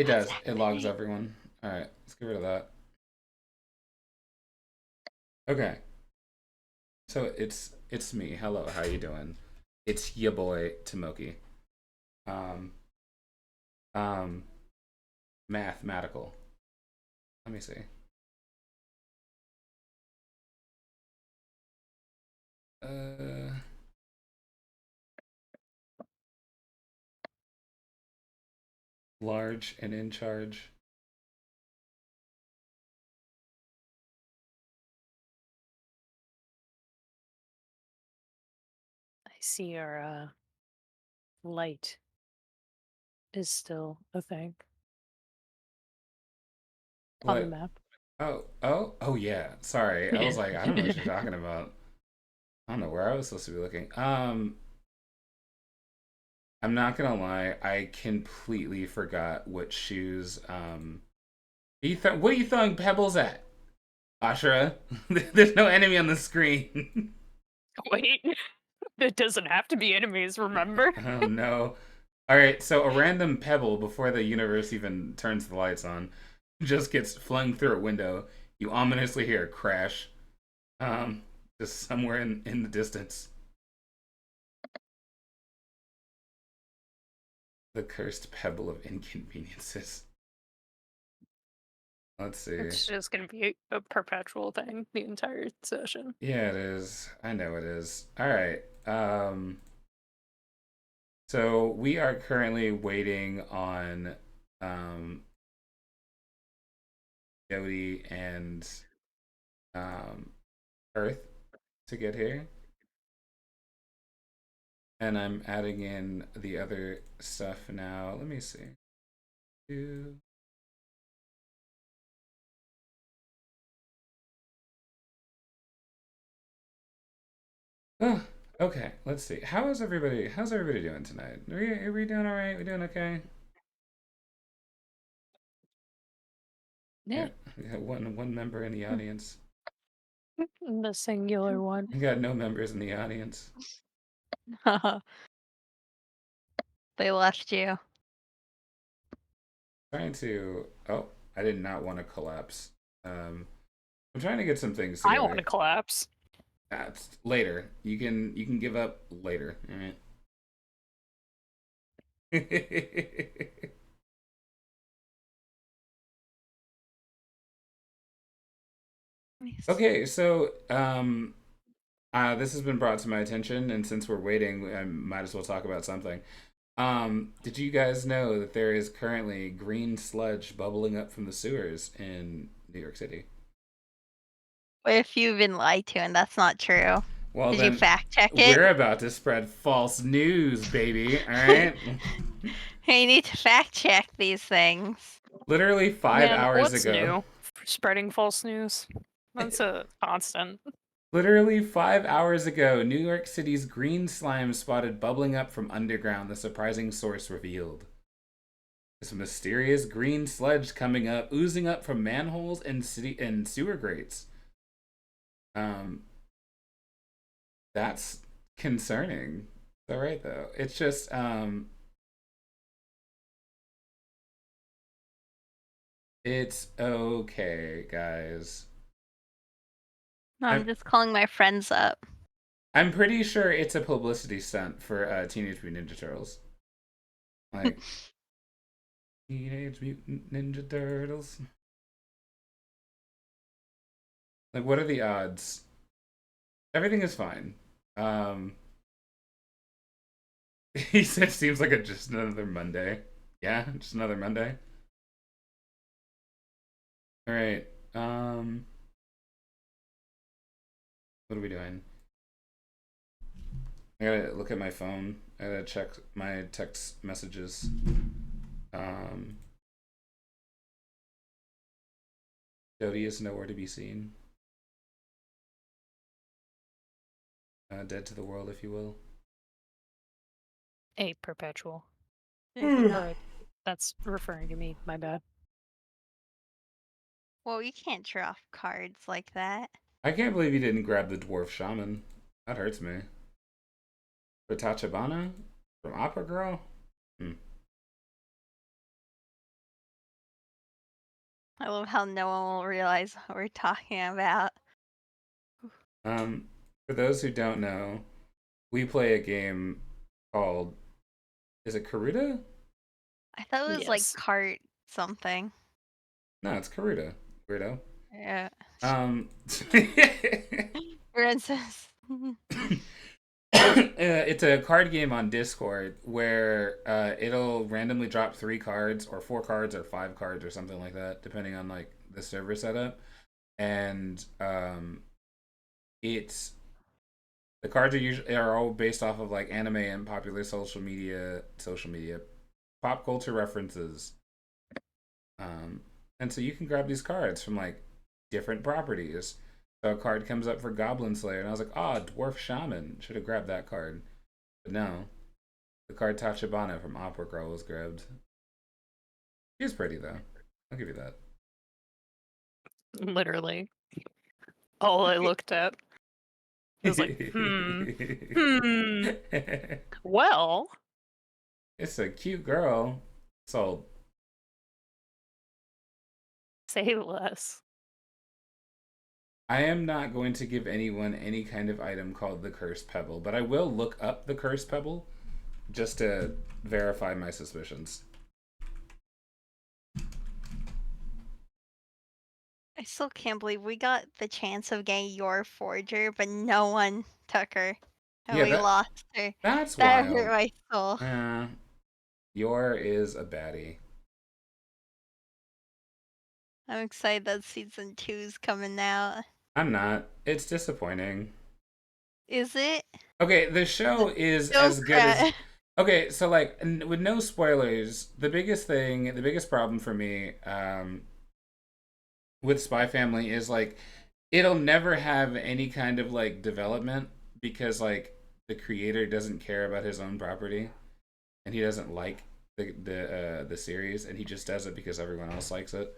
It What's does. It logs happening? everyone. All right, let's get rid of that. Okay, so it's me. Hello, how you doing? It's your boy Tomoki. Um, um, mathematical. Let me see. Uh, large and in charge. I see our light is still a thing on the What? map. Oh yeah. Sorry, I was like, I don't know what you're talking about. I don't know where I was supposed to be looking. I'm not gonna lie, I completely forgot what shoes. What are you throwing pebbles at, Ashura? There's no enemy on the screen. Wait, it doesn't have to be enemies, remember? Oh no. All right, so a random pebble before the universe even turns the lights on just gets flung through a window. You ominously hear a crash. Um, just somewhere in the distance. The cursed pebble of inconveniences. Let's see. It's just gonna be a perpetual thing the entire session. Yeah, it is. I know it is. All right. So we are currently waiting on um, Jody and um, Earth to get here. And I'm adding in the other stuff now. Let me see. Oh, okay. Let's see. How's everybody doing tonight? Are we doing all right? We doing okay? Yeah, Yeah, we got one member in the audience. the singular one. We got no members in the audience. They left you. Trying to. Oh, I did not want to collapse. I'm trying to get some things I want together. to collapse. That's later. You can give up later. All right. Okay, so this has been brought to my attention, and since we're waiting, I might as well talk about something. Did you guys know that there is currently green sludge bubbling up from the sewers in New York City? If you've been lied to and that's not true, Well, did you then fact check it? we're about to spread false news, baby. All right. You need to fact check these things. Literally five Man, hours what's ago. new? Spreading false news. That's a constant. Literally 5 hours ago, New York City's green slime spotted bubbling up from underground, the surprising source revealed. This mysterious green sludge coming up, oozing up from manholes and sewer grates. Um, that's concerning. All right, though. It's just it's okay, guys. No, I'm I'm just calling my friends up. I'm pretty sure it's a publicity stunt for Teenage Mutant Ninja Turtles. Like Teenage Mutant Ninja Turtles. Like, what are the odds? Everything is fine. Um, he said, "Seems like just another Monday." Yeah, just another Monday. All right. What are we doing? I gotta look at my phone. I gotta check my text messages. Um, Jody is nowhere to be seen. Dead to the world, if you will. A perpetual. Hmm. Or that's referring to me, my bad. Well, you can't draw cards like that. I can't believe you didn't grab the dwarf shaman. That hurts me. For Tachibana from Opera Girl. Hmm. I love how no one will realize what we're talking about. For those who don't know, we play a game called, is it Karuta? I thought it was like Yes. cart something. No, it's Karuta. Weirdo. Yeah. For instance. It's a card game on Discord where it'll randomly drop 3 cards or 4 cards or 5 cards or something like that, depending on like the server setup. And it's the cards are all based off of like anime and popular social media, pop culture references. And so you can grab these cards from like different properties. So a card comes up for Goblin Slayer, and I was like, Dwarf Shaman. Should have grabbed that card. But no. The card Tachibana from Opera Girl was grabbed. She's pretty, though. I'll give you that. Literally. All I looked at. I was like, Well. It's a cute girl. Sold. Say less. I am not going to give anyone any kind of item called the Cursed Pebble, but I will look up the Cursed Pebble just to verify my suspicions. I still can't believe we got the chance of getting your forger, but no one took her. And Yeah, we lost her. That's that wild. hurt my soul. Yor is a baddie. I'm excited that season 2's coming out. I'm not. It's disappointing. Is it? Okay, the show is Don't as good as... Okay, so like, with no spoilers, the biggest problem for me with Spy Family is like, it'll never have any kind of like development because like the creator doesn't care about his own property and he doesn't like the series, and he just does it because everyone else likes it,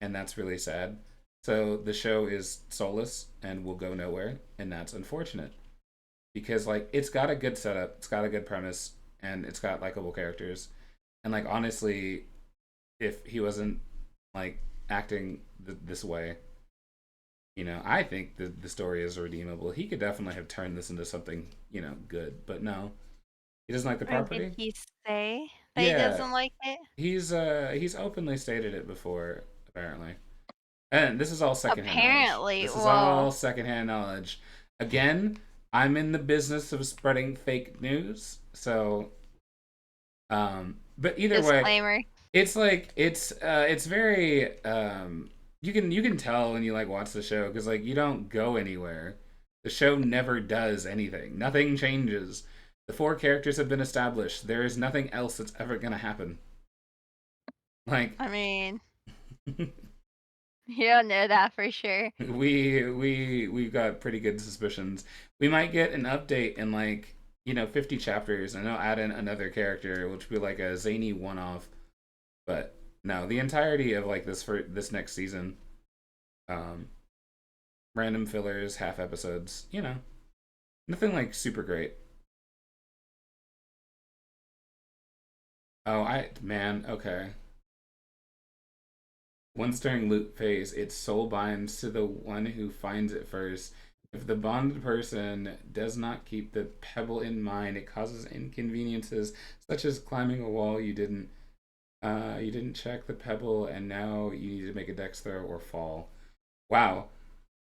and that's really sad. So the show is soulless and will go nowhere, and that's unfortunate because like it's got a good setup, it's got a good premise, and it's got likable characters. And like honestly, if he wasn't like acting this way, you know, I think the story is redeemable. He could definitely have turned this into something, you know, good, but no, he doesn't like the property. Did he say that he doesn't like it? He's openly stated it before, apparently. And this is all secondhand Apparently, knowledge. This is all secondhand knowledge. Again, I'm in the business of spreading fake news, so but either disclaimer. way, it's like it's very you can tell when you like watch the show because like you don't go anywhere. The show never does anything. Nothing changes. The 4 characters have been established. There is nothing else that's ever gonna happen. Like, I mean, you don't know that for sure. we've got pretty good suspicions. We might get an update in like, you know, 50 chapters, and they'll add in another character, which will be like a zany one-off. But no, the entirety of like this next season, random fillers, half episodes, you know, nothing like super great. Oh, man, okay. Once during loop phase, its soul binds to the one who finds it first. If the bonded person does not keep the pebble in mind, it causes inconveniences such as climbing a wall you didn't check the pebble, and now you need to make a dex throw or fall. Wow,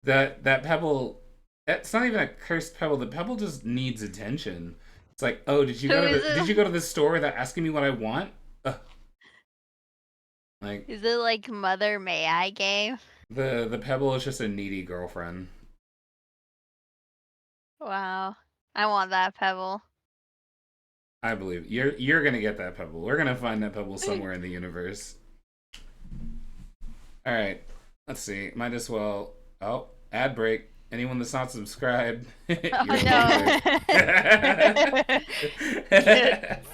that pebble. That's not even a cursed pebble. The pebble just needs attention. It's like, oh, did you go to the store without asking me what I want? Ugh. Like, is it like Mother May I game? The pebble is just a needy girlfriend. Wow, I want that pebble. I believe you're gonna get that pebble. We're gonna find that pebble somewhere in the universe. All right, let's see. Might as well. Oh, ad break. Anyone that's not subscribed, Oh no!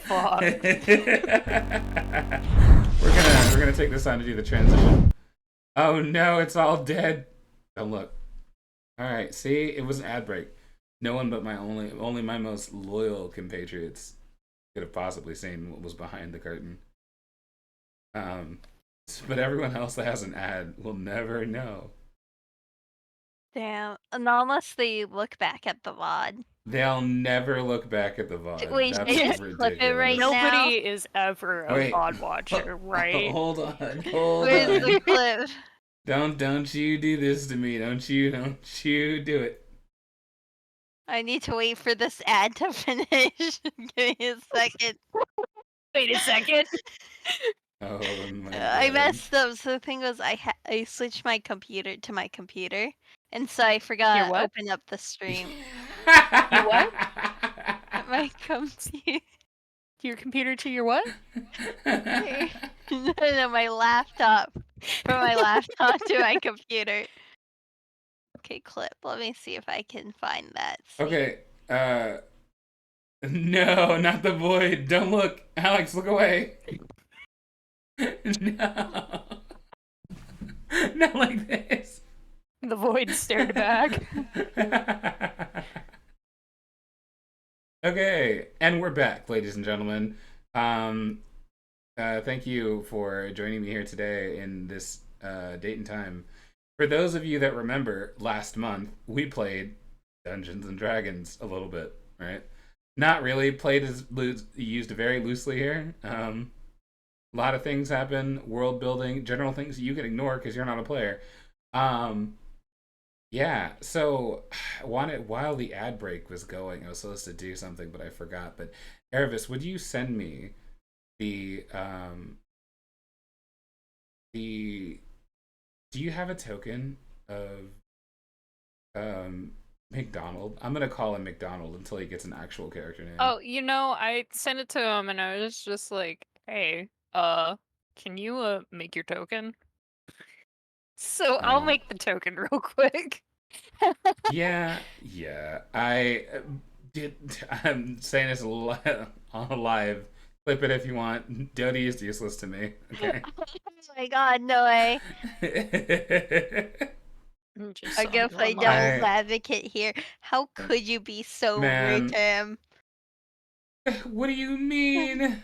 Fuck. We're gonna take this time to do the transition. Oh no, it's all dead. Don't look. All right, see, it was an ad break. No one but only my most loyal compatriots could have possibly seen what was behind the curtain. But everyone else that has an ad will never know. Damn. No, unless they look back at the VOD. They'll never look back at the VOD. Wait, That's should I just clip it right ridiculous. now? Nobody is ever a Wait. VOD watcher, right? Hold on. Hold Where's on. the clip? Don't you do this to me. Don't you do it. I need to wait for this ad to finish. Give me a second. Wait a second. Oh my god. I messed up. So the thing was, I switched my computer to my computer, and so I forgot Your to what? open up the stream. You what? My computer. Your computer to your what? No, my laptop. From my laptop to my computer. Okay, clip. Let me see if I can find that. scene. Okay. No, not the void. Don't look. Alex, look away. No. Not like this. The void stared back. Okay, and we're back, ladies and gentlemen. Thank you for joining me here today in this date and time. For those of you that remember, last month we played Dungeons and Dragons a little bit, right? Not really. Played as used very loosely here. A lot of things happen, world building, general things you can ignore because you're not a player. Yeah, so while the ad break was going, I was supposed to do something, but I forgot. But Aravis, would you send me the do you have a token of McDonald? I'm gonna call him McDonald until he gets an actual character name. Oh, I sent it to him and I was just like, hey, can you make your token? So I'll make the token real quick. Yeah. I did. I'm saying this on live. Clip it if you want. Dodie is useless to me. Okay. Oh my god, no way. Just I guess I don't devil's advocate here. How could you be so Man. rude to him? What do you mean?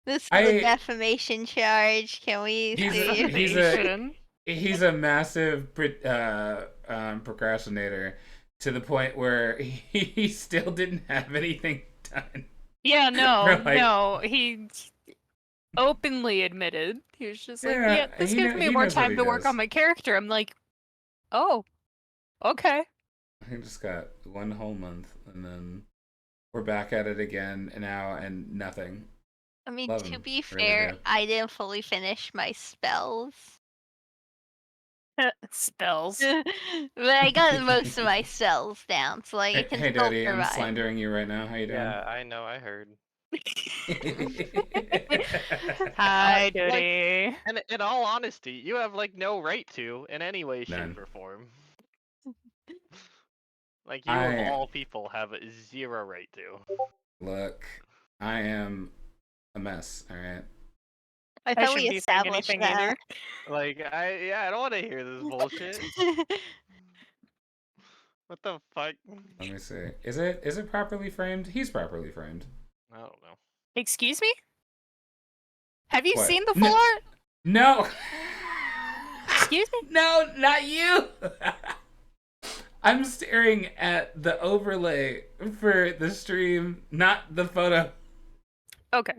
This is a defamation charge. Can we see? He's a massive procrastinator to the point where he still didn't have anything done. Yeah, no, he openly admitted. He was just like, yeah, this gives me more time to work on my character. I'm like, oh, okay. I just got 1 whole month, and then we're back at it again now, and nothing. I mean, Love to him. be Really fair, do. I didn't fully finish my spells. Spells. But I got most of my spells down, so like, it can Hey, still Dodie, I'm survive. slandering you right now. How you doing? Yeah, I know, I heard. Hi, Dodie. Like, and in all honesty, you have like no right to in any way, None. shape, or form. Like you of all people have 0 right to. Look, I am a mess. All right. I thought we established that. Either. Like I don't want to hear this bullshit. What the fuck? Let me see. Is it properly framed? He's properly framed. I don't know. Excuse me? Have you What? seen the full art? No. Excuse me? No, not you. I'm staring at the overlay for the stream, not the photo. Okay.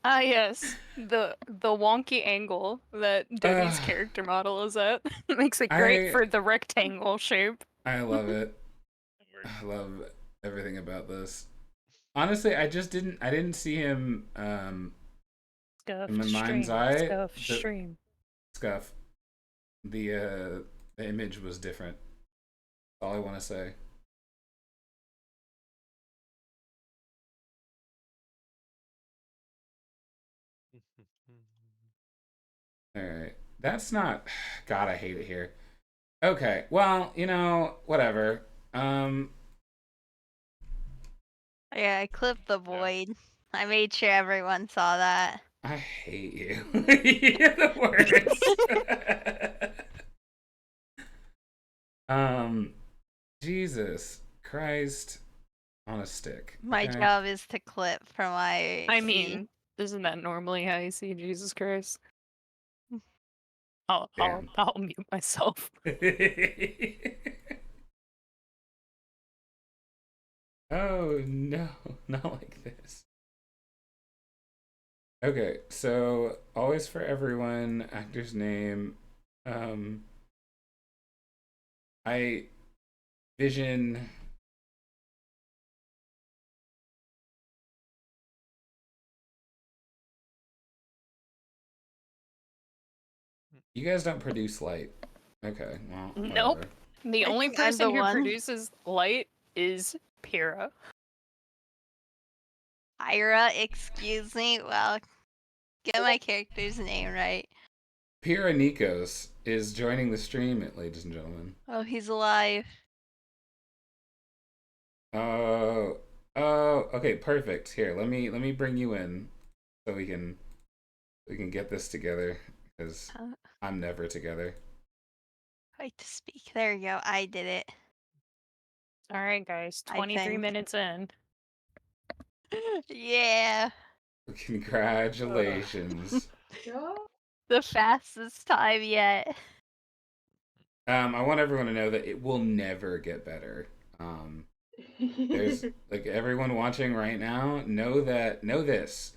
Ah, yes. The wonky angle that Dodie's character model is at makes it great for the rectangle shape. I love it. I love everything about this. Honestly, I didn't see him in my mind's eye. Stream. Scuff. The image was different. That's all I want to say. Alright. That's not... God, I hate it here. Okay, well, whatever. Yeah, I clipped the void. I made sure everyone saw that. I hate you. You're the worst. Jesus Christ on a stick. My job is to clip from my I mean, Isn't that normally how you see Jesus Christ? I'll Damn. mute myself. Oh no, not like this. Okay, so always for everyone, actor's name. I vision. You guys don't produce light. Okay, well, Nope. whatever. The I only think I'm person the who one. produces light is Pyrrha. Ira, excuse me. Well, get my character's name right. Pira Nikos is joining the stream, ladies and gentlemen. Oh, he's alive. Oh, okay, perfect. Here, let me bring you in so we can get this together because I'm never together. Right to speak. There you go. I did it. All right, guys. 23 minutes in. Yeah. Congratulations. The fastest time yet. I want everyone to know that it will never get better. There's like everyone watching right now, know this.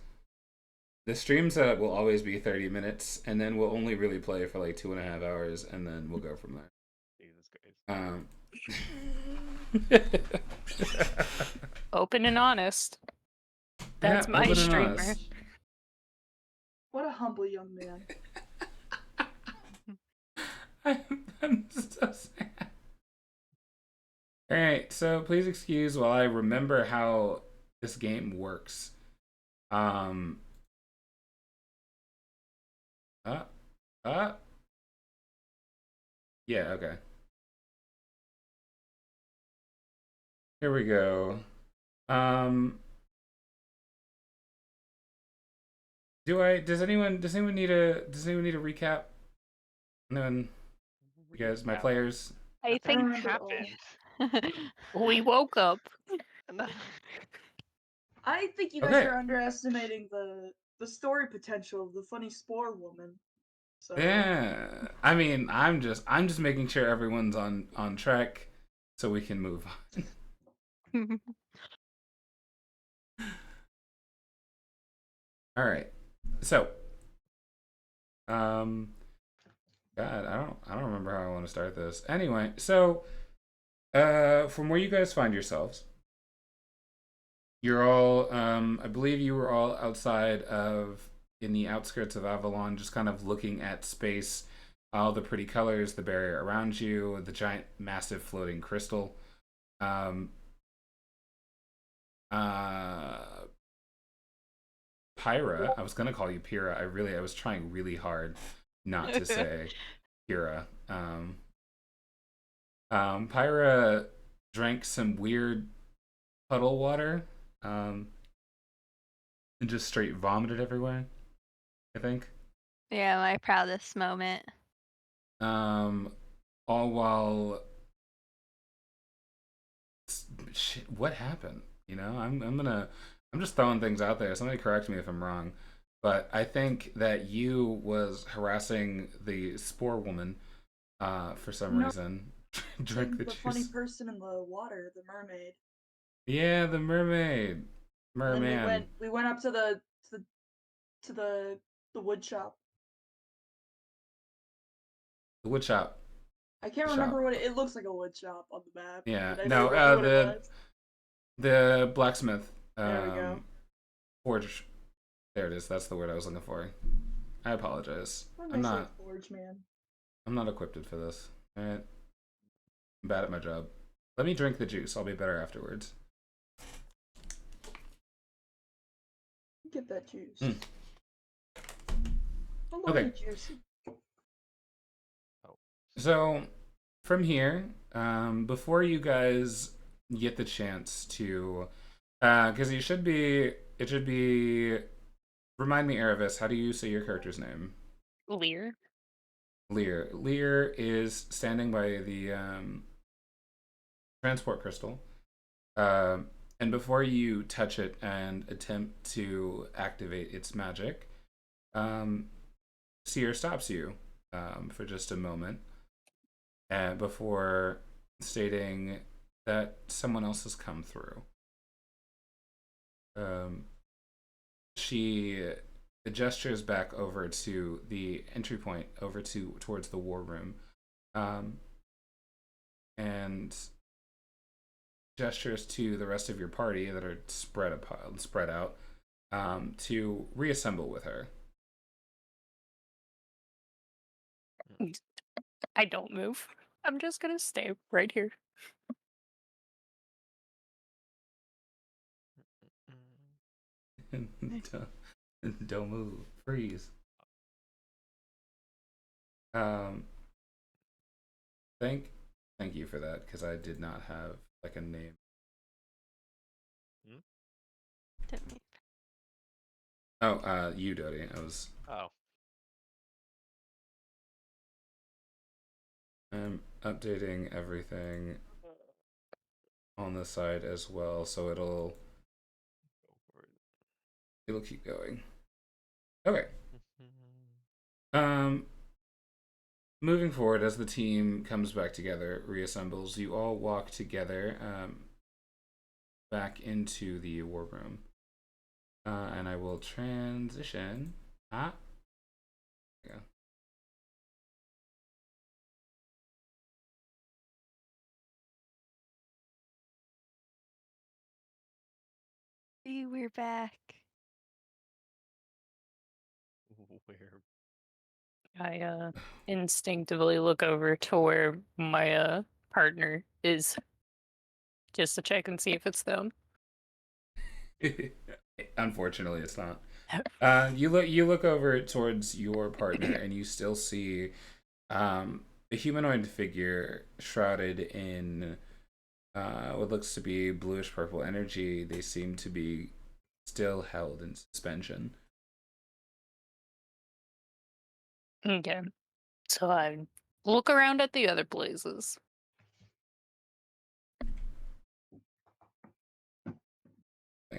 The stream setup will always be 30 minutes, and then we'll only really play for like 2.5 hours, and then we'll go from there. Jesus Christ. Open and honest. That's my streamer. What a humble young man. I'm so sad. Alright, so please excuse while I remember how this game works. Yeah, okay. Here we go. Does anyone need a recap? Anyone, you guys, my players? I think happened. We woke up. I think you guys are underestimating the story potential of the funny spore woman. So Yeah, I mean, I'm just making sure everyone's on track so we can move on. All right, so God, I don't remember how I want to start this. Anyway, so from where you guys find yourselves, you're all I believe you were all outside of in the outskirts of Avalon, just kind of looking at space, all the pretty colors, the barrier around you, the giant, massive floating crystal. Pyra, I was gonna call you Pyrrha. I was trying really hard not to say Pyrrha. Pyra drank some weird puddle water, and just straight vomited everywhere, I think. Yeah, my proudest moment. All while shit, what happened? You know, I'm just throwing things out there. Somebody correct me if I'm wrong, but I think that you was harassing the spore woman, for some reason. Drink the juice. funny person in the water, the mermaid. Yeah, the mermaid. Merman. And we went up to the wood shop. The wood shop. I can't remember what it looks like. A wood shop on the map. Yeah, no, the blacksmith. There we go. Forge. There it is. That's the word I was looking for. I apologize. I'm not forge, man. I'm not equipped for this. All right. I'm bad at my job. Let me drink the juice. I'll be better afterwards. Get that juice. Okay. Juice. So, from here, before you guys get the chance to, because it should be, remind me, Aravis, how do you say your character's name? Lear. Lear is standing by the transport crystal. And before you touch it and attempt to activate its magic, Seer stops you for just a moment before stating that someone else has come through. She gestures back over to the entry point, towards the war room, and gestures to the rest of your party that are spread out to reassemble with her. I don't move. I'm just gonna stay right here. Don't move. Freeze. Thank you for that, because I did not have like a name. Oh, you, Dodie. I was. Oh. I'm updating everything on the side as well, so it'll keep going. Okay. Moving forward, as the team comes back together, reassembles, you all walk together back into the war room. And I will transition. There you go. We're back. I instinctively look over to where my partner is, just to check and see if it's them. Unfortunately, it's not. You look over towards your partner, and you still see a humanoid figure shrouded in what looks to be bluish purple energy. They seem to be still held in suspension. Okay. So I look around at the other places.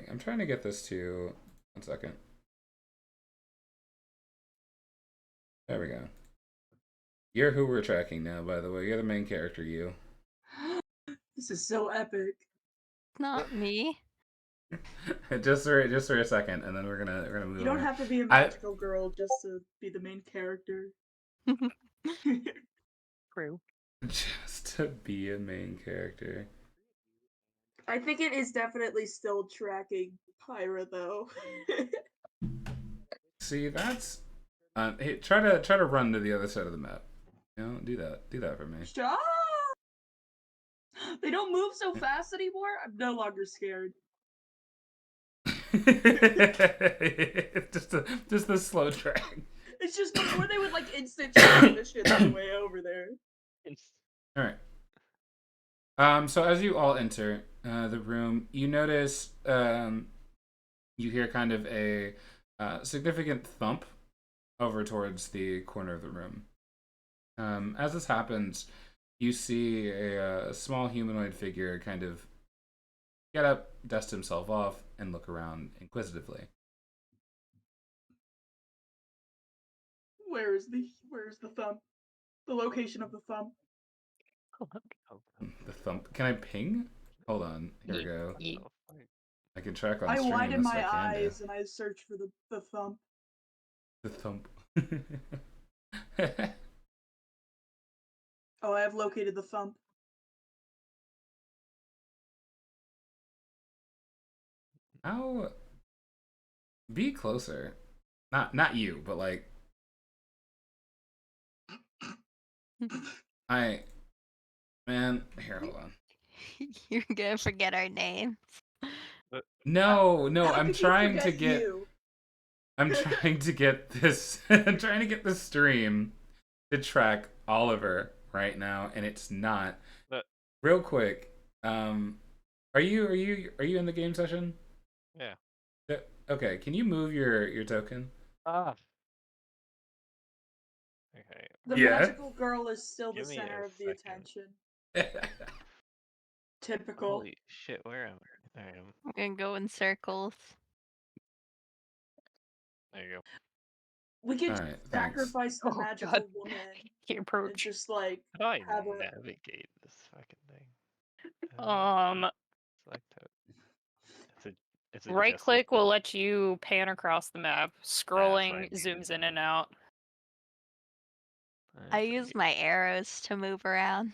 I'm trying to get this to 1 second. There we go. You're who we're tracking now, by the way. You're the main character, you. This is so epic. Not me. just for a second, and then we're gonna move. You don't on. have to be a magical girl just to be the main character. True. Just to be a main character. I think it is definitely still tracking Pyra though. See, that's hey, try to run to the other side of the map. You know, do that for me. Stop! They don't move so fast anymore. I'm no longer scared. just the slow track. It's just before they would like instant transition on the way over there. All right. So as you all enter the room, you notice you hear kind of a significant thump over towards the corner of the room. As this happens, you see a small humanoid figure kind of get up, dust himself off, and look around inquisitively. Where is the thumb? The location of the thumb? The thump. Can I ping? Hold on. Here we go. I can track on I stream. widen That's my what I can eyes do. and I search for the thumb. The thump. Oh, I have located the thumb. How? Be closer. Not you, but like. Man, here, hold on. You're gonna forget our names. No, How I'm could you trying to forget get. you? I'm trying to get this. I'm trying to get the stream to track Oliver right now, and it's not. Real quick, are you in the game session? Yeah. Okay, can you move your token? Okay. The Yeah. magical girl is still the Give me center a of the second. attention. Typical. Holy shit, where am I am. I'm gonna go in circles. There you go. We could All right, thanks. sacrifice the Oh, magical God. woman He and approach. just like How do I have a. navigate this fucking thing? Select it. It's a Right Jesse. click will let you pan across the map. That's what I Scrolling mean. zooms in and out. I use my arrows to move around.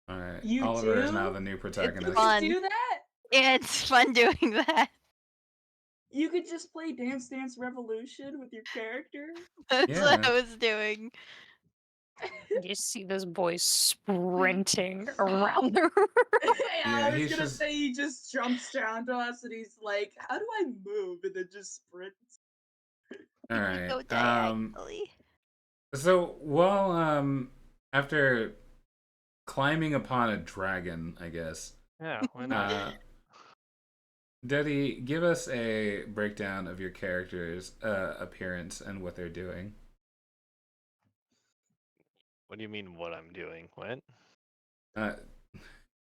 All right, You Oliver is do? now the new You protagonist. fun. can do that? Yeah, it's fun doing that. You could just play Dance Dance Revolution with your character? That's what Yeah. I was doing. You see this boy sprinting around the room. Yeah, I was he's gonna just- say he just jumps down to us and he's like, how do I move? And then just sprints. All You can go right. diagonally. So while after climbing upon a dragon, I guess. Yeah, why not? Deddy, give us a breakdown of your character's appearance and what they're doing. What do you mean what I'm doing? What?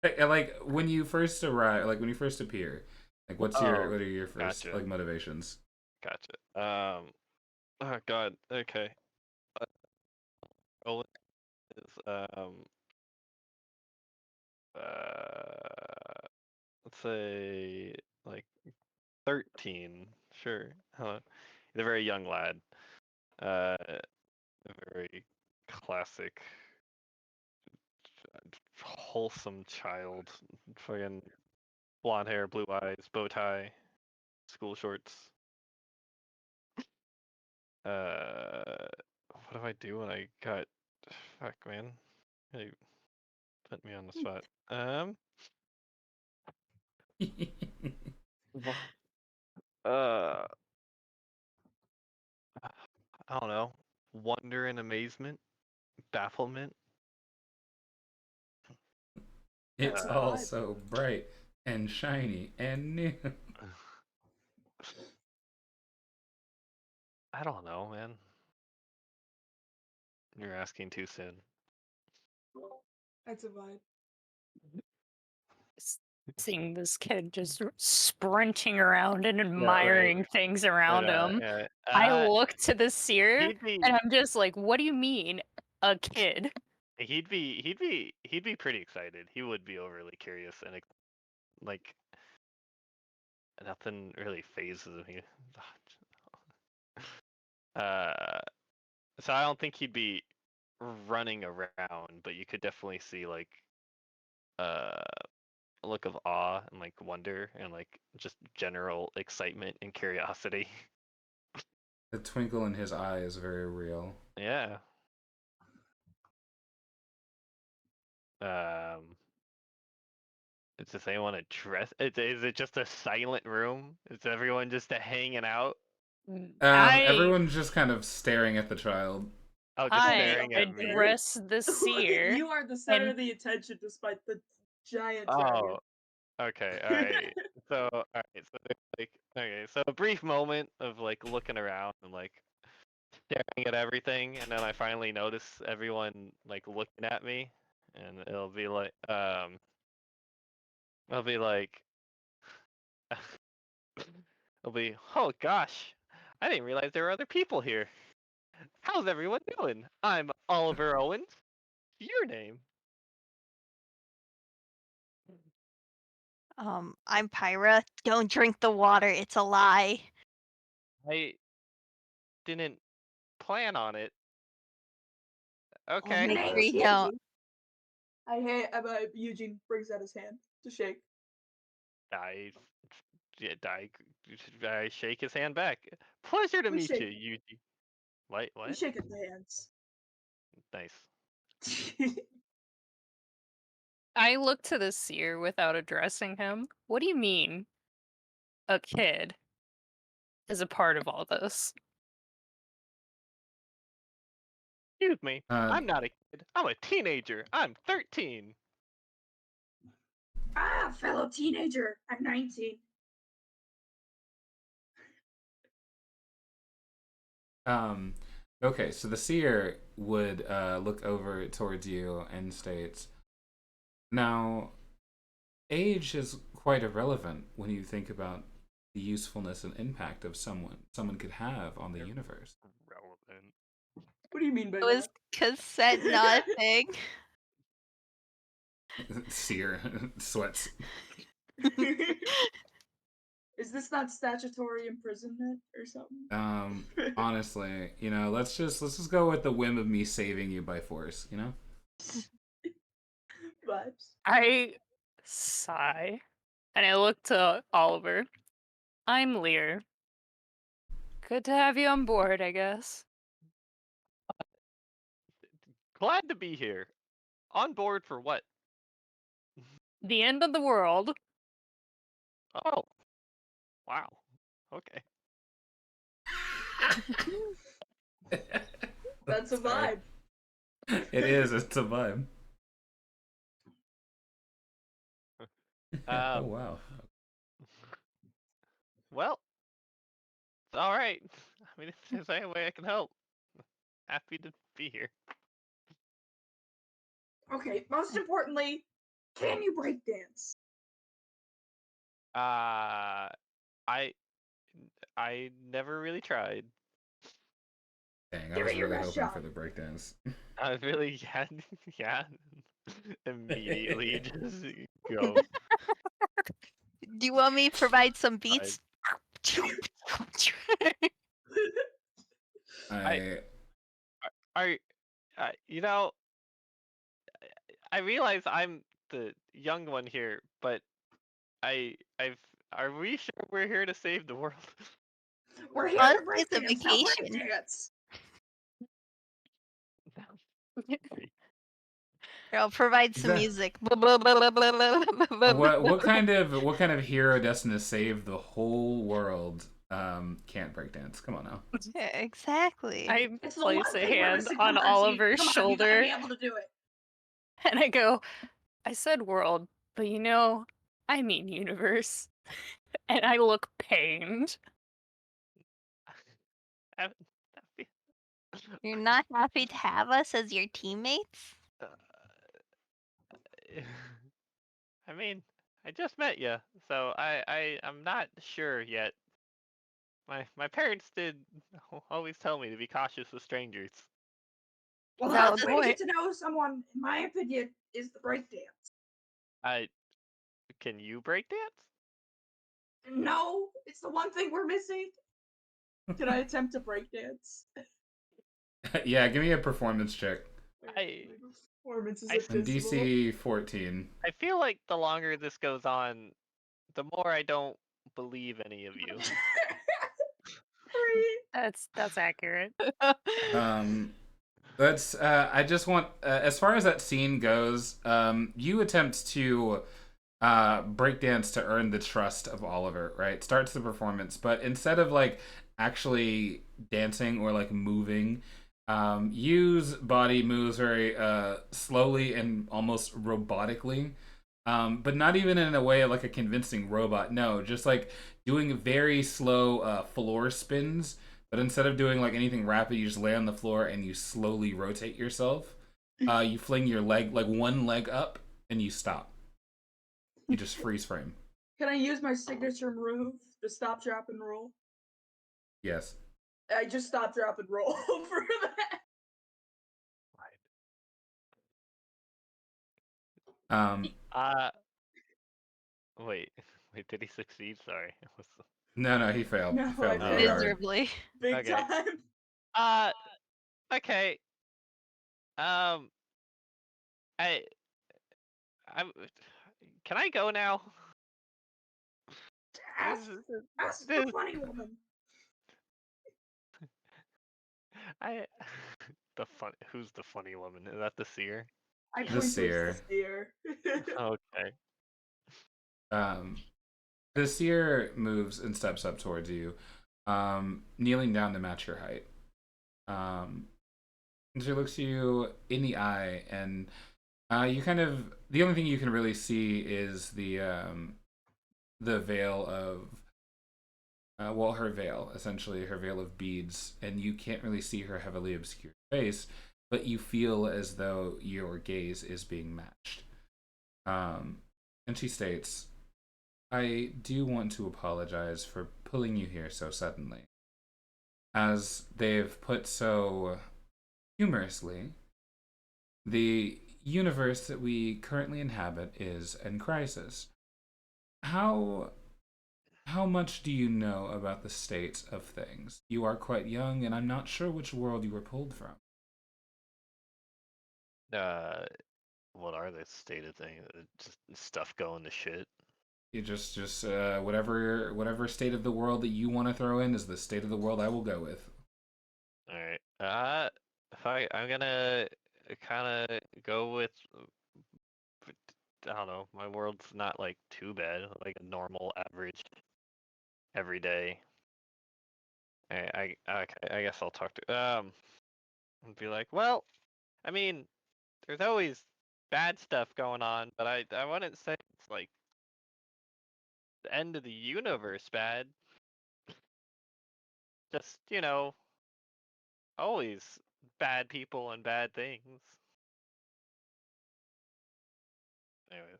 Like when you first arrive, like when you first appear, like what are your first gotcha. like motivations? Gotcha. Oh god, okay. Roland is let's say like 13. Sure. Huh. He's a very young lad. A very classic wholesome child. Fucking blonde hair, blue eyes, bow tie, school shorts. What do I do when I got? Fuck, man. Hey, put me on the spot. Uh, I don't know. Wonder and amazement, bafflement. It's a all vibe. so bright and shiny and new. I don't know, man. You're asking too soon. That's a vibe. Seeing this kid just sprinting around and admiring things around him. I look to the seer and I'm just like, what do you mean, a kid? He'd be pretty excited. He would be overly curious and like nothing really phases me. So I don't think he'd be running around, but you could definitely see like a look of awe and like wonder and like just general excitement and curiosity. The twinkle in his eye is very real. Yeah. Does anyone address? Is it just a silent room? Is everyone just hanging out? Everyone's just kind of staring at the child. Oh, just I staring at me. address the seer. You are the center of the attention despite the giant dragon. Oh, okay, all right. So, all right. So, like, okay. So a brief moment of like looking around and like staring at everything, and then I finally notice everyone like looking at me, and it'll be like, I'll be like, it'll be, oh gosh, I didn't realize there were other people here. How's everyone doing? I'm Oliver Owens. Your name? I'm Pyra. Don't drink the water. It's a lie. I didn't plan on it. Well, Okay. make sure you don't. Eugene brings out his hand to shake. I shake his hand back. Pleasure to We meet shake. you, Yuji. What? We shake at the hands. Nice. I look to the seer without addressing him. What do you mean, a kid is a part of all this? Excuse me. I'm not a kid. I'm a teenager. I'm 13. Ah, fellow teenager. I'm 19. Okay, so the seer would look over towards you and states, now, age is quite irrelevant when you think about the usefulness and impact of someone could have on the universe. Relevant. What do you mean by It was that? consent not a thing. Seer sweats. Is this not statutory imprisonment or something? Honestly, let's just go with the whim of me saving you by force, Vibes. I sigh, and I look to Oliver. I'm Lear. Good to have you on board, I guess. Glad to be here. On board for what? The end of the world. Oh. Wow. Okay. That's a Sorry. vibe. It is. It's a vibe. Oh wow. Well, it's all right. I mean, if there's any way I can help, happy to be here. Okay, most importantly, can you break dance? I never really tried. Dang, I Give was it your really best hoping shot. for the breakdance. I really yeah. Immediately just go. Do you want me to provide some beats? You know, I realize I'm the young one here, but are we sure we're here to save the world? We're here Us to break is a dance, not break vacation. dance. I'll provide some music. Blah, What kind of hero destined to save the whole world can't breakdance? Come on now. Yeah, exactly. I It's the place one a thing we're hand missing on from our team. Oliver's Come on, you gotta shoulder, be able to do it. and I go, I said world, but I mean universe. And I look pained. You're not happy to have us as your teammates? I mean, I just met you, so I'm not sure yet. My parents did always tell me to be cautious with strangers. Well, the Valid best way to get point. to know someone, in my opinion, is the break dance. Can you break dance? No, it's the one thing we're missing. Can I attempt to break dance? Yeah, give me a performance check. Performance is I- And abysmal. DC 14. I feel like the longer this goes on, the more I don't believe any of you. That's accurate. That's I just want as far as that scene goes, you attempt to breakdance to earn the trust of Oliver, right? Starts the performance, but instead of like actually dancing or like moving, Yu's body moves very slowly and almost robotically, but not even in a way of like a convincing robot. No, just like doing very slow floor spins. But instead of doing like anything rapid, you just lay on the floor and you slowly rotate yourself. You fling your leg, like one leg up, and you stop. You just freeze frame. Can I use my signature move to stop, drop, and roll? Yes. I just stop, drop, and roll for that. Wait, did he succeed? Sorry. No, he failed. No, He failed I really hard. Miserably. Big Okay. time. Okay. I can I go now? Ask the funny woman. Who's the funny woman? Is that the seer? I The point towards seer. the seer. Okay. The seer moves and steps up towards you, kneeling down to match your height. And she looks you in the eye, and you kind of the only thing you can really see is the veil of her veil, essentially her veil of beads, and you can't really see her heavily obscured face, but you feel as though your gaze is being matched. And she states, I do want to apologize for pulling you here so suddenly. As they've put so humorously, the universe that we currently inhabit is in crisis. How much do you know about the state of things? You are quite young, and I'm not sure which world you were pulled from. What are the state of things? Just stuff going to shit. You just whatever state of the world that you want to throw in is the state of the world I will go with. All right. I'm gonna kind of go with. I don't know. My world's not like too bad. Like a normal, average, everyday. I guess I'll talk to and be like, well, I mean, there's always bad stuff going on, but I wouldn't say it's like the end of the universe bad. Just, always bad people and bad things. Anyways.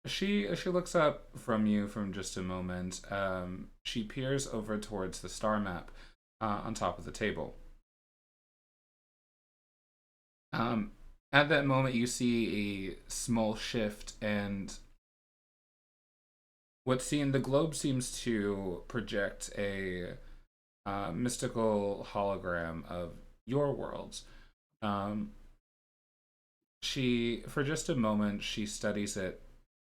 She looks up from you from just a moment. She peers over towards the star map on top of the table. At that moment, you see a small shift, and the globe seems to project a mystical hologram of your worlds. For just a moment, she studies it,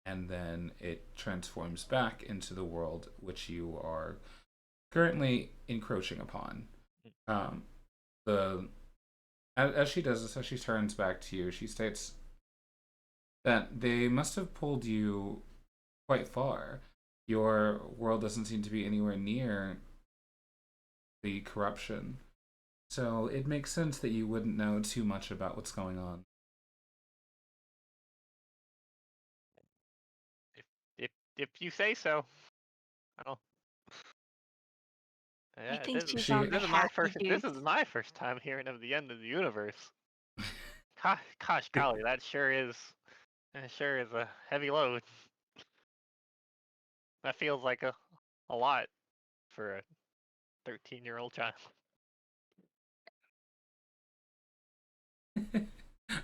and then it transforms back into the world which you are currently encroaching upon. As she does this, as she turns back to you, she states that they must have pulled you quite far. Your world doesn't seem to be anywhere near the corruption, so it makes sense that you wouldn't know too much about what's going on. If you say so. I don't. I Yeah, think she's She- on the this is my happy first. This juice. is my first time hearing of the end of the universe. Gosh, golly, that sure is. That sure is a heavy load. That feels like a lot for a 13-year-old child.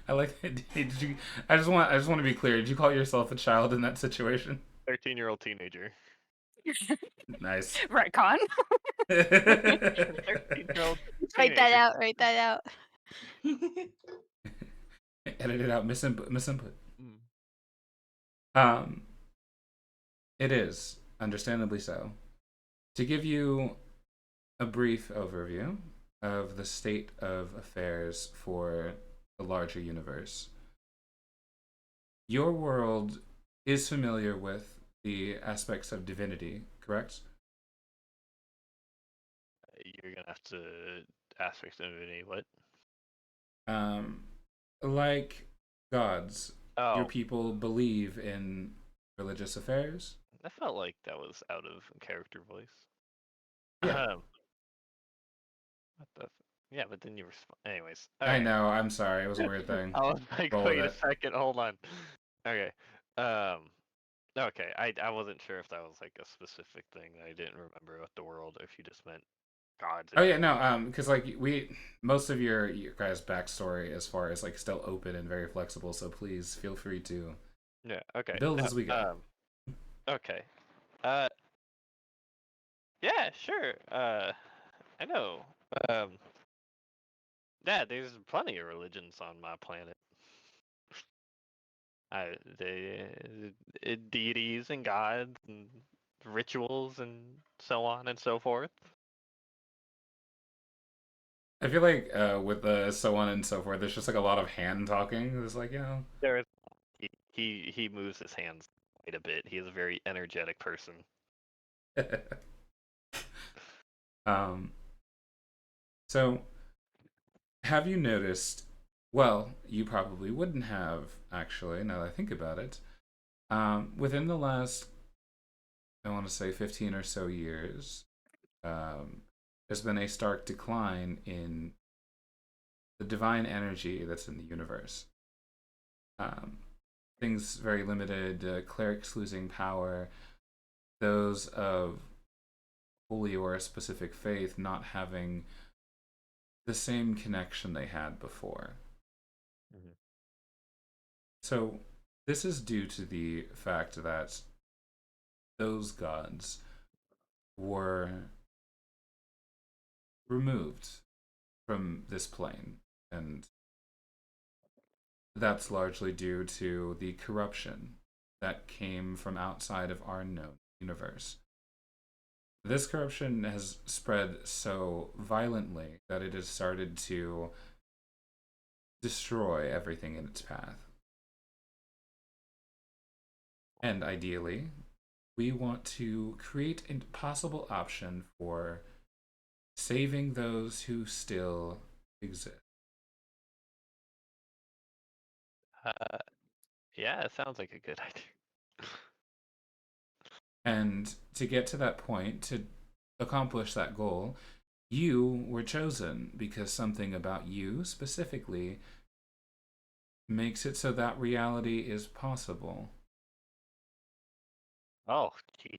I like that. Did you? I just want to be clear. Did you call yourself a child in that situation? 13-year-old teenager. Nice. Retcon. 13-year-old. Write that out. Write that out. Edit it out. Misinput. Mm. It is understandably so. To give you a brief overview of the state of affairs for the larger universe, your world is familiar with the aspects of divinity, correct? You're gonna have to aspects of divinity. What? Like gods, your Oh, people believe in religious affairs. I felt like that was out of character voice. Yeah. What the? Yeah, but then you respond. Anyways. I alright. know. I'm sorry. It was a weird thing. I was like, Roll with wait a it. second, hold on. Okay. Okay. I wasn't sure if that was like a specific thing. I didn't remember what the world, if you just meant gods. Oh yeah, no, because like most of your guys' backstory as far as like still open and very flexible. So please feel free to Yeah. Okay. build as we go. Okay. Yeah. Sure. I know. Yeah. There's plenty of religions on my planet. Deities and gods and rituals and so on and so forth. I feel like with the so on and so forth, there's just like a lot of hand talking. It's like There is he moves his hands quite a bit. He is a very energetic person. So have you noticed? Well, you probably wouldn't have actually. Now that I think about it, within the last, I want to say 15 or so years, there's been a stark decline in the divine energy that's in the universe. things very limited, clerics losing power, those of holy or a specific faith not having the same connection they had before. Mm-hmm. So this is due to the fact that those gods were removed from this plane, and that's largely due to the corruption that came from outside of our known universe. This corruption has spread so violently that it has started to destroy everything in its path. And ideally, we want to create a possible option for saving those who still exist. Yeah, it sounds like a good idea. And to get to that point, to accomplish that goal, you were chosen because something about you specifically makes it so that reality is possible. Oh, jeez.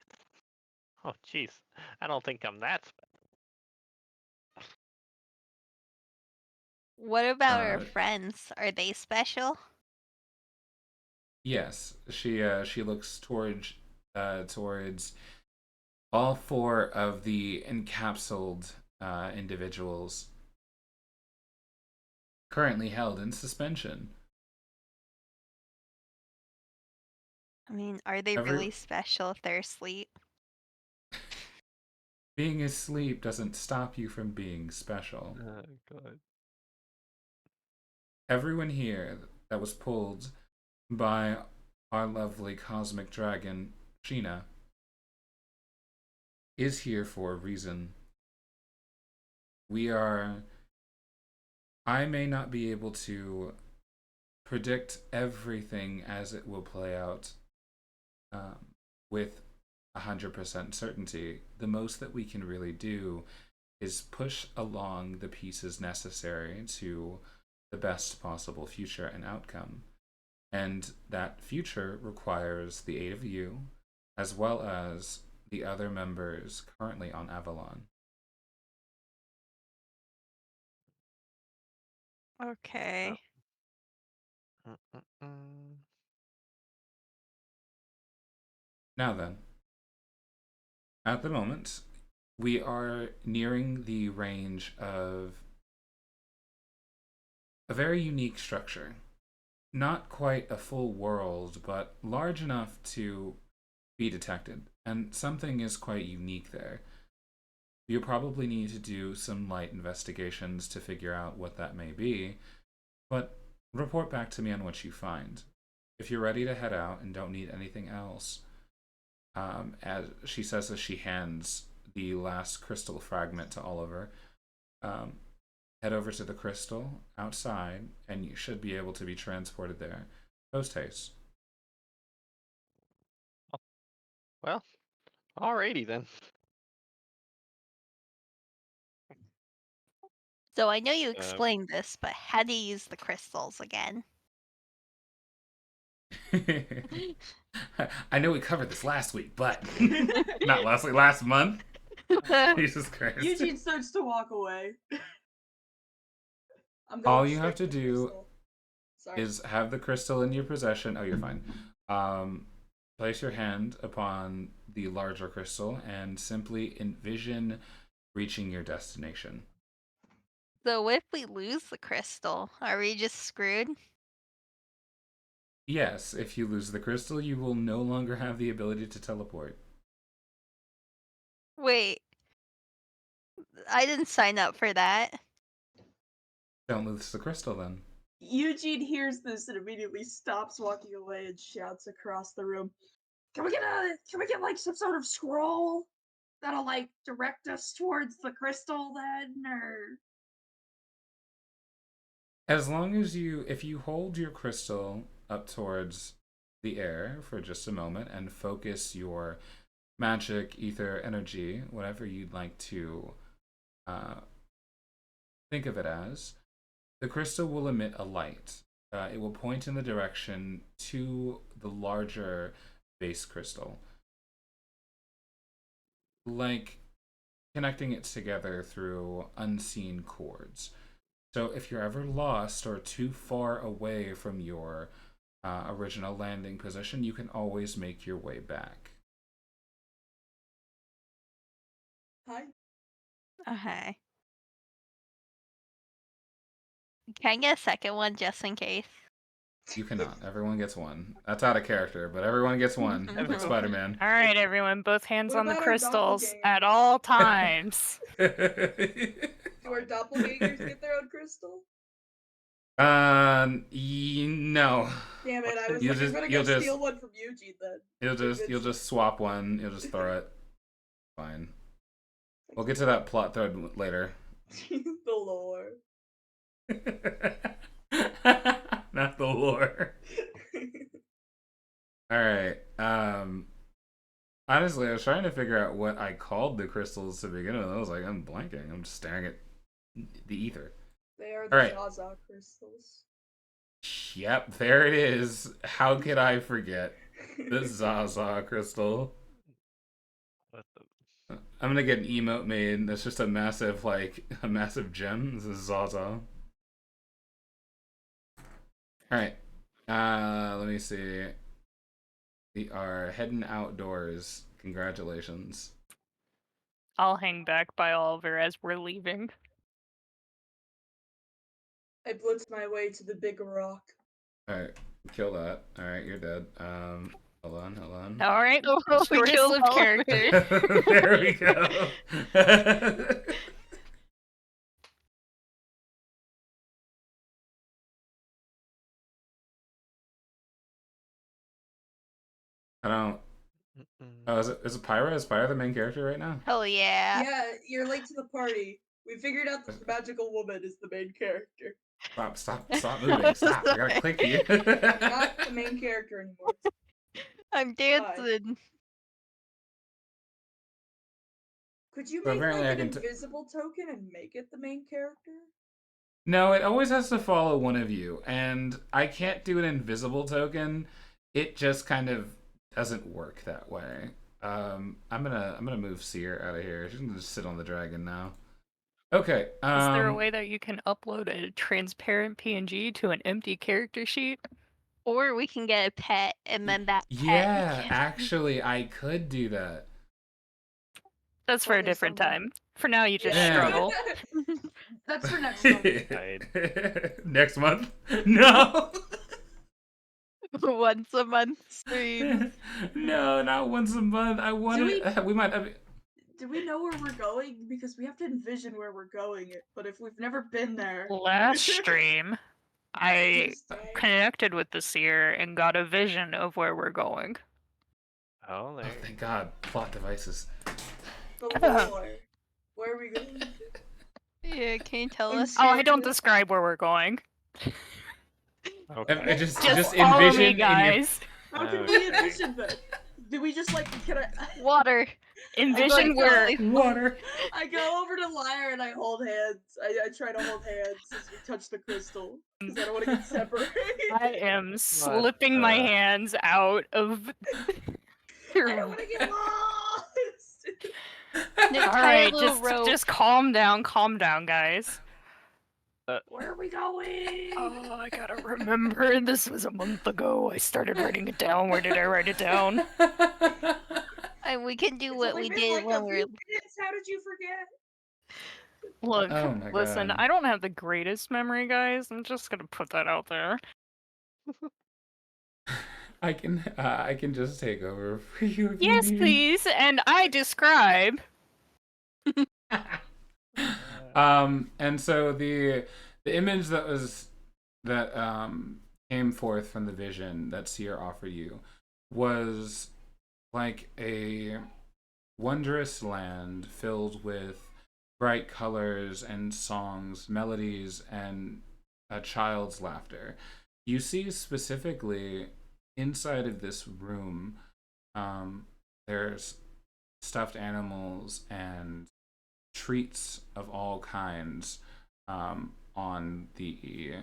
Oh, jeez. I don't think I'm that special. What about our friends? Are they special? Yes, she looks towards all four of the encapsulated individuals currently held in suspension. I mean, are they really special if they're asleep? Being asleep doesn't stop you from being special. Oh, God. Everyone here that was pulled by our lovely cosmic dragon, Sheena, is here for a reason. I may not be able to predict everything as it will play out with 100% certainty. The most that we can really do is push along the pieces necessary to the best possible future and outcome. And that future requires the aid of you, as well as the other members currently on Avalon. Okay. Now then, at the moment, we are nearing the range of a very unique structure. Not quite a full world, but large enough to be detected. And something is quite unique there. You'll probably need to do some light investigations to figure out what that may be, but report back to me on what you find. If you're ready to head out and don't need anything else, as she says as she hands the last crystal fragment to Oliver, head over to the crystal outside, and you should be able to be transported there. Post haste. Well, alrighty then. So I know you explained this, but how do you use the crystals again? I know we covered this last week, but not last week, last month. Jesus Christ. Eugene starts to walk away. All you have to do is have the crystal in your possession. Oh, you're fine. Place your hand upon the larger crystal and simply envision reaching your destination. So if we lose the crystal, are we just screwed? Yes, if you lose the crystal, you will no longer have the ability to teleport. Wait. I didn't sign up for that. Don't lose the crystal then. Eugene hears this and immediately stops walking away and shouts across the room, Can we get like some sort of scroll that'll like direct us towards the crystal then, or As long as if you hold your crystal up towards the air for just a moment and focus your magic, ether, energy, whatever you'd like to think of it as, the crystal will emit a light. it will point in the direction to the larger base crystal, like connecting it together through unseen cords. So if you're ever lost or too far away from your original landing position, you can always make your way back. Hi. Okay. Can I get a second one just in case? You cannot. Everyone gets one. That's out of character, but everyone gets one. Like Spider-Man. All right, everyone, both hands What on the about our crystals doppelgangers? at all times. Do our doppelgangers get their own crystal? No. Damn it! I was You'll like, just- I'm gonna you'll go just- steal one from Eugene then. You'll just swap one. You'll just throw it. Fine. We'll get to that plot thread later. the lore. Not the lore. All right. Honestly, I was trying to figure out what I called the crystals to begin with. I was like, I'm blanking. I'm just staring at the ether. They are the All right. Zaza crystals. Yep, there it is. How could I forget the Zaza crystal? What the... I'm gonna get an emote made that's just a massive gem. This is Zaza. Alright. Let me see. We are heading outdoors. Congratulations. I'll hang back by Oliver as we're leaving. I blitzed my way to the big rock. Alright, kill that. Alright, you're dead. Hold on. All right, Oh, we shortest killed lived Oliver. character. There we go. I don't. Oh, is Pyra? Is Pyra the main character right now? Hell yeah. Yeah, you're late to the party. We figured out that the magical woman is the main character. Stop moving. Stop. I gotta click you. Not the main character anymore. I'm dancing. Could you So make apparently like I an can invisible token and make it the main character? No, it always has to follow one of you, and I can't do an invisible token. It just kind of doesn't work that way. I'm gonna move Seer out of here. She's gonna just sit on the dragon now. Okay. Is there a way that you can upload a transparent PNG to an empty character sheet? Or we can get a pet and then that pet. Yeah, actually, I could do that. That's for a Only different someone- time. For now, you just Yeah. struggle. That's for next month. Next month? No. Once a month stream. No, not once a month. I wanted. We might have. Do we know where we're going? Because we have to envision where we're going. But if we've never been there, Last stream, I just say, connected with the seer and got a vision of where we're going. Oh, there. Oh, thank God. Plot devices. the lore. Where are we going? Yeah, can you tell I'm us? Oh, I don't describe where we're going. Okay. I just follow envision me, in your guys. How can we envision that? Do we just like? Can I? Water. Envision like, where water. I go over to Lyre and I hold hands. I try to hold hands as we touch the crystal because I don't want to get separated. I am slipping my hands out of. I don't want to get lost. Nick, All tie a right, little rope. just calm down, guys. Where are we going? Oh, I gotta remember. This was a month ago. I started writing it down. Where did I write it down? And we can do It's what only we been did like when a we few were. minutes. How did you forget? Look, Oh my listen, God. I don't have the greatest memory, guys. I'm just gonna put that out there. I can just take over for you. If Yes, you need. please. And I describe. And so the image that came forth from the vision that Seer offered you was like a wondrous land filled with bright colors and songs, melodies, and a child's laughter. You see specifically inside of this room, there's stuffed animals and treats of all kinds on the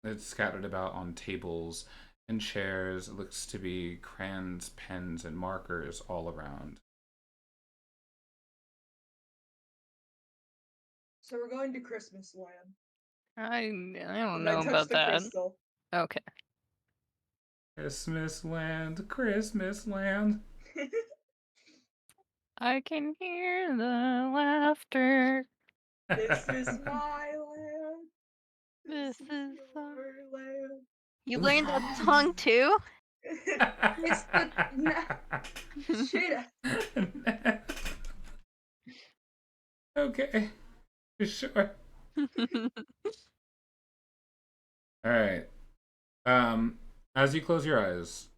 It's scattered about on tables and chairs. It looks to be crayons, pens, and markers all around. So we're going to Christmas Land. I don't And I know touched about the that. crystal. Okay. Christmas land, Christmas land. I can hear the laughter. This is my land. This is your land. You learned that song too? It's the shit. Okay, sure. All right. As you close your eyes,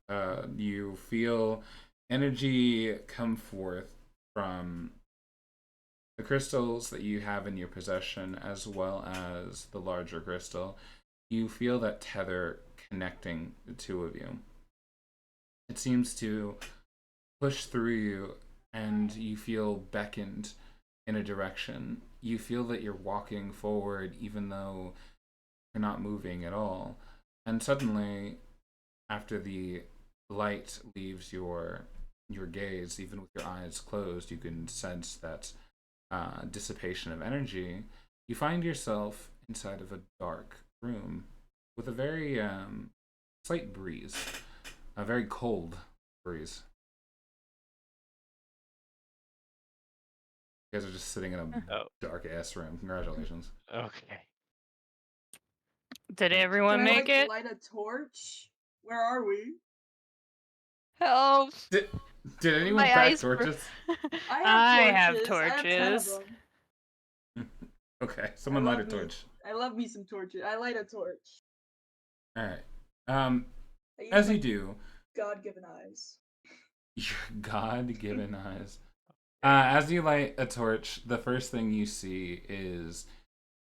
you feel energy come forth from the crystals that you have in your possession, as well as the larger crystal. You feel that tether connecting the two of you. It seems to push through you, and you feel beckoned in a direction. You feel that you're walking forward, even though you're not moving at all. And suddenly, after the light leaves your gaze, even with your eyes closed, you can sense that dissipation of energy. You find yourself inside of a dark room with a very slight breeze, a very cold breeze. You guys are just sitting in a dark ass room. Congratulations. Okay. Did everyone Can I, make it? light a torch? Where are we? Help! Did anyone My pack eyes torches? I have I have 10 torches. of them. Okay, someone light a torch. I love me some torches. I light a torch. All right. I use As my you do, God-given eyes. your God-given eyes. As you light a torch, the first thing you see is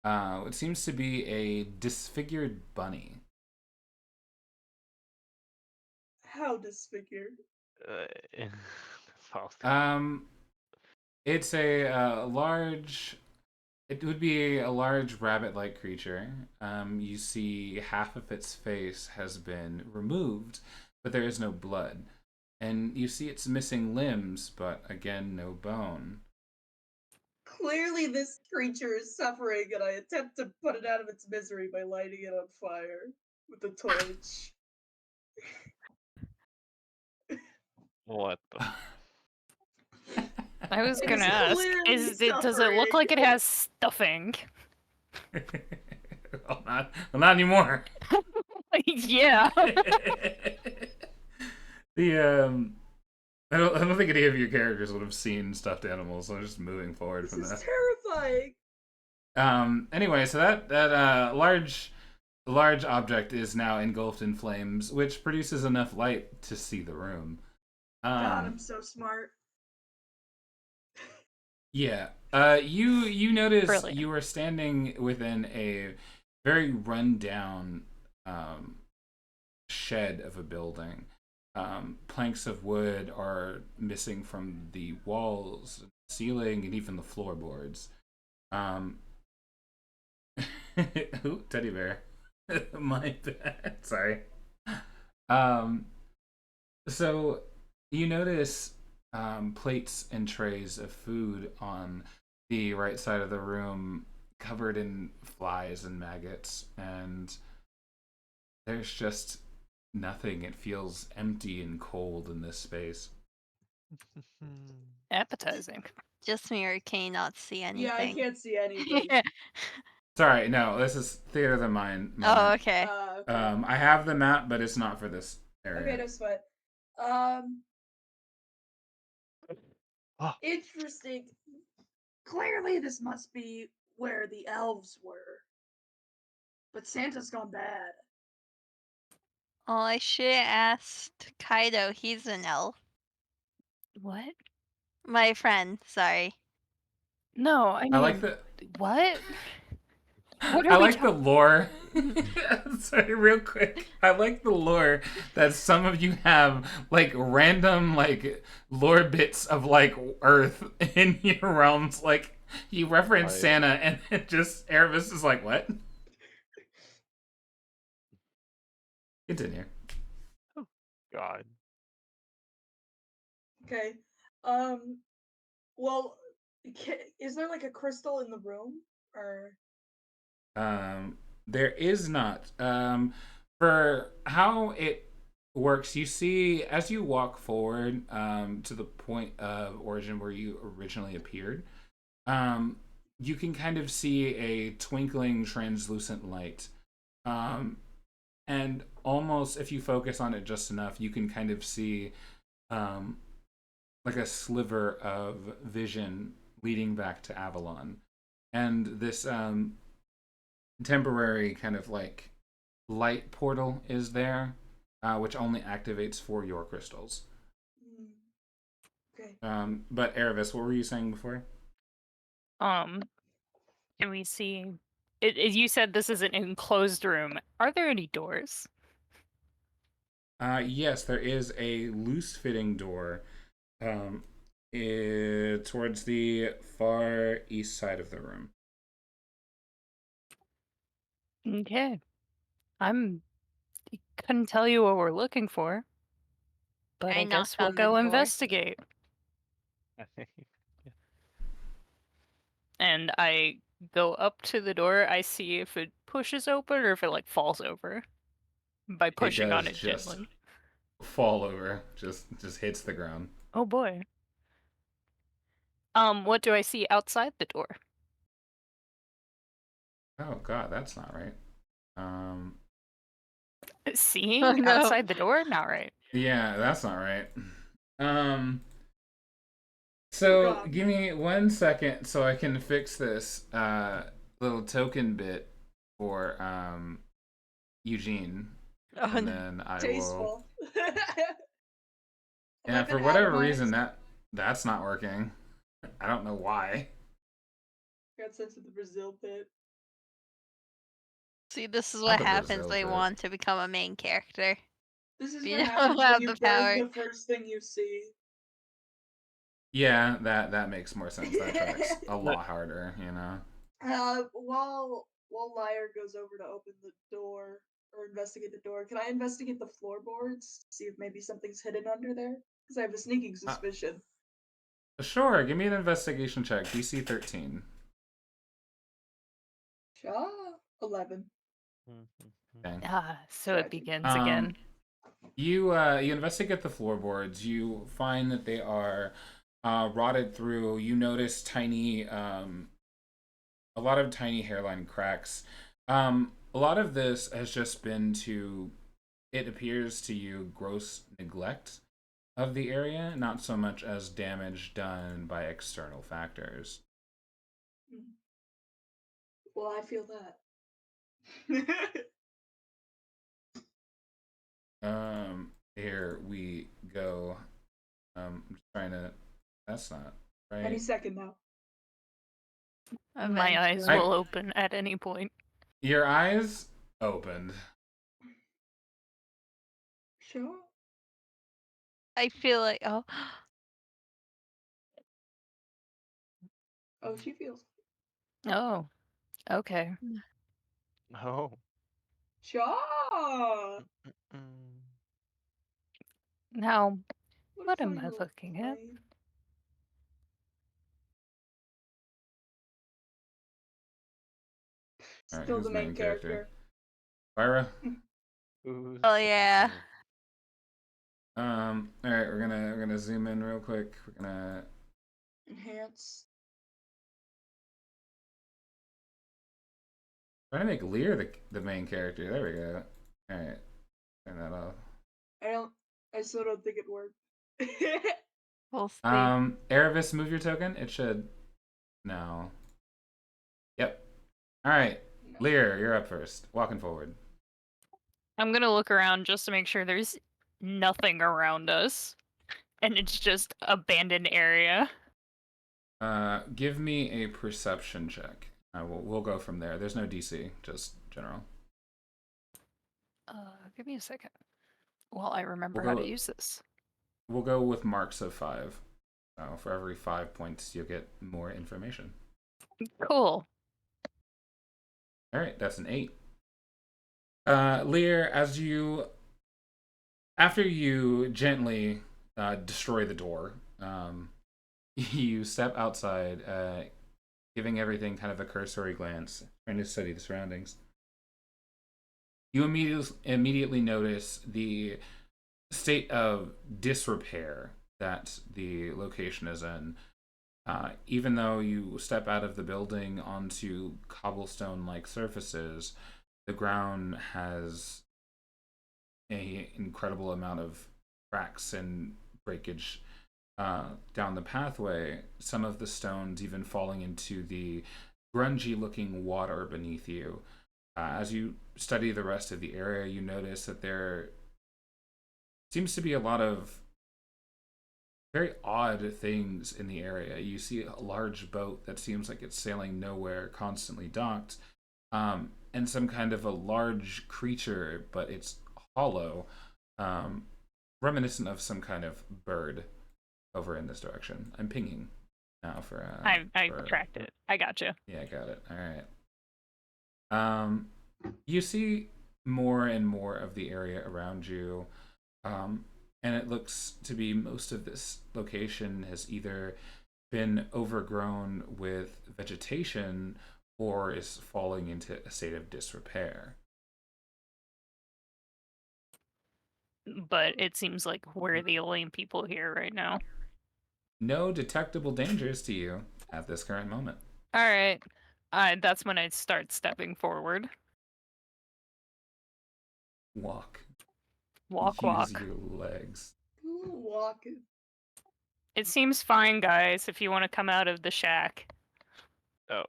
what seems to be a disfigured bunny. How disfigured? That's awesome. It's a large. It would be a large rabbit-like creature. You see half of its face has been removed, but there is no blood. And you see it's missing limbs, but again, no bone. Clearly this creature is suffering, and I attempt to put it out of its misery by lighting it on fire with a torch. What the? I was It gonna is ask, clearly does it look suffering. like it has stuffing? well, not anymore. Yeah. I don't think any of your characters would have seen stuffed animals, so I'm just moving forward This from is that. terrifying. Anyway, so that large object is now engulfed in flames, which produces enough light to see the room. God, I'm so smart. Yeah. You notice Brilliant. you are standing within a very rundown shed of a building. Planks of wood are missing from the walls, ceiling, and even the floorboards. Ooh, teddy bear. My bad. Sorry. So you notice plates and trays of food on the right side of the room covered in flies and maggots, and there's just nothing. It feels empty and cold in this space. Appetizing. Just me, or can you not see anything? Yeah, I can't see anything. Sorry, no, this is Theater of the Mind moment. Oh, okay. Okay. I have the map, but it's not for this area. Okay, no sweat. Interesting. Clearly this must be where the elves were. But Santa's gone bad. Oh, I should have asked Kaido. He's an elf. What? My friend, sorry. No, I mean, I like the what? What are I we like the lore. Sorry, real quick. I like the lore that some of you have like random like lore bits of like Earth in your realms. Like you reference Right. Santa, and it just Aravis is like, what? Continue. Oh, God. Okay. Well, is there like a crystal in the room, or? There is not. For how it works, you see as you walk forward to the point of origin where you originally appeared, you can kind of see a twinkling translucent light. And almost if you focus on it just enough, you can kind of see like a sliver of vision leading back to Avalon. And this temporary kind of like light portal is there, which only activates for your crystals. Okay. But Aravis, what were you saying before? Can we see? You said this is an enclosed room. Are there any doors? Yes, there is a loose-fitting door towards the far east side of the room. Okay. Couldn't tell you what we're looking for, but I guess knocked we'll on the go door. investigate. And I go up to the door. I see if it pushes open or if it like falls over by pushing on does it just gently. fall over, just hits the ground. Oh boy. What do I see outside the door? Oh God, that's not right. Seeing Oh, no. outside the door? Not right. Yeah, that's not right. So God. give me 1 second so I can fix this little token bit for Eugene, Oh, and no. then I will. Tasteful. Yeah, for whatever reason that's not working. I don't know why. Got sent to the Brazil pit. See, this is Not what the happens Brazil when you pit. want to become a main character. This is You what don't happens have when you the burn power. the first thing you see. Yeah, that makes more sense. That tracks a lot harder, you know. While Liar goes over to open the door or investigate the door, can I investigate the floorboards? See if maybe something's hidden under there? Because I have a sneaking suspicion. Sure, give me an investigation check. DC 13. Shaw? 11. Okay. So it begins again. You investigate the floorboards. You find that they are rotted through. You notice a lot of tiny hairline cracks. A lot of this has just been it appears to you, gross neglect of the area, not so much as damage done by external factors. Well, I feel that. Here we go. I'm just trying to. That's not right. Any second now. My eyes Eventually. will open at any point. Your eyes opened. Sure. I feel like, oh, Oh, she feels. Oh, okay. Oh. Sure. Now, What what a am funny I little looking at? flame. All right, Still who's the main character. Lyra. oh yeah. All right, we're gonna zoom in real quick. We're gonna Enhance. try to make Lear the main character. There we go. All right, turn that off. I still don't think it worked. We'll see. Aravis, move your token. It should. No. Yep. All right, Lear, you're up first. Walking forward. I'm gonna look around just to make sure there's nothing around us. And it's just abandoned area. Give me a perception check. We'll go from there. There's no DC, just general. Give me a second. While I remember how to use this. We'll go with marks of 5. So for every 5 points, you'll get more information. Cool. All right, that's an 8. Lear, as you After you gently destroy the door, you step outside, giving everything kind of a cursory glance, trying to study the surroundings. You immediately notice the state of disrepair that the location is in. Even though you step out of the building onto cobblestone-like surfaces, the ground has an incredible amount of cracks and breakage down the pathway. Some of the stones even falling into the grungy-looking water beneath you. As you study the rest of the area, you notice that there seems to be a lot of very odd things in the area. You see a large boat that seems like it's sailing nowhere, constantly docked, and some kind of a large creature, but it's hollow, reminiscent of some kind of bird over in this direction. I'm pinging now for... I tracked it. I gotcha. Yeah, I got it. All right. You see more and more of the area around you, and it looks to be most of this location has either been overgrown with vegetation or is falling into a state of disrepair. But it seems like we're the only people here right now. No detectable dangers to you at this current moment. All right. That's when I start stepping forward. Walk. Walk. Use your legs. Walk. It seems fine, guys, if you want to come out of the shack. Oh.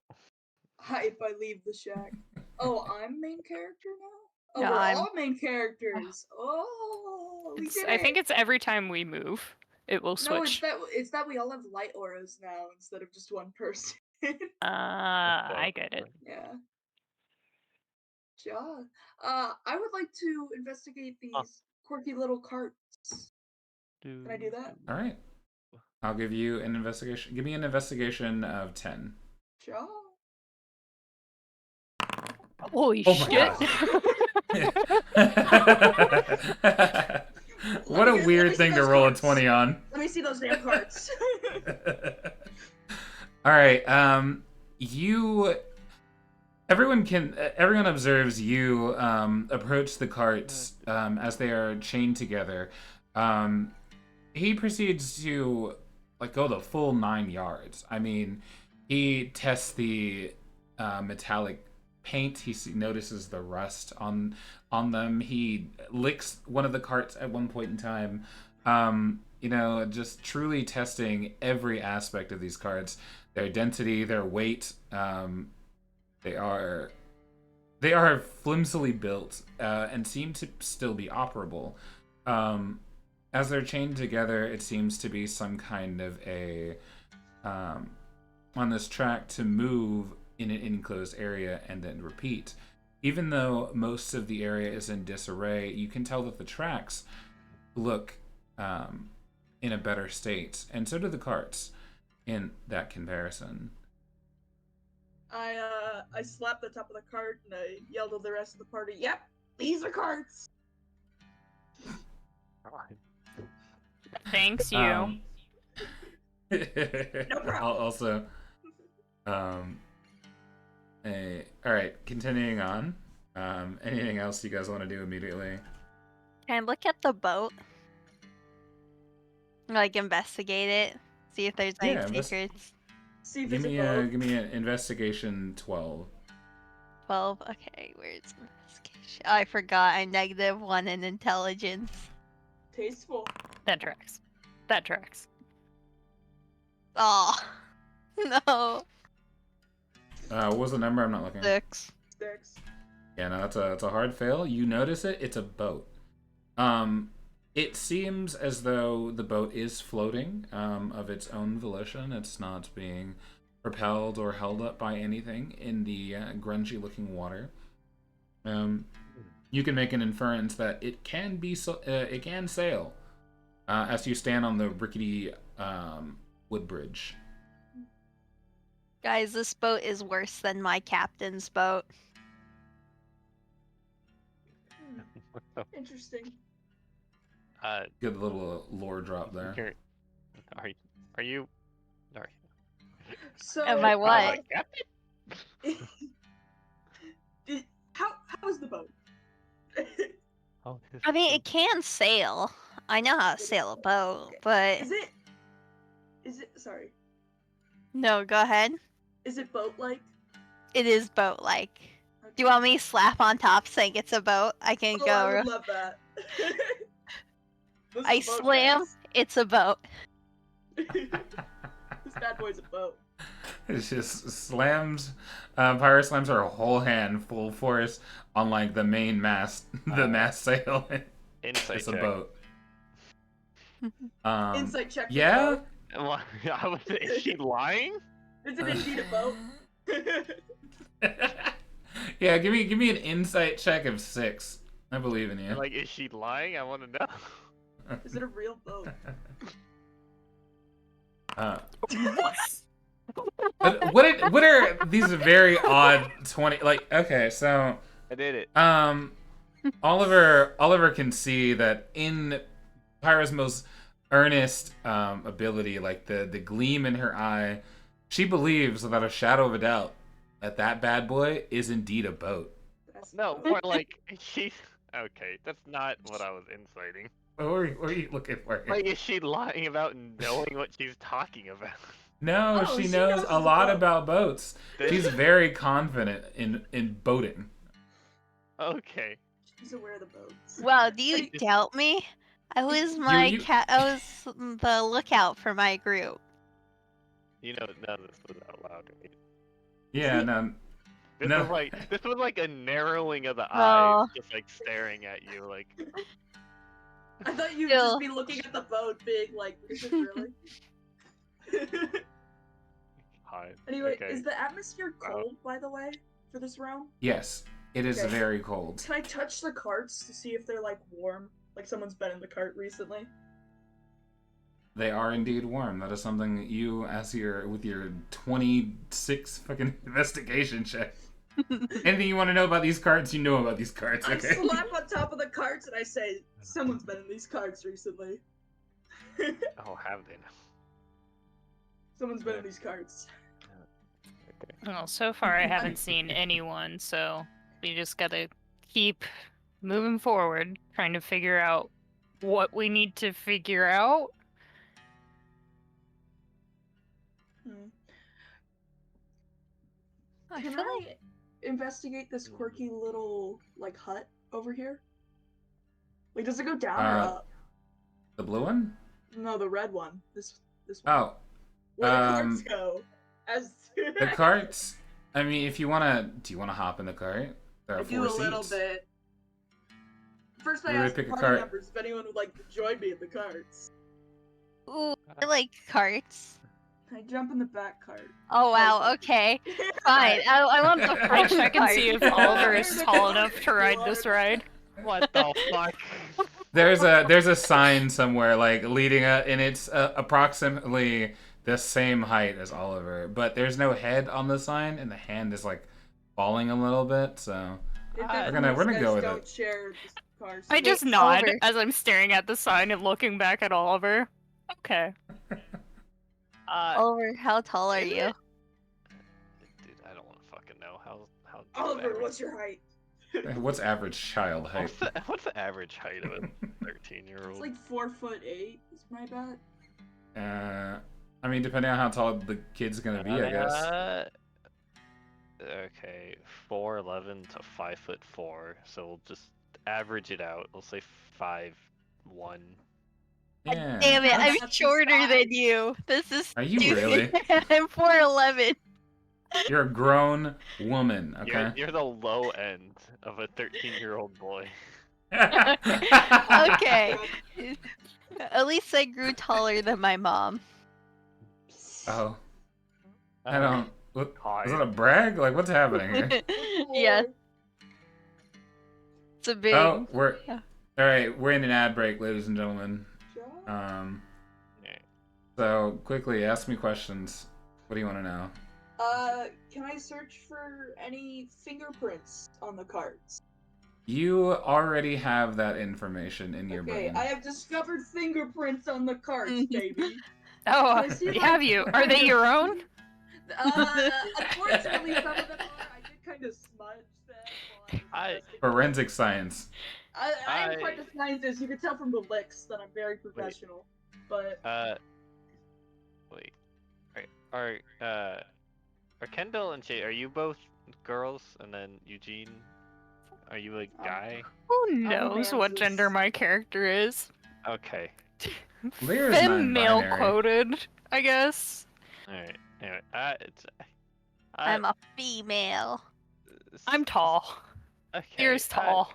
Hype, I leave the shack. Oh, I'm main character now? Oh, No, we're I'm- all main characters. Oh, we did I it. think it's every time we move, it will switch. No, it's that we all have light auras now instead of just one person. I get it. Yeah. Ja. I would like to investigate these quirky little carts. Can I do that? All right. I'll give you an investigation. Give me an investigation of 10. Ja. Holy Oh my shit! What a weird thing to roll a 20 on. Let me see those damn carts. All right. Everyone observes you approach the carts as they are chained together. He proceeds to go the full 9 yards. I mean, he tests the metallic paint. He notices the rust on them. He licks one of the carts at one point in time. Just truly testing every aspect of these carts, their density, their weight. They are flimsily built and seem to still be operable. As they're chained together, it seems to be some kind of a on this track to move in an enclosed area and then repeat. Even though most of the area is in disarray, you can tell that the tracks look in a better state, and so do the carts in that comparison. I slapped the top of the cart and I yelled at the rest of the party, "Yep, these are carts." Thanks, you. No problem. Also, all right, continuing on. Anything else you guys want to do immediately? Can I look at the boat? Like, investigate it? See if there's any secrets? See if Give it's me a boat. give me an investigation 12. 12? Okay, where's investigation? Oh, I forgot. I'm -1 in intelligence. Tasteful. That tracks. That tracks. Oh, no. What was the number? I'm not looking. 6. 6. Yeah, no, it's a hard fail. You notice it. It's a boat. It seems as though the boat is floating of its own volition. It's not being propelled or held up by anything in the grungy-looking water. You can make an inference that it can sail as you stand on the rickety wood bridge. Guys, this boat is worse than my captain's boat. Interesting. Good little lore drop there. Are you? Sorry. So Am I what? How is the boat? Oh, I mean, it can sail. I know how to sail a boat, but Is it sorry. no, go ahead. Is it boat-like? It is boat-like. Okay. Do you want me to slap on top saying it's a boat? I can Oh, go. I would love that. This is I a boat, slam. guys. It's a boat. This bad boy's a boat. It just slams. Pyro slams her whole hand full force on like the main mast, the mast sail. Insight It's a check. boat. Insight check. Yeah. Well, is she lying? Is it indeed a boat? Yeah. Give me an insight check of 6. I believe in you. Like, is she lying? I want to know. Is it a real boat? What are these very odd 20? Like, okay, so I did it. Oliver can see that in Pyra's most earnest ability, like the gleam in her eye, she believes without a shadow of a doubt that bad boy is indeed a boat. No, more like she's okay. That's not what I was inciting. What are you looking for? Like, is she lying about knowing what she's talking about? No, Oh, she she knows knows a it's a lot boat. about boats. She's very confident in boating. Okay. She's aware of the boats. Well, do you Hey, doubt me? I was you- I was the lookout for my group. You know, none of this was out loud. Right? Yeah, no. This No. was like a narrowing of the Oh. eyes, just like staring at you, like. I thought you'd Still. just be looking at the boat, being like, "Is it really?" Hi. Anyway, Okay. is the atmosphere cold, by the way, for this realm? Yes, it is Okay. very cold. Can I touch the carts to see if they're like warm? Like someone's been in the cart recently? They are indeed warm. That is something that you, with your 26 fucking investigation check. Anything you want to know about these cards, you know about these cards, I okay? slap on top of the carts and I say, "Someone's been in these carts recently." Oh, have they now? Someone's been in these carts. Okay. Well, so far I haven't seen anyone, so we just gotta keep moving forward, trying to figure out what we need to figure out. Can I investigate this quirky little like hut over here? Like, does it go down or up? The blue one? No, the red one. This one. Oh, Where the carts go? As the carts. I mean, if you wanna, do you wanna hop in the cart? There are I 4 do a seats. little bit. First, I You ready asked to the pick a party cart? members if anyone would like to join me in the carts. Ooh, I like carts. I jump in the back cart. Oh wow, okay. Fine. I want the I'll front check and cart. see if Oliver is tall enough to ride this ride. What the fuck? There's a sign somewhere like leading and it's approximately the same height as Oliver, but there's no head on the sign, and the hand is like falling a little bit. So we're gonna go with don't it. share the cars. I just Wait, nod Oliver. as I'm staring at the sign and looking back at Oliver. Okay. Oliver, how tall are Is you? it? Dude, I don't want to fucking know how. Oliver, what's your height? What's average child height? What's the average height of a 13-year-old? It's like 4'8" is my bet. I mean, depending on how tall the kid's gonna be, I guess. Okay, 4'11" to 5'4", so we'll just average it out. We'll say 5'1". Yeah. Damn it, I'm That's shorter fine. than you. This is Are you stupid. really? I'm 4'11". You're a grown woman, okay? You're the low end of a 13-year-old boy. Okay. At least I grew taller than my mom. Oh, I don't. What, Hi. is that a brag? Like, what's happening here? Yes. It's a big. Oh, we're Yeah. all right. We're in an ad break, ladies and gentlemen. Yeah. So quickly, ask me questions. What do you want to know? Can I search for any fingerprints on the carts? You already have that information in your Okay, brain. I have discovered fingerprints on the carts, baby. Oh, I see, like, have you? Are they kind your of- own? Unfortunately, some of them are. I did kind of smudge them while I was investigating. Forensic science. I'm quite a scientist. You can tell from the licks that I'm very professional. But wait. Are Kendall and Shay, are you both girls? And then Eugene, are you a guy? Who knows what Mansis. gender my character is? Okay. Lear's Female non-binary. quoted, I guess. Alright. Anyway, I'm a female. I'm tall. Okay. Ears tall.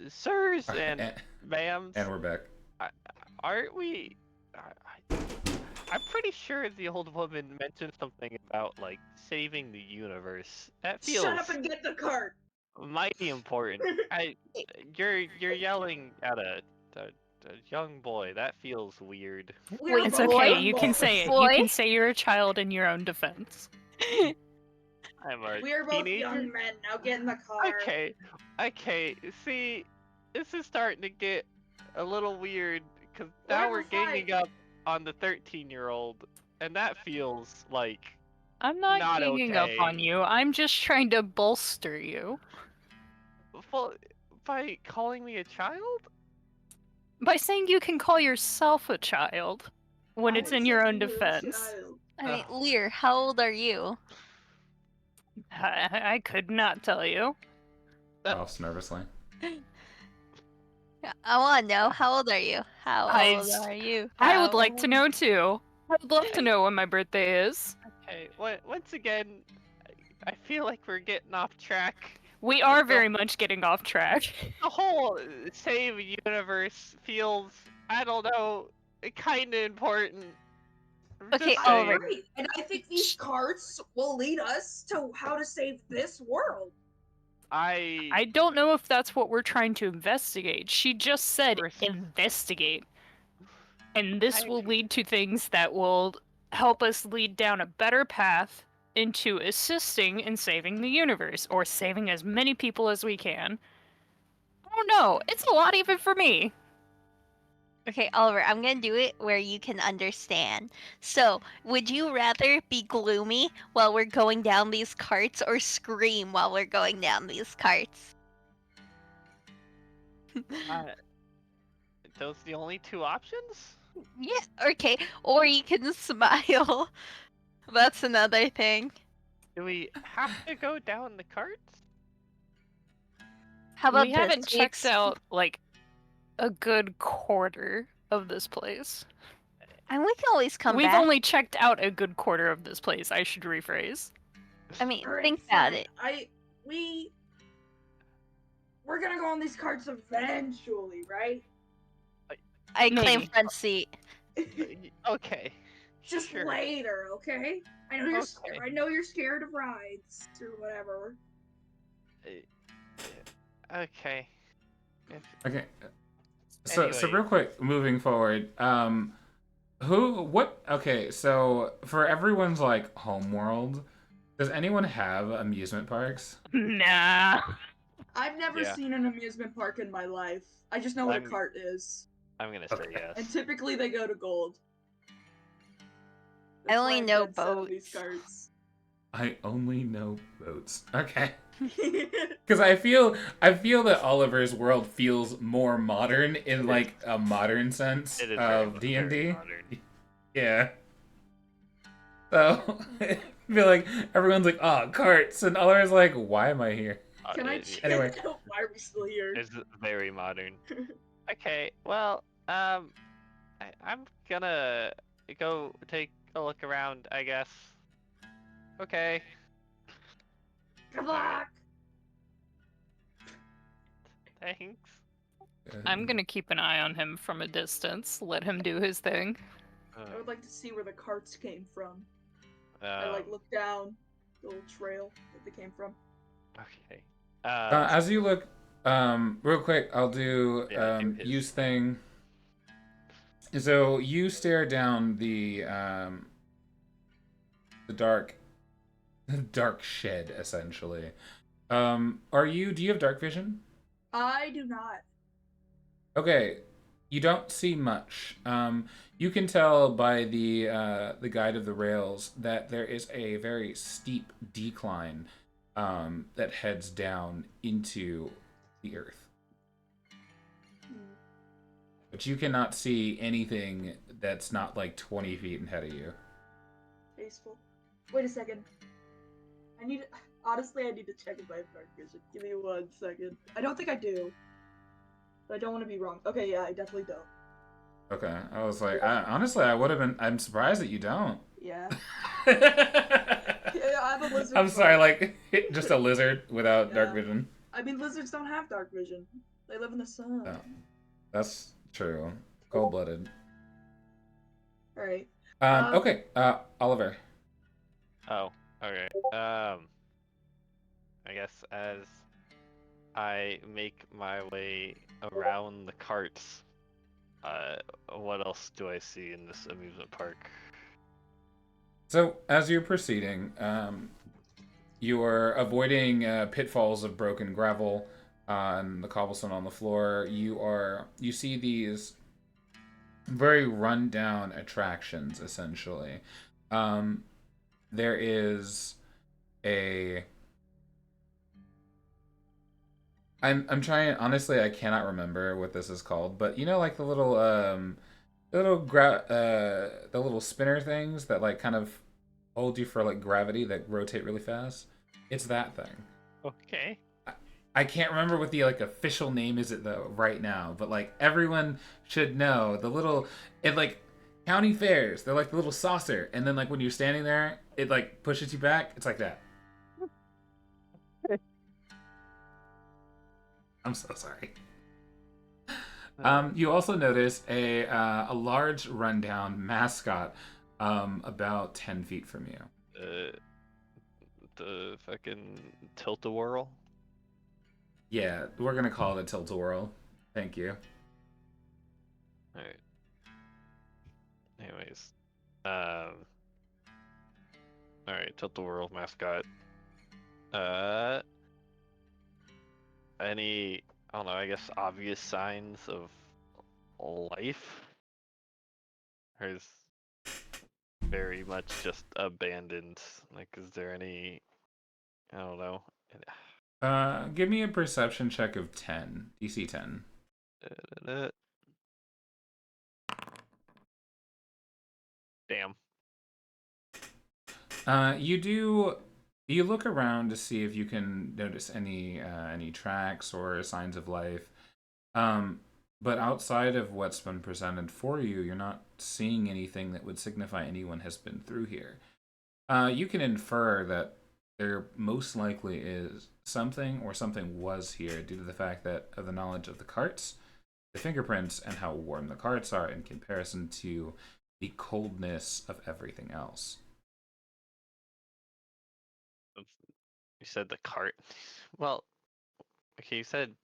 Sirs and and, ma'ams, and we're back. aren't we? I'm pretty sure the old woman mentioned something about like saving the universe. That feels shut up and get the cart. mighty important. You're yelling at a young boy. That feels weird. We're It's both okay, young you can boys. say it. You Boy. can say you're a child in your own defense. I'm a We're both teenager. young men. Now get in the car. Okay. See, this is starting to get a little weird because now we're Whatever, fine. ganging up on the 13-year-old, and that feels like I'm not Not ganging up on okay. you. I'm just trying to bolster you. well, by calling me a child. By saying you can call yourself a child when it's in your own defense. I mean, Lear, how old are you? I could not tell you. Ralph's nervously. I want to know, how old are you? How I- old are you? I would like to How- know too. I would love to know when my birthday is. Okay, once again, I feel like we're getting off track. We are very much getting off track. The whole save universe feels, I don't know, kind of important. I'm Okay, just Oliver. saying. Right. And I think these carts will lead us to how to save this world. I don't know if that's what we're trying to investigate. She just said We're- investigate. And this I- will lead to things that will help us lead down a better path into assisting in saving the universe, or saving as many people as we can. I don't know. It's a lot even for me. Okay, Oliver, I'm gonna do it where you can understand. So, would you rather be gloomy while we're going down these carts, or scream while we're going down these carts? Those the only two options? Yeah, okay. Or you can smile. That's another thing. Do we have to go down the carts? How about We this? haven't checked out, like, a good quarter of this place. And we can always come We've back. only checked out a good quarter of this place, I should rephrase. I mean, Alright, think about fine. it. We're gonna go on these carts eventually, right? I claim Maybe. front seat. Okay. Just Sure. later, okay? I know you're Okay. I know you're scared of rides or whatever. Okay. Okay. So Anyway. real quick, moving forward, okay, so for everyone's like homeworld, does anyone have amusement parks? Nah. I've never Yeah. seen an amusement park in my life. I just know what a I'm- cart is. I'm gonna say Okay. And yes. typically they go to gold. I only why I'm know dead set on these boats. carts. I only know boats. Okay. Because I feel that Oliver's world feels more modern in like a modern sense It is very of much D&D. very modern. Yeah. So I feel like everyone's like, oh, carts, and Oliver's like, why am I here? Can I check Anyway. out why are we still here? It's very modern. Okay, well, I'm gonna go take a look around, I guess. Okay. Good luck! Thanks. I'm gonna keep an eye on him from a distance, let him do his thing. I would like to see where the carts came from. I Uh, like look down the little trail that they came from. okay. As you look, real quick, I'll do Yeah, do his. use thing. So you stare down the dark shed essentially. Do you have dark vision? I do not. Okay, you don't see much. You can tell by the guide of the rails that there is a very steep decline that heads down into the earth. Hmm, But you cannot see anything that's not like 20 feet ahead of you. tasteful. Wait a second. I need. Honestly, I need to check if I have dark vision. Give me 1 second. I don't think I do. But I don't want to be wrong. Okay, yeah, I definitely don't. Okay, I was like, honestly, I would have been. I'm surprised that you don't. Yeah. Yeah, I'm a lizard. I'm sorry, like just a lizard without dark Yeah. vision. I mean, lizards don't have dark vision. They live in the sun. Oh, that's true. Cold-blooded. All right. Okay, Oliver. Oh, okay. I guess as I make my way around the carts, what else do I see in this amusement park? So as you're proceeding, you are avoiding pitfalls of broken gravel on the cobblestone on the floor. You see these very run-down attractions, essentially. There is a. I'm trying. Honestly, I cannot remember what this is called, but you know, like the little spinner things that like kind of hold you for like gravity that rotate really fast. It's that thing. Okay. I can't remember what the like official name is it though right now, but like everyone should know the little it like county fairs. They're like the little saucer, and then like when you're standing there, it like pushes you back. It's like that. I'm so sorry. You also notice a large rundown mascot about 10 feet from you. The fucking tilt-a-whirl. Yeah, we're gonna call it a tilt-a-whirl. Thank you. Alright. Anyways. Alright, tilt-a-whirl mascot. Any, I don't know, I guess obvious signs of life? Or is very much just abandoned? Like, is there any, I don't know. Give me a perception check of 10. DC 10. Damn. You look around to see if you can notice any tracks or signs of life. But outside of what's been presented for you, you're not seeing anything that would signify anyone has been through here. You can infer that there most likely is something or something was here due to the fact that of the knowledge of the carts, the fingerprints, and how warm the carts are in comparison to the coldness of everything else. You said the cart. Well, okay, you said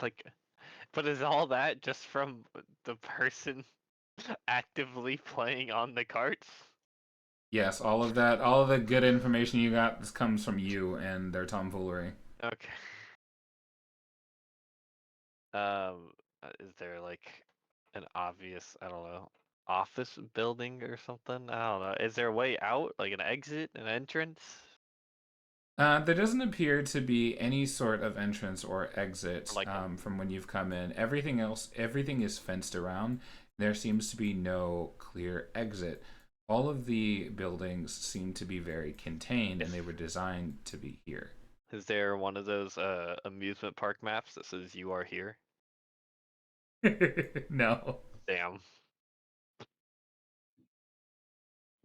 like, but is all that just from the person actively playing on the carts? Yes, all of that, all of the good information you got comes from you and their tomfoolery. Okay. Is there like an obvious, I don't know, office building or something? I don't know. Is there a way out, like an exit, an entrance? There doesn't appear to be any sort of entrance or exit Like from when you've come in. Everything is fenced around. There seems to be no clear exit. All of the buildings seem to be very contained, and they were designed to be here. Is there one of those amusement park maps that says you are here? No. Damn.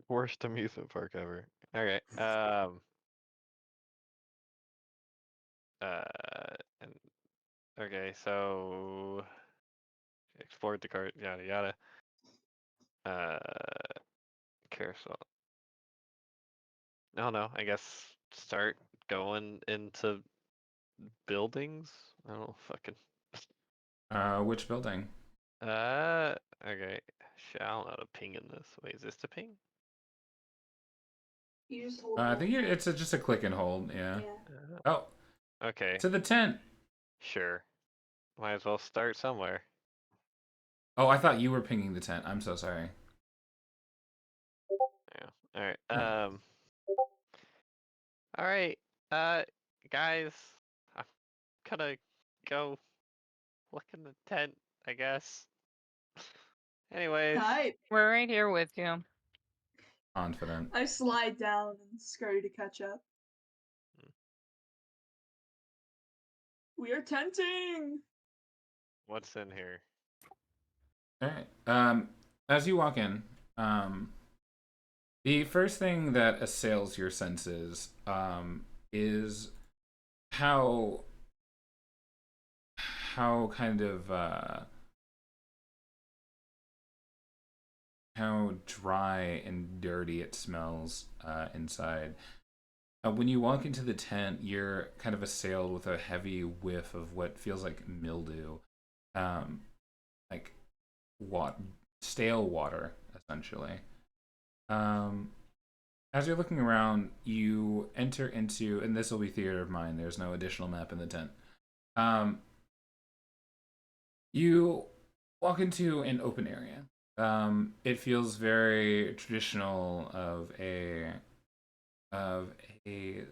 Worst amusement park ever. Okay. And okay, so explored the cart, yada yada. Carousel. No, no. I guess start going into buildings. I don't fucking. Which building? Okay. Shit, I don't know the ping in this. Wait, is this the ping? You just hold. I think just a click and hold. Yeah. Yeah. Oh, Okay. to the tent. Sure. Might as well start somewhere. Oh, I thought you were pinging the tent. I'm so sorry. Yeah. All right. Yeah. All right. Guys, I'm gonna go look in the tent, I guess. Anyways, Type. We're right here with you. Confident. I slide down and scurry to catch up. We are tenting. what's in here? All right. As you walk in, the first thing that assails your senses is how kind of how dry and dirty it smells inside. When you walk into the tent, you're kind of assailed with a heavy whiff of what feels like mildew, like stale water, essentially. As you're looking around, you enter into, and this will be theater of mind. There's no additional map in the tent. You walk into an open area. It feels very traditional of a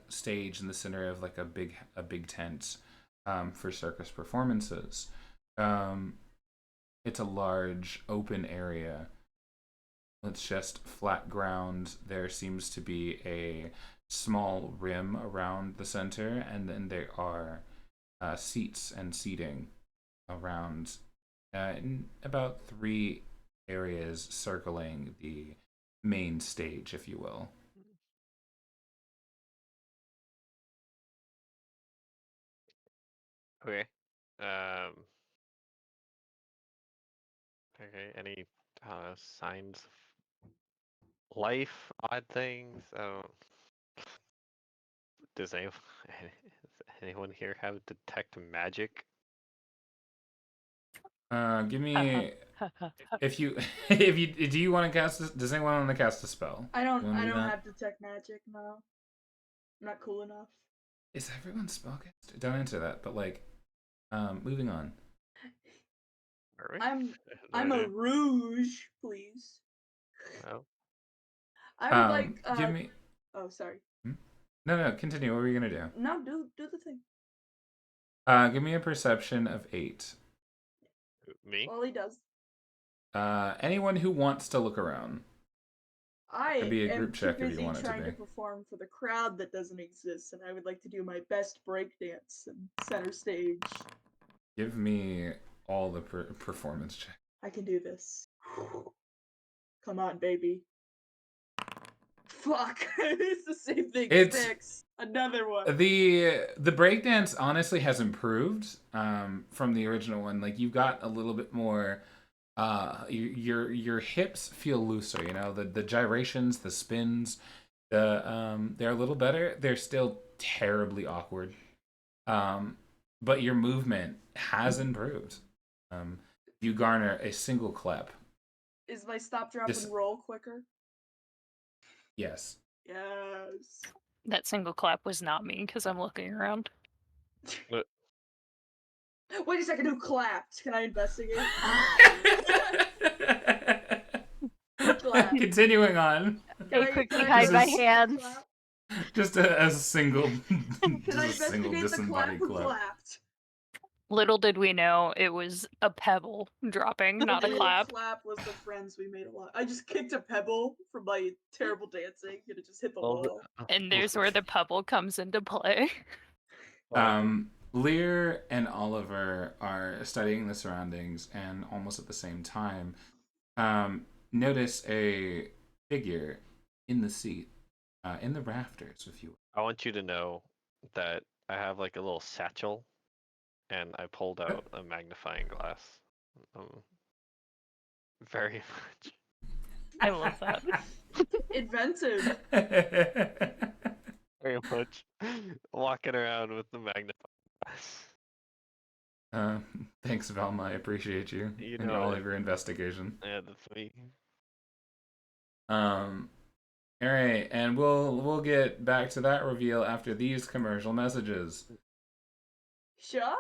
stage in the center of like a big tent for circus performances. It's a large open area. It's just flat ground. There seems to be a small rim around the center, and then there are seats and seating around in about 3 areas circling the main stage, if you will. Okay. Okay. Any signs of life, odd things? Does anyone does anyone here have detect magic? Give me if you do you want to cast this? Does anyone want to cast a spell? I You don't wanna do that? have detect magic, no. I'm not cool enough. Is everyone spellcaster? Don't answer that. But like, moving on. Are we? I'm a Rouge, please. Oh. I would like give me. oh sorry. No, continue. What were you gonna do? No, do the thing. Give me a perception of 8. Me? Well, he does. Anyone who wants to look around. I It'd be a am group too check if you busy want it to trying be. to perform for the crowd that doesn't exist, and I would like to do my best breakdance in center stage. Give me all the performance check. I can do this. Come on, baby. Fuck! It's the same thing. It's 6. Another one. the breakdance honestly has improved from the original one. Like you've got a little bit more. Your hips feel looser. You know the gyrations, the spins. They're a little better. They're still terribly awkward. But your movement has improved. You garner a single clap. Is my stop, drop, and roll quicker? Yes. Yes. That single clap was not me because I'm looking around. Wait a second, who clapped? Can I investigate? Clap. Continuing on. I quickly hide my hands. Just a single, Can I just a single investigate the clap? disembodied Who clap. clapped? Little did we know it was a pebble dropping, not a The clap. clap was the friends we made a lot. I just kicked a pebble from my terrible dancing, and it just hit the wall. And there's where the pebble comes into play. Lear and Oliver are studying the surroundings, and almost at the same time, notice a figure in the seat, in the rafters, if you will. I want you to know that I have like a little satchel, and I pulled out a magnifying glass. Very much. I love that. Inventive. Very much. Walking around with the magnifying glass. Thanks, Velma. I appreciate you, and all of your investigation. Yeah, that's me. All right, and we'll get back to that reveal after these commercial messages. Sure.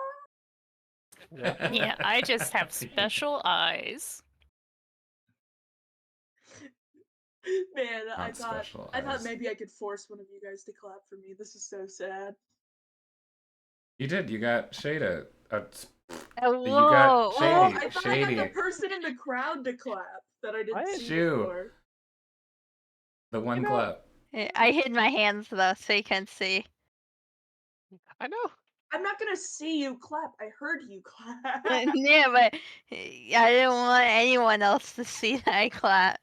Yeah, I just have special eyes. Man, I Not thought special I thought eyes. maybe I could force one of you guys to clap for me. This is so sad. You did. You got Shada. You Whoa! got Oh, Shady. I thought I got the Shady. person in the crowd to clap that I didn't What? see Shoe. before. The one know- clap. I hid my hands though, so you can't see. I know. I'm not gonna see you clap. I heard you clap. Yeah, but I didn't want anyone else to see that I clap.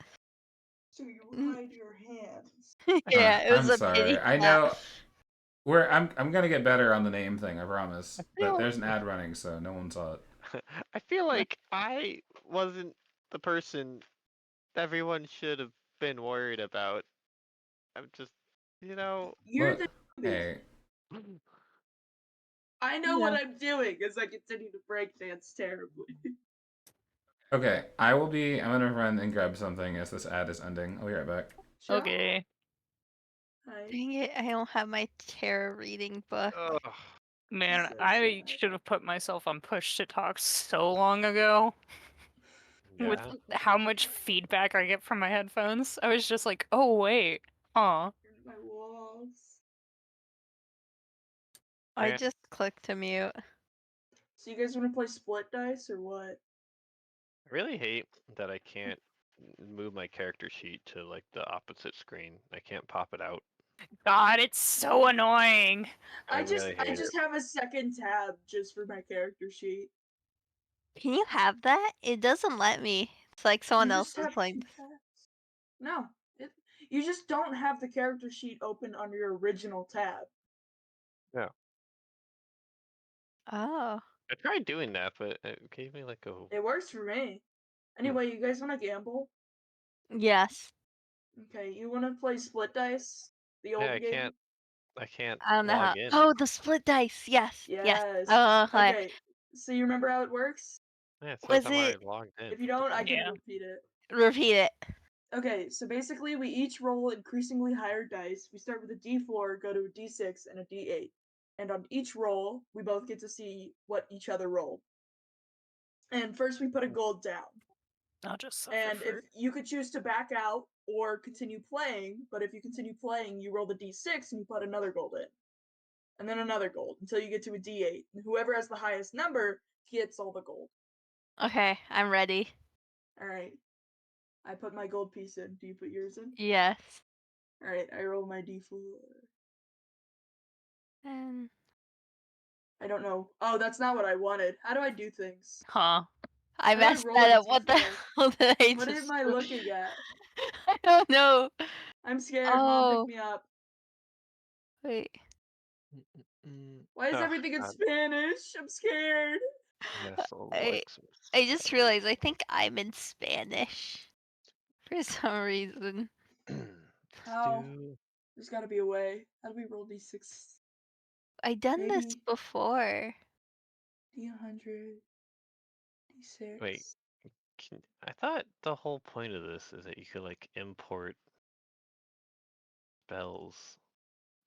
So you hide your hands. Yeah, it was I'm a sorry. pity I clap. know. I'm gonna get better on the name thing. I promise. I feel But there's an ad running, so no one saw it. I feel like I wasn't the person everyone should have been worried about. I'm just, you know. You're the Look, newbie. hey, I know Yeah. what I'm doing as I continue to breakdance terribly. okay. I'm gonna run and grab something as this ad is ending. I'll be right back. Sure. Okay. Hi. Dang it, I don't have my tarot reading book. Ugh. Man, So I sad. should have put myself on push to talk so long ago. With Yeah. how much feedback I get from my headphones, I was just like, oh wait, huh? My walls. I Yeah. just clicked to mute. So you guys want to play split dice or what? I really hate that I can't move my character sheet to like the opposite screen. I can't pop it out. God, it's so annoying. I I really hate just have a second tab just for my character sheet. Can you have that? It doesn't let me. It's like someone You else just is have like, two tabs. No, you just don't have the character sheet open on your original tab. Yeah. oh. I tried doing that, but it gave me like a. It works for me. Anyway, you guys want to gamble? Yes. Okay, you want to play split dice? The old Yeah, game? I can't I don't know how. log in. Oh, the split dice. Yes. Yes. Yes. Oh, okay. Okay, so you remember how it works? Yeah, it says Was I'm it? already logged in. If you don't, I can Yeah. repeat it. Repeat it. Okay, so basically we each roll increasingly higher dice. We start with a d4, go to a d6, and a d8. And on each roll, we both get to see what each other rolled. And first we put a gold down. I'll just suffer And for if you could choose to back out or continue playing, but if you continue playing, you roll the d6 and you put another gold in. And then another gold until you get to a d8. And whoever has the highest number gets all the gold. Okay, I'm ready. Alright. I put my gold piece in. Do you put yours in? Yes. Alright, I roll my d4. And I don't know. Oh, that's not what I wanted. How do I do things? huh? I How do I messed roll that a up. What the d4? hell did I What just am I do? looking at? I don't know. I'm scared. Mom, pick Oh, me up. wait. Why is Oh, everything in God. Spanish? I'm scared. Yes, oh, I like some I just Spanish. realized I think I'm in Spanish for some reason. Let's How? do. There's gotta be a way. How do we roll d6? I done this Maybe before. d100, d6. Wait, I thought the whole point of this is that you could like import spells.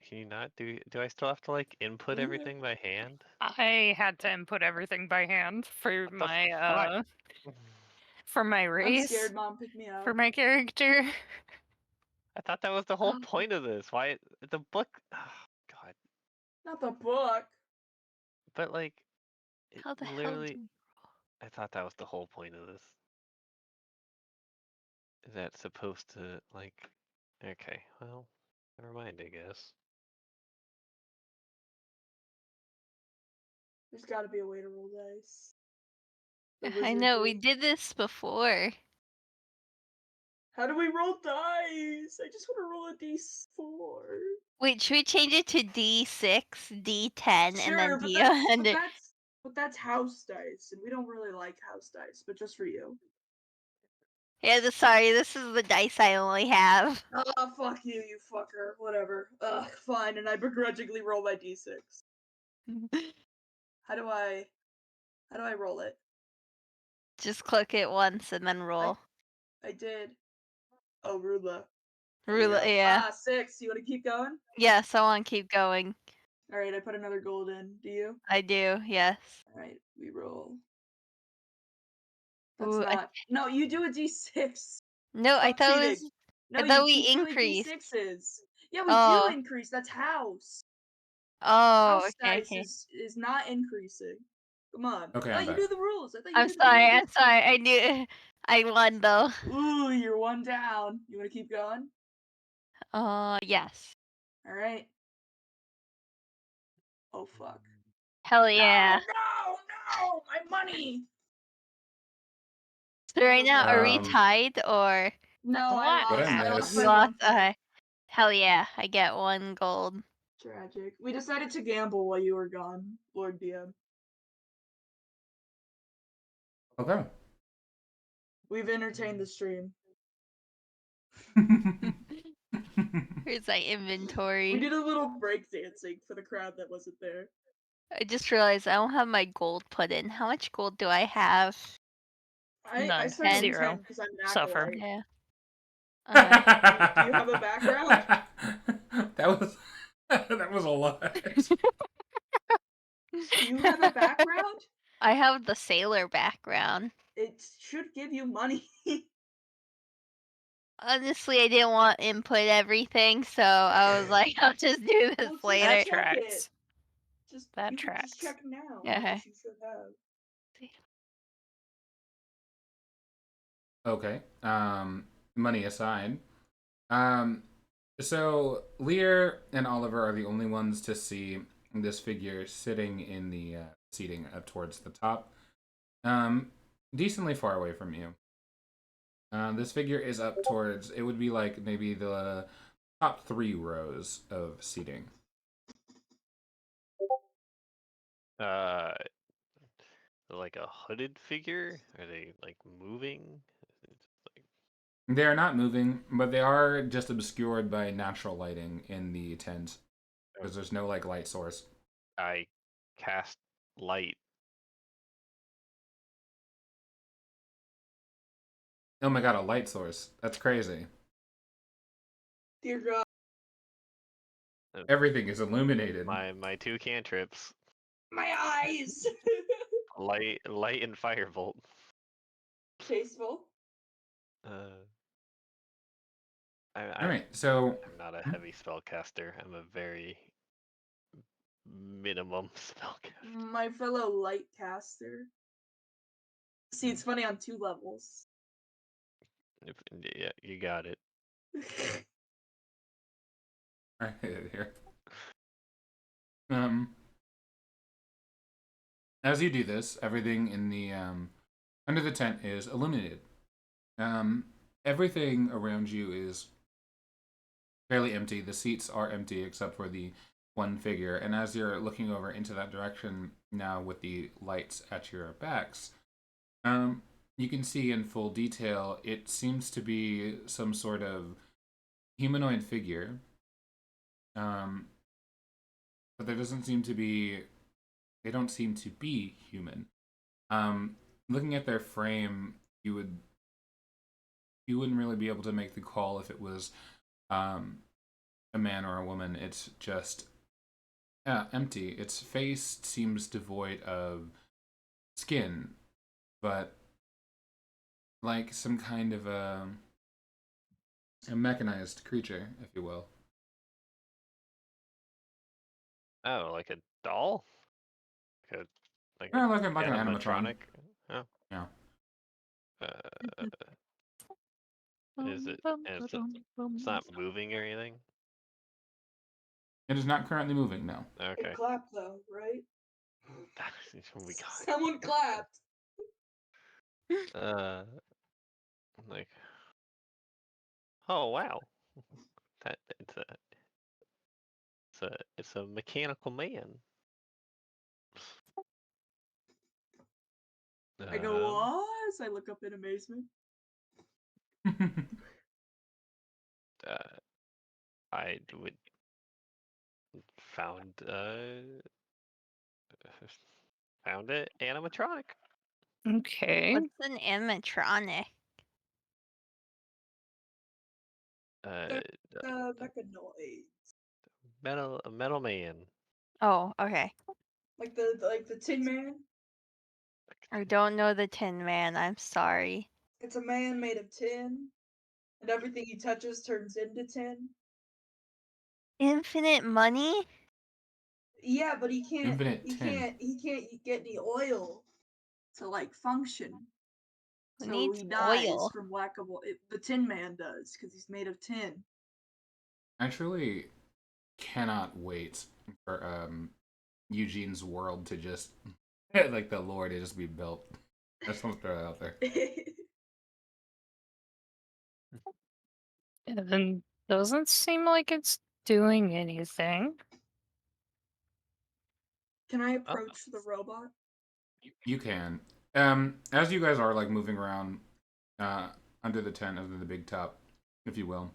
Can you not do I still have to like input Yeah. everything by hand? I had to input everything by hand for What the my fuck? for my I'm race, scared. Mom, pick me up. for my character. I thought that was the whole point of this. Why the book? Oh, God. Not the book. But like, it How the hell literally. do I thought that was the whole point of this. Is that supposed to like? Okay, well, never mind. I guess. There's gotta be a way to roll dice. The I know we wizardry. did this before. How do we roll dice? I just want to roll a d4. Wait, should we change it to D6, D10, and Sure, then but D100? that's house dice, and we don't really like house dice, but just for you. Yeah, sorry, this is the dice I only have. Oh, fuck you, you fucker. Whatever. Ugh, fine, and I begrudgingly roll my d6. How do I roll it? Just click it once and then roll. I did. Oh, Rula. Rule, yeah. 6. You want to keep going? Yes, I want to keep going. All right, I put another gold in. Do you? I do, yes. All right, we roll. That's Ooh, not. No, you do a d6. no, I Stop thought it cheating. was. No, I thought you we keep doing increased. d6s. Yeah, we do Oh. increase. That's house. Oh, House okay, dice okay. is not increasing. Come on. Okay, I I'm thought you back. knew the rules. I thought you I'm knew the sorry, rules. I'm sorry. I knew I won though. Ooh, you're one down. You want to keep going? Yes. All right. Oh fuck. Hell yeah. No, my money. So right now, are we Um, tied or No, I What lost. I I lost missed? you by lost? 1 point. Hell yeah, I get 1 gold. Tragic. We decided to gamble while you were gone, Lord DM. Okay. We've entertained the stream. Here's my We inventory. did a little break dancing for the crowd that wasn't there. I just realized I don't have my gold put in. How much gold do I have? I None. started 0. 10 because I'm an Suffer. acolyte. Yeah. Do you have a background? That was that was a lot. Do you have a background? I have the sailor background. It should give you money. Honestly, I didn't want to input everything, so I was like, I'll just do this Well, just later. That check it. tracks. That You can just tracks. check now. Okay. Yes, you should have. Okay. Money aside. So Lear and Oliver are the only ones to see this figure sitting in the seating up towards the top. Decently far away from you. This figure is up towards, it would be like maybe the top 3 rows of seating. Like a hooded figure? Are they like moving? It's like They are not moving, but they are just obscured by natural lighting in the tent because there's no like light source. I cast light. Oh my god, a light source. That's crazy. Dear God. Everything is illuminated. My 2 cantrips. My eyes! Light and firebolt. Tasteful. All right, so I'm not a heavy spellcaster. I'm a very minimum spellcaster. My fellow light caster. See, it's funny on 2 levels. Yeah, you got it. I hate it here. As you do this, everything in the under the tent is illuminated. Everything around you is fairly empty. The seats are empty except for the one figure. And as you're looking over into that direction now with the lights at your backs, you can see in full detail it seems to be some sort of humanoid figure. But there doesn't seem to be, they don't seem to be human. Looking at their frame, you wouldn't really be able to make the call if it was a man or a woman. It's just empty. Its face seems devoid of skin, but like some kind of a mechanized creature, if you will. Oh, like a doll? Like Yeah, a like an animatronic. Oh. Yeah. Is it? It's not moving or anything. It is not currently moving, no. Okay. It clapped though, right? We got it. Someone clapped. Like, oh wow, that it's a mechanical man. I go, what? As I look up in amazement. I would found found it animatronic. Okay. What's an animatronic? Uh, Mechanoid. a metal man. Oh, okay. Like the Tin Man. I don't know the Tin Man. I'm sorry. It's a man made of tin, and everything he touches turns into tin. Infinite money? Yeah, but he can't. Infinite He tin. can't. He can't get any oil to like function. Who So needs he dies oil? from lack of oil. The Tin Man does because he's made of tin. I truly cannot wait for Eugene's world to just like the lore to just be built. I just want to throw that out there. And then doesn't seem like it's doing anything. Can I approach the robot? You can. As you guys are like moving around uh under the tent, under the big top, if you will,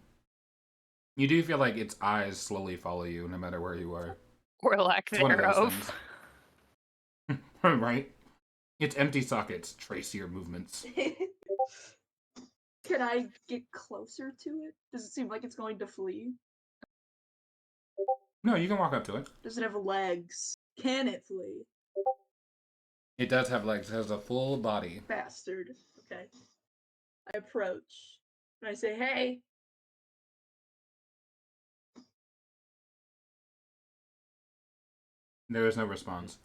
you do feel like its eyes slowly follow you no matter where you are. Or lack It's one of those thereof. things. Right? Its empty sockets trace your movements. Can I get closer to it? Does it seem like it's going to flee? No, you can walk up to it. Does it have legs? Can it flee? It does have legs. It has a full body. Bastard. Okay. I approach. And I say, hey. There is no response.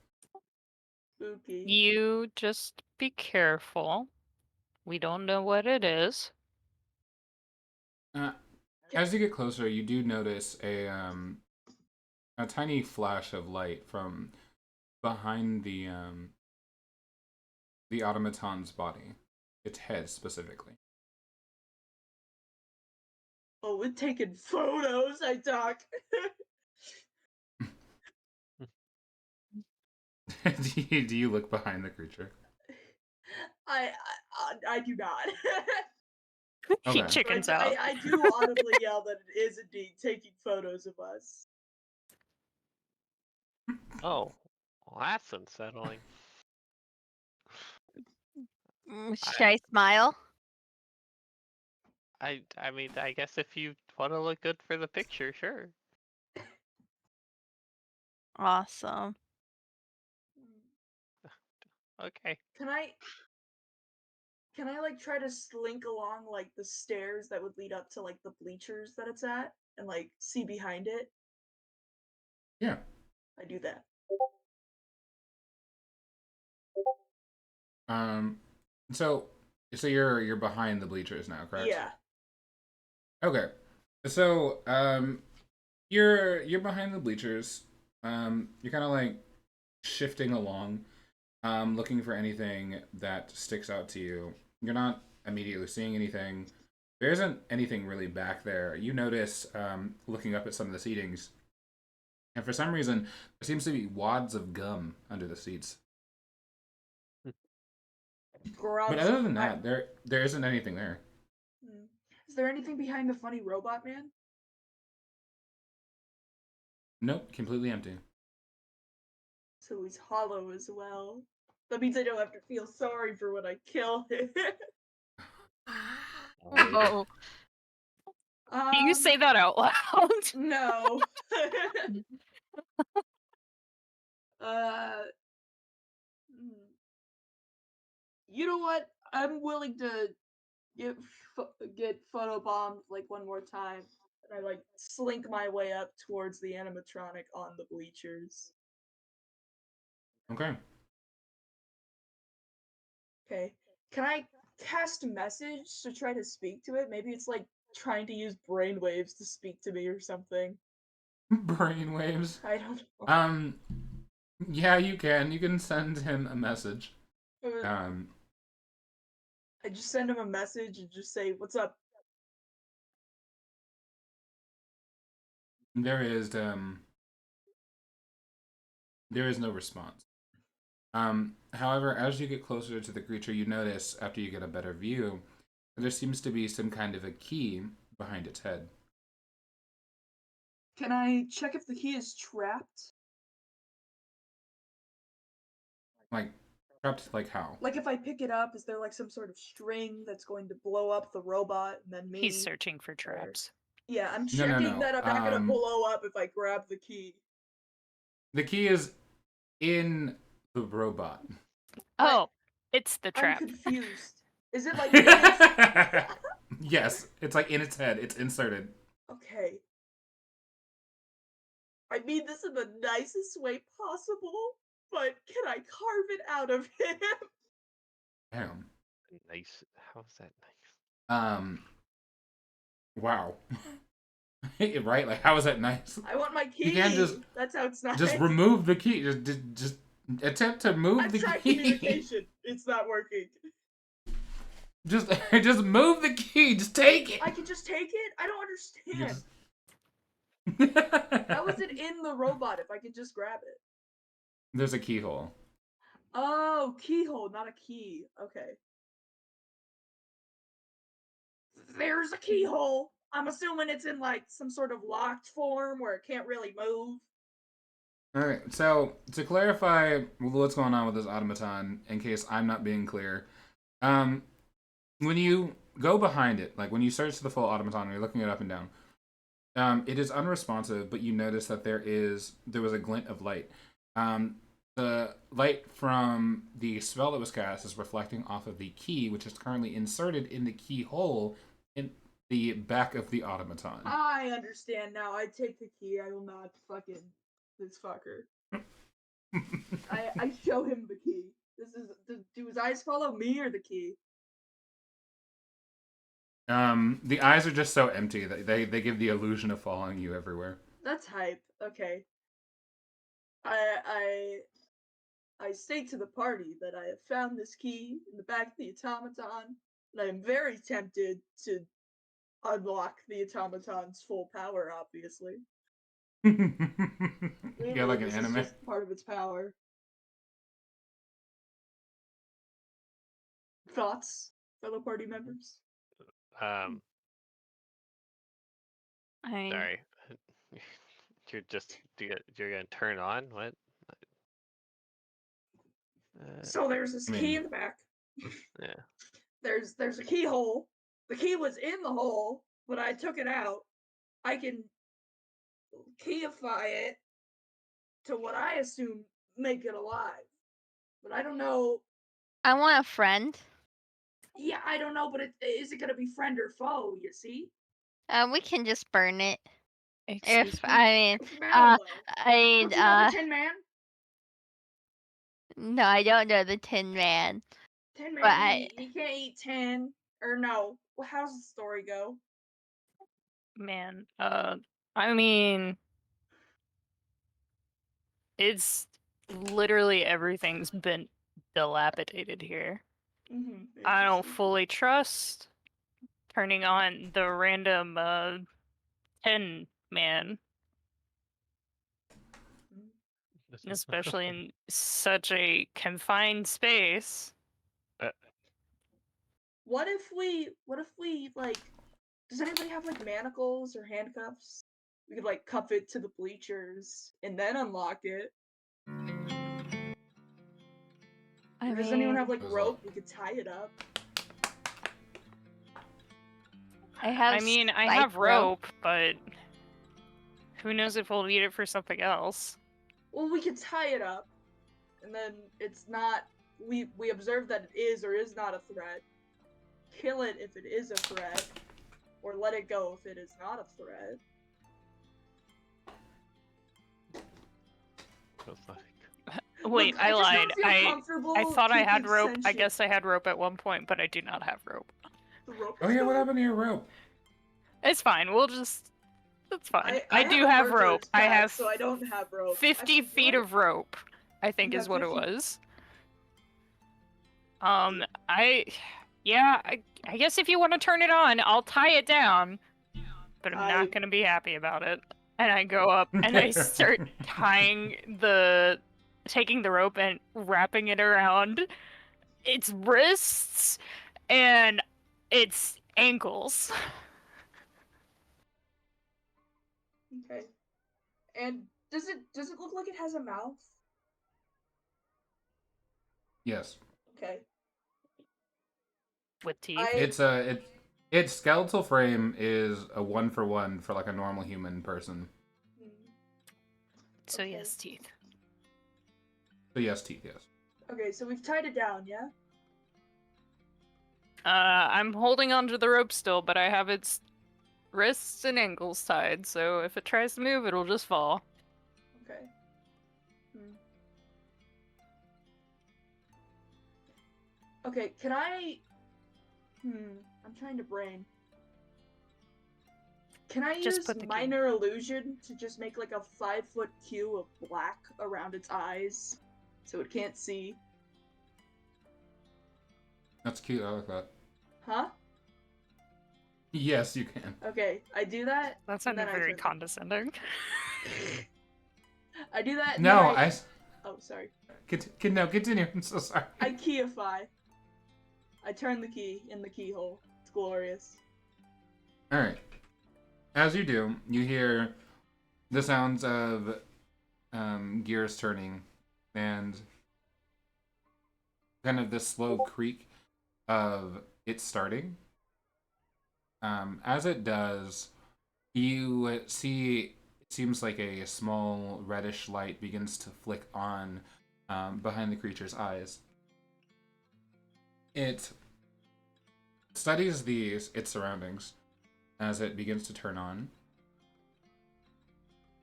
Spooky. You just be careful. We don't know what it is. As you get closer, you do notice a tiny flash of light from behind the automaton's body, its head specifically. Oh, we're taking photos, I talk. Do you look behind the creature? I do not. He Okay. chickens I, out. I do audibly yell that it is indeed taking photos of us. Oh, well, that's unsettling. Should I smile? I mean, I guess if you want to look good for the picture, sure. Awesome. Okay. Can I like try to slink along like the stairs that would lead up to like the bleachers that it's at and like see behind it? Yeah. I do that. Um. So you're behind the bleachers now, correct? Yeah. Okay. So you're behind the bleachers. You're kind of like shifting along, looking for anything that sticks out to you. You're not immediately seeing anything. There isn't anything really back there. You notice, looking up at some of the seatings, and for some reason, there seems to be wads of gum under the seats. But Grubs. other than that, there isn't anything there. Is there anything behind the funny robot man? Nope, completely empty. So he's hollow as well. That means I don't have to feel sorry for when I kill him. Oh, Do you say that out loud? No. uh, you know what? I'm willing to get photobombed like one more time. And I like slink my way up towards the animatronic on the bleachers. Okay. Okay. Can I cast a message to try to speak to it? Maybe it's like trying to use brainwaves to speak to me or something. Brainwaves. I don't know. Yeah, you can. You can send him a message. I just send him a message and just say, "What's up?" There is no response. However, as you get closer to the creature, you notice after you get a better view, there seems to be some kind of a key behind its head. Can I check if the key is trapped? Like trapped, like how? Like if I pick it up, is there like some sort of string that's going to blow up the robot and then me? He's searching for traps. Yeah, I'm No, no, checking no. that I'm not gonna blow up if I grab the key. The key is in the robot. Oh, it's the I'm trap. confused. Is it like in its... Yes, it's like in its head. It's inserted. Okay. I mean this in the nicest way possible, but can I carve it out of him? Damn. Nice. How is that nice? Wow. Right? Like, how is that nice? I want my key. You can't just That's how it's nice. just remove the key. Just attempt to move I've the tried key. communication. It's not working. Just move the key. Just take it. I can just take it? I don't You understand. just- How is it in the robot if I can just grab it? There's a keyhole. Oh, keyhole, not a key. Okay. There's a keyhole. I'm assuming it's in like some sort of locked form where it can't really move. Alright, so to clarify what's going on with this automaton, in case I'm not being clear, when you go behind it, like when you search the full automaton and you're looking it up and down, it is unresponsive, but you notice that there was a glint of light. The light from the spell that was cast is reflecting off of the key, which is currently inserted in the keyhole in the back of the automaton. I understand now. I take the key. I will not fucking this fucker. I show him the key. Do his eyes follow me or the key? The eyes are just so empty that they give the illusion of following you everywhere. That's hype. Okay. I say to the party that I have found this key in the back of the automaton, and I am very tempted to unlock the automaton's full power, obviously. Yeah, like an This anime. is just part of its power. Thoughts, fellow party members? I mean, Sorry. You're gonna turn on what? So there's this key in the back. Yeah. There's a keyhole. The key was in the hole, but I took it out. I can keyify it to what I assume make it alive. But I don't know. I want a friend. Yeah, I don't know, but is it gonna be friend or foe, you see? We can just burn it. Excuse If me. I mean, It's metal, though. I mean, Don't you know the Tin Man? no, I don't know the Tin Man. Tin But Man, you can't eat tin. Or no. Well, how's the story go? Man, I mean, it's literally everything's been dilapidated here. I don't Interesting. fully trust turning on the random 10 man, especially in such a confined space. What if we like, does anybody have like manacles or handcuffs? We could like cuff it to the bleachers and then unlock it. I Or does anyone mean, have like Those rope? We could tie it up. I have. I mean, I spike have rope, but who knows if we'll need it for something else. Well, we could tie it up, and then it's not. We observe that it is or is not a threat. Kill it if it is a threat, or let it go if it is not a threat. Wait, Look, I just lied. don't feel comfortable I thought I had keeping rope. I sentient- guess I had rope at one point, but I do not have rope. The rope Oh is yeah, what gone. happened to your rope? It's fine. We'll just. It's fine. I do a have murderer's rope. I pack, have so I don't have rope. 50 feet of rope, I think You is have what it 50 was. I guess if you want to turn it on, I'll tie it down. But I'm not gonna be happy about it. And I go up and I start taking the rope and wrapping it around its wrists and its ankles. Okay. And does it look like it has a mouth? Yes. Okay. With teeth. Its skeletal frame is a 1-for-1 for like a normal human person. So okay. yes, teeth. So yes, teeth, yes. Okay, so we've tied it down, yeah? I'm holding onto the rope still, but I have its wrists and ankles tied, so if it tries to move, it'll just fall. Okay. Hmm. Okay, can I... I'm trying to brain. Can I Just use put the key. minor illusion to just make like a 5-foot cube of black around its eyes so it can't see? That's cute. I like that. Huh? Yes, you can. Okay, I do that. That and sounded then I very turn the- condescending. I do that. And No, then Oh, sorry. No, continue. I'm so sorry. I keyify. I turn the key in the keyhole. It's glorious. All right. As you do, you hear the sounds of gears turning and kind of the slow creak of it starting. As it does, you see it seems like a small reddish light begins to flick on behind the creature's eyes. It studies its surroundings as it begins to turn on,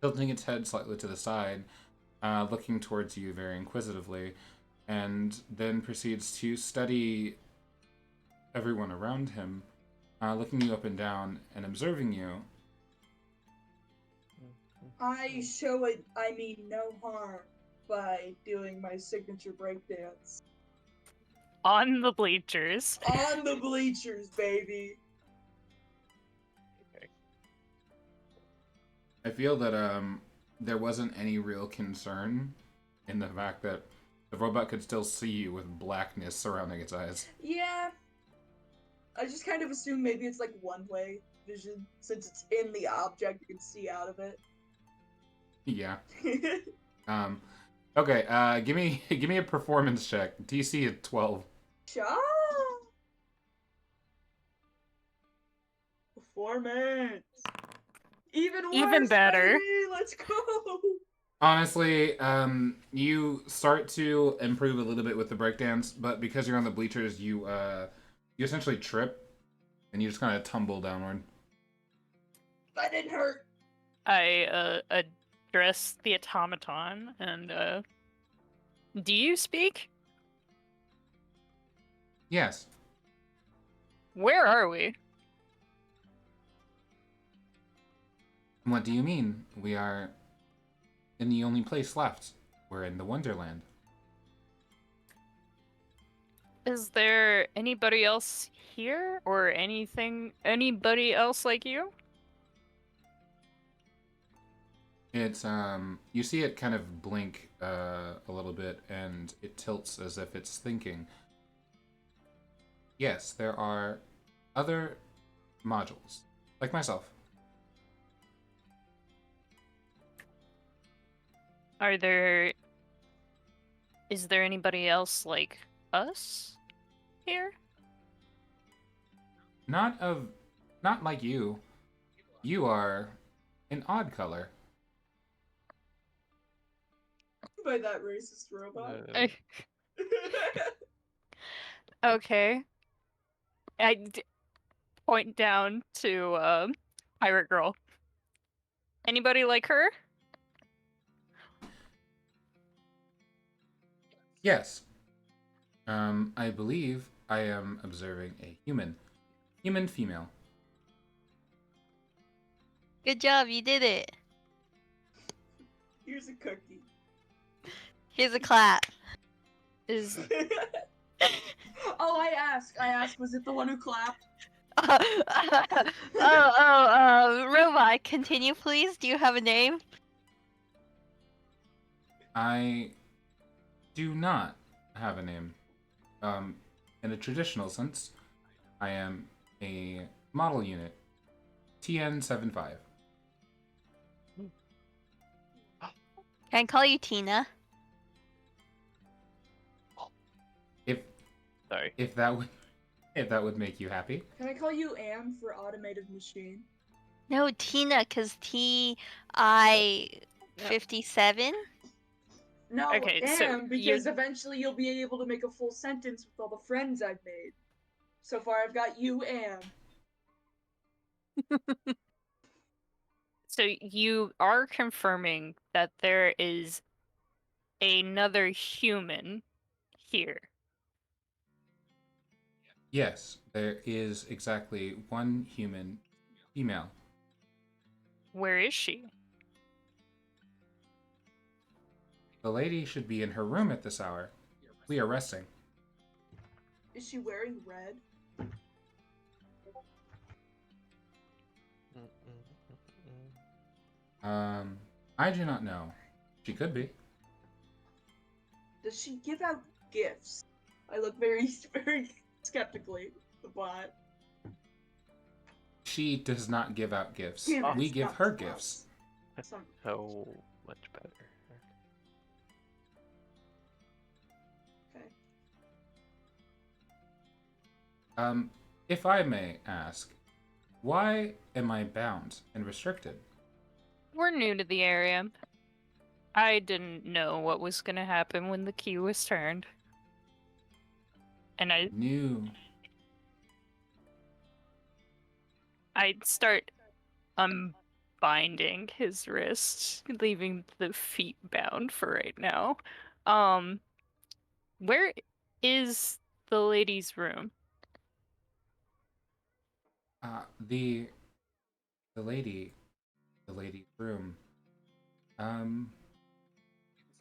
tilting its head slightly to the side, looking towards you very inquisitively, and then proceeds to study everyone around him, looking you up and down and observing you. I show it, I mean no harm by doing my signature breakdance. On the bleachers. On the bleachers, baby! Okay. I feel that there wasn't any real concern in the fact that the robot could still see you with blackness surrounding its eyes. Yeah. I just kind of assume maybe it's like one-way vision. Since it's in the object, you can see out of it. Yeah. Okay, give me a performance check. DC at 12. Cha! Performance! Even worse, better. baby! Let's go! Honestly, you start to improve a little bit with the breakdance, but because you're on the bleachers, you essentially trip, and you just kind of tumble downward. That didn't hurt! I address the automaton and do you speak? Yes. Where are we? What do you mean? We are in the only place left. We're in the Wonderland. Is there anybody else here or anybody else like you? It's you see it kind of blink a little bit, and it tilts as if it's thinking. Yes, there are other modules, like myself. Is there anybody else like us here? Not like you. You are an odd color. By that racist robot. Okay. Point down to Pirate Girl. Anybody like her? Yes. I believe I am observing a human female. Good job, you did it. Here's a cookie. Here's a clap. Is Oh, I asked, was it the one who clapped? Robot, continue please. Do you have a name? I do not have a name. In a traditional sense, I am a model unit, TN75. Can I call you Tina? Sorry. If that would make you happy. Can I call you Am for automated machine? No, Tina, cause TI 57. No, Okay, so am, because eventually you'll be able to make a full sentence with all the friends I've made. So far, I've got you, am. So you are confirming that there is another human here. Yes, there is exactly one human female. Where is she? The lady should be in her room at this hour. We are resting. Is she wearing red? I do not know. She could be. Does she give out gifts? I look very, very skeptically at the bot. She does not give out gifts. Damn it, We it's give not her us. gifts. Some- So much better. Okay. If I may ask, why am I bound and restricted? We're new to the area. I didn't know what was gonna happen when the key was turned. And I'd start unbinding his wrists, leaving the feet bound for right now. Where is the lady's room? The lady's room.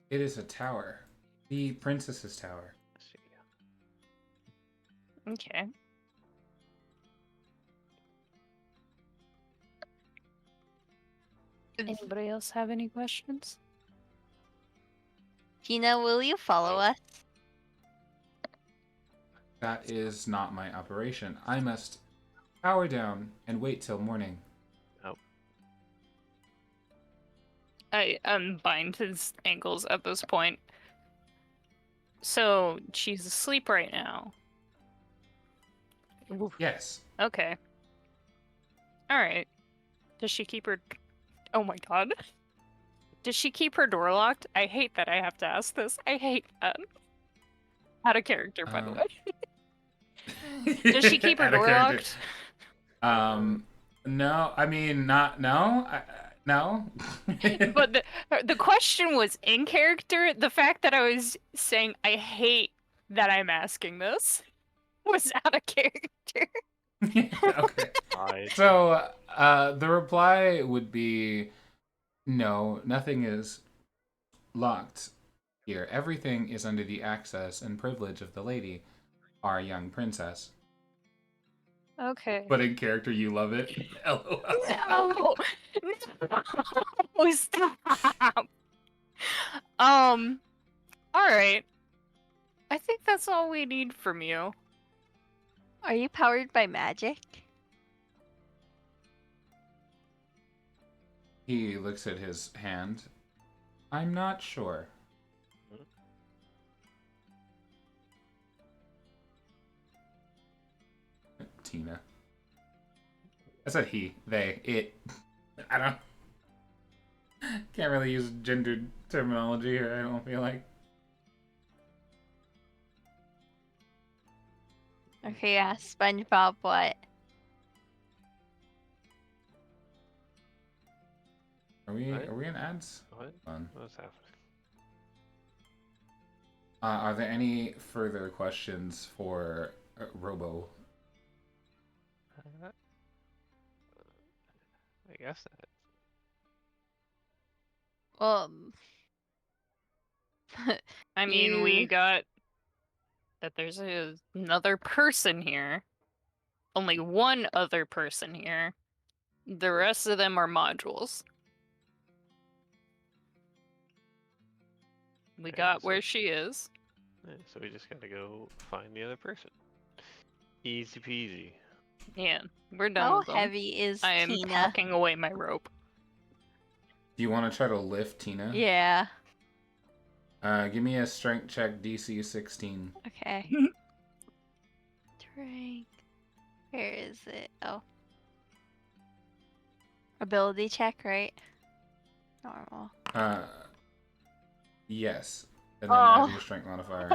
It is a tower. The princess's tower. Okay. Anybody else have any questions? Tina, will you follow us? That is not my operation. I must power down and wait till morning. Oh. I unbind his ankles at this point. So she's asleep right now. Oof. Yes. Okay. Alright. Does she keep her... Oh my god. Does she keep her door locked? I hate that I have to ask this. I hate that. Out of character, by the way. Does she keep her Out of door character. locked? No. I mean, not no. No. But the question was in character. The fact that I was saying I hate that I'm asking this was out of character. Okay. Nice. So, the reply would be, no, nothing is locked here. Everything is under the access and privilege of the lady, our young princess. Okay. But in character, you love it. LOL. No! No! Stop! Alright. I think that's all we need from you. Are you powered by magic? He looks at his hand. I'm not sure. Tina. I said he, they, it. I don't... Can't really use gendered terminology here, I don't feel like. Okay, yeah, SpongeBob, what? Are we What? in ads? What? Fun. What's happening? Are there any further questions for Robo? I guess that. I mean, we You- got that there's another person here. Only one other person here. The rest of them are modules. We Okay, got so- where she is. Yeah, so we just gotta go find the other person. Easy peasy. Yeah, we're done How with them. heavy is I am Tina? packing away my rope. Do you want to try to lift Tina? Yeah. Give me a strength check, DC 16. Okay. Drink. Where is it? Oh. Ability check, right? Normal. Yes. And then add your Oh. strength modifier.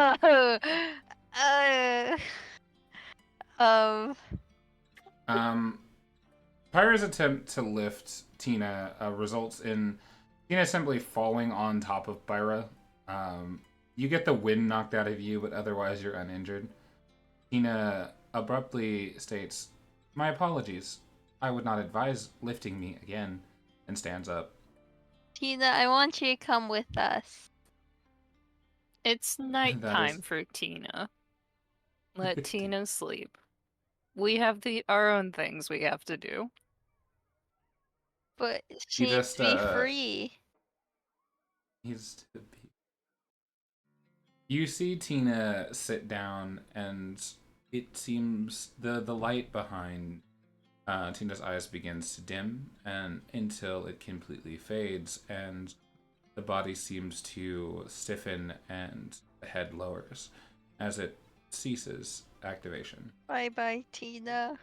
Pyra's attempt to lift Tina results in Tina simply falling on top of Pyra. You get the wind knocked out of you, but otherwise you're uninjured. Tina abruptly states, "My apologies. I would not advise lifting me again," and stands up. Tina, I want you to come with us. It's nighttime for Tina. Let Tina sleep. We have our own things we have to do. But she He needs just, to be free. You see Tina sit down, and it seems the light behind Tina's eyes begins to dim, and until it completely fades, and the body seems to stiffen, and the head lowers as it ceases activation. Bye-bye, Tina.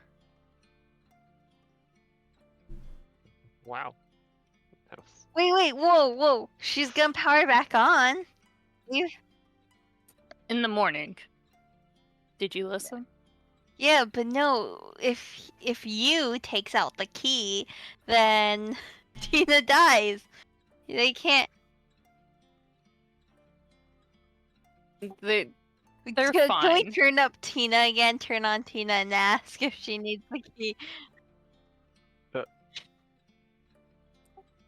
Wow. Wait, whoa. She's gonna power back on. In the morning. Did you listen? Yeah, but no, if you takes out the key, then Tina dies. They can't. They're Can we fine. turn up Tina again? Turn on Tina and ask if she needs the key.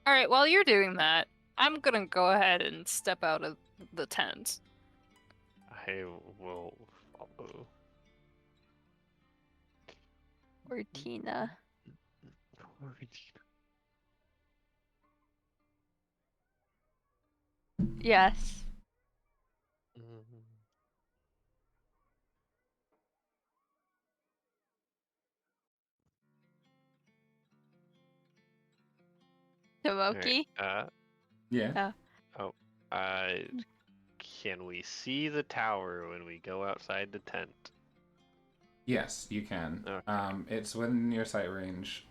Alright, while you're doing that, I'm gonna go ahead and step out of the tent. I will follow. Or Tina. Yes. Tomoki? Yeah. Can we see the tower when we go outside the tent? Yes, you can. Okay. It's within your sight range.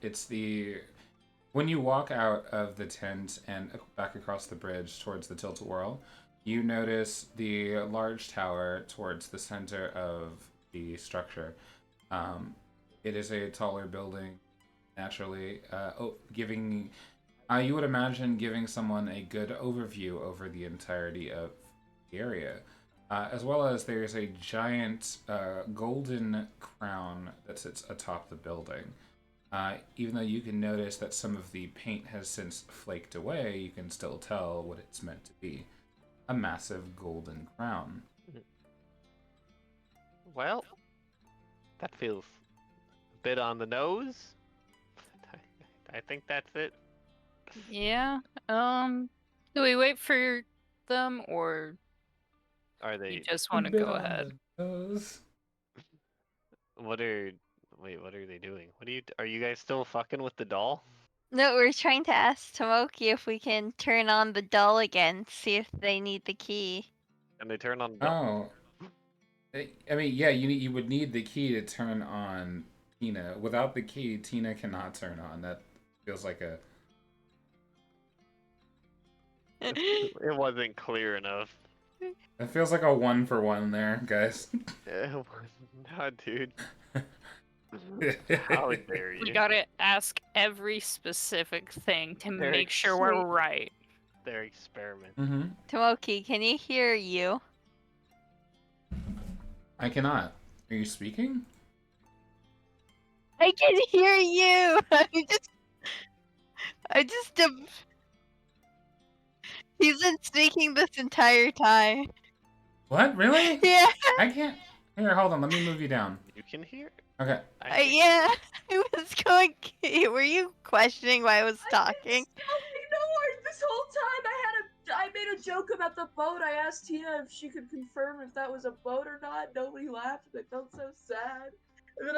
When you walk out of the tent and back across the bridge towards the tilt-a-whirl, you notice the large tower towards the center of the structure. It is a taller building, naturally, you would imagine giving someone a good overview over the entirety of the area. As well as there's a giant golden crown that sits atop the building. Even though you can notice that some of the paint has since flaked away, you can still tell what it's meant to be. A massive golden crown. Well, that feels a bit on the nose. I think that's it. Yeah. Do we wait for them, or Are they? you just want to go ahead? What are they doing? Are you guys still fucking with the doll? No, we're trying to ask Tomoki if we can turn on the doll again, see if they need the key. And they turn on the doll? Oh. I mean, yeah, you would need the key to turn on Tina. Without the key, Tina cannot turn on. That feels like a... It wasn't clear enough. It feels like a 1-for-1 there, guys. No, dude. How dare you? We gotta ask every specific thing to make sure we're right. Their experiment. Mm-hmm. Tomoki, can you hear you? I cannot. Are you speaking? I can hear you! He's been speaking this entire time. What? Really? Yeah. I can't... Here, hold on. Let me move you down. You can hear? Okay. Yeah. I was going... Were you questioning why I was talking? No, this whole time I made a joke about the boat. I asked Tina if she could confirm if that was a boat or not. Nobody laughed. I felt so sad. And then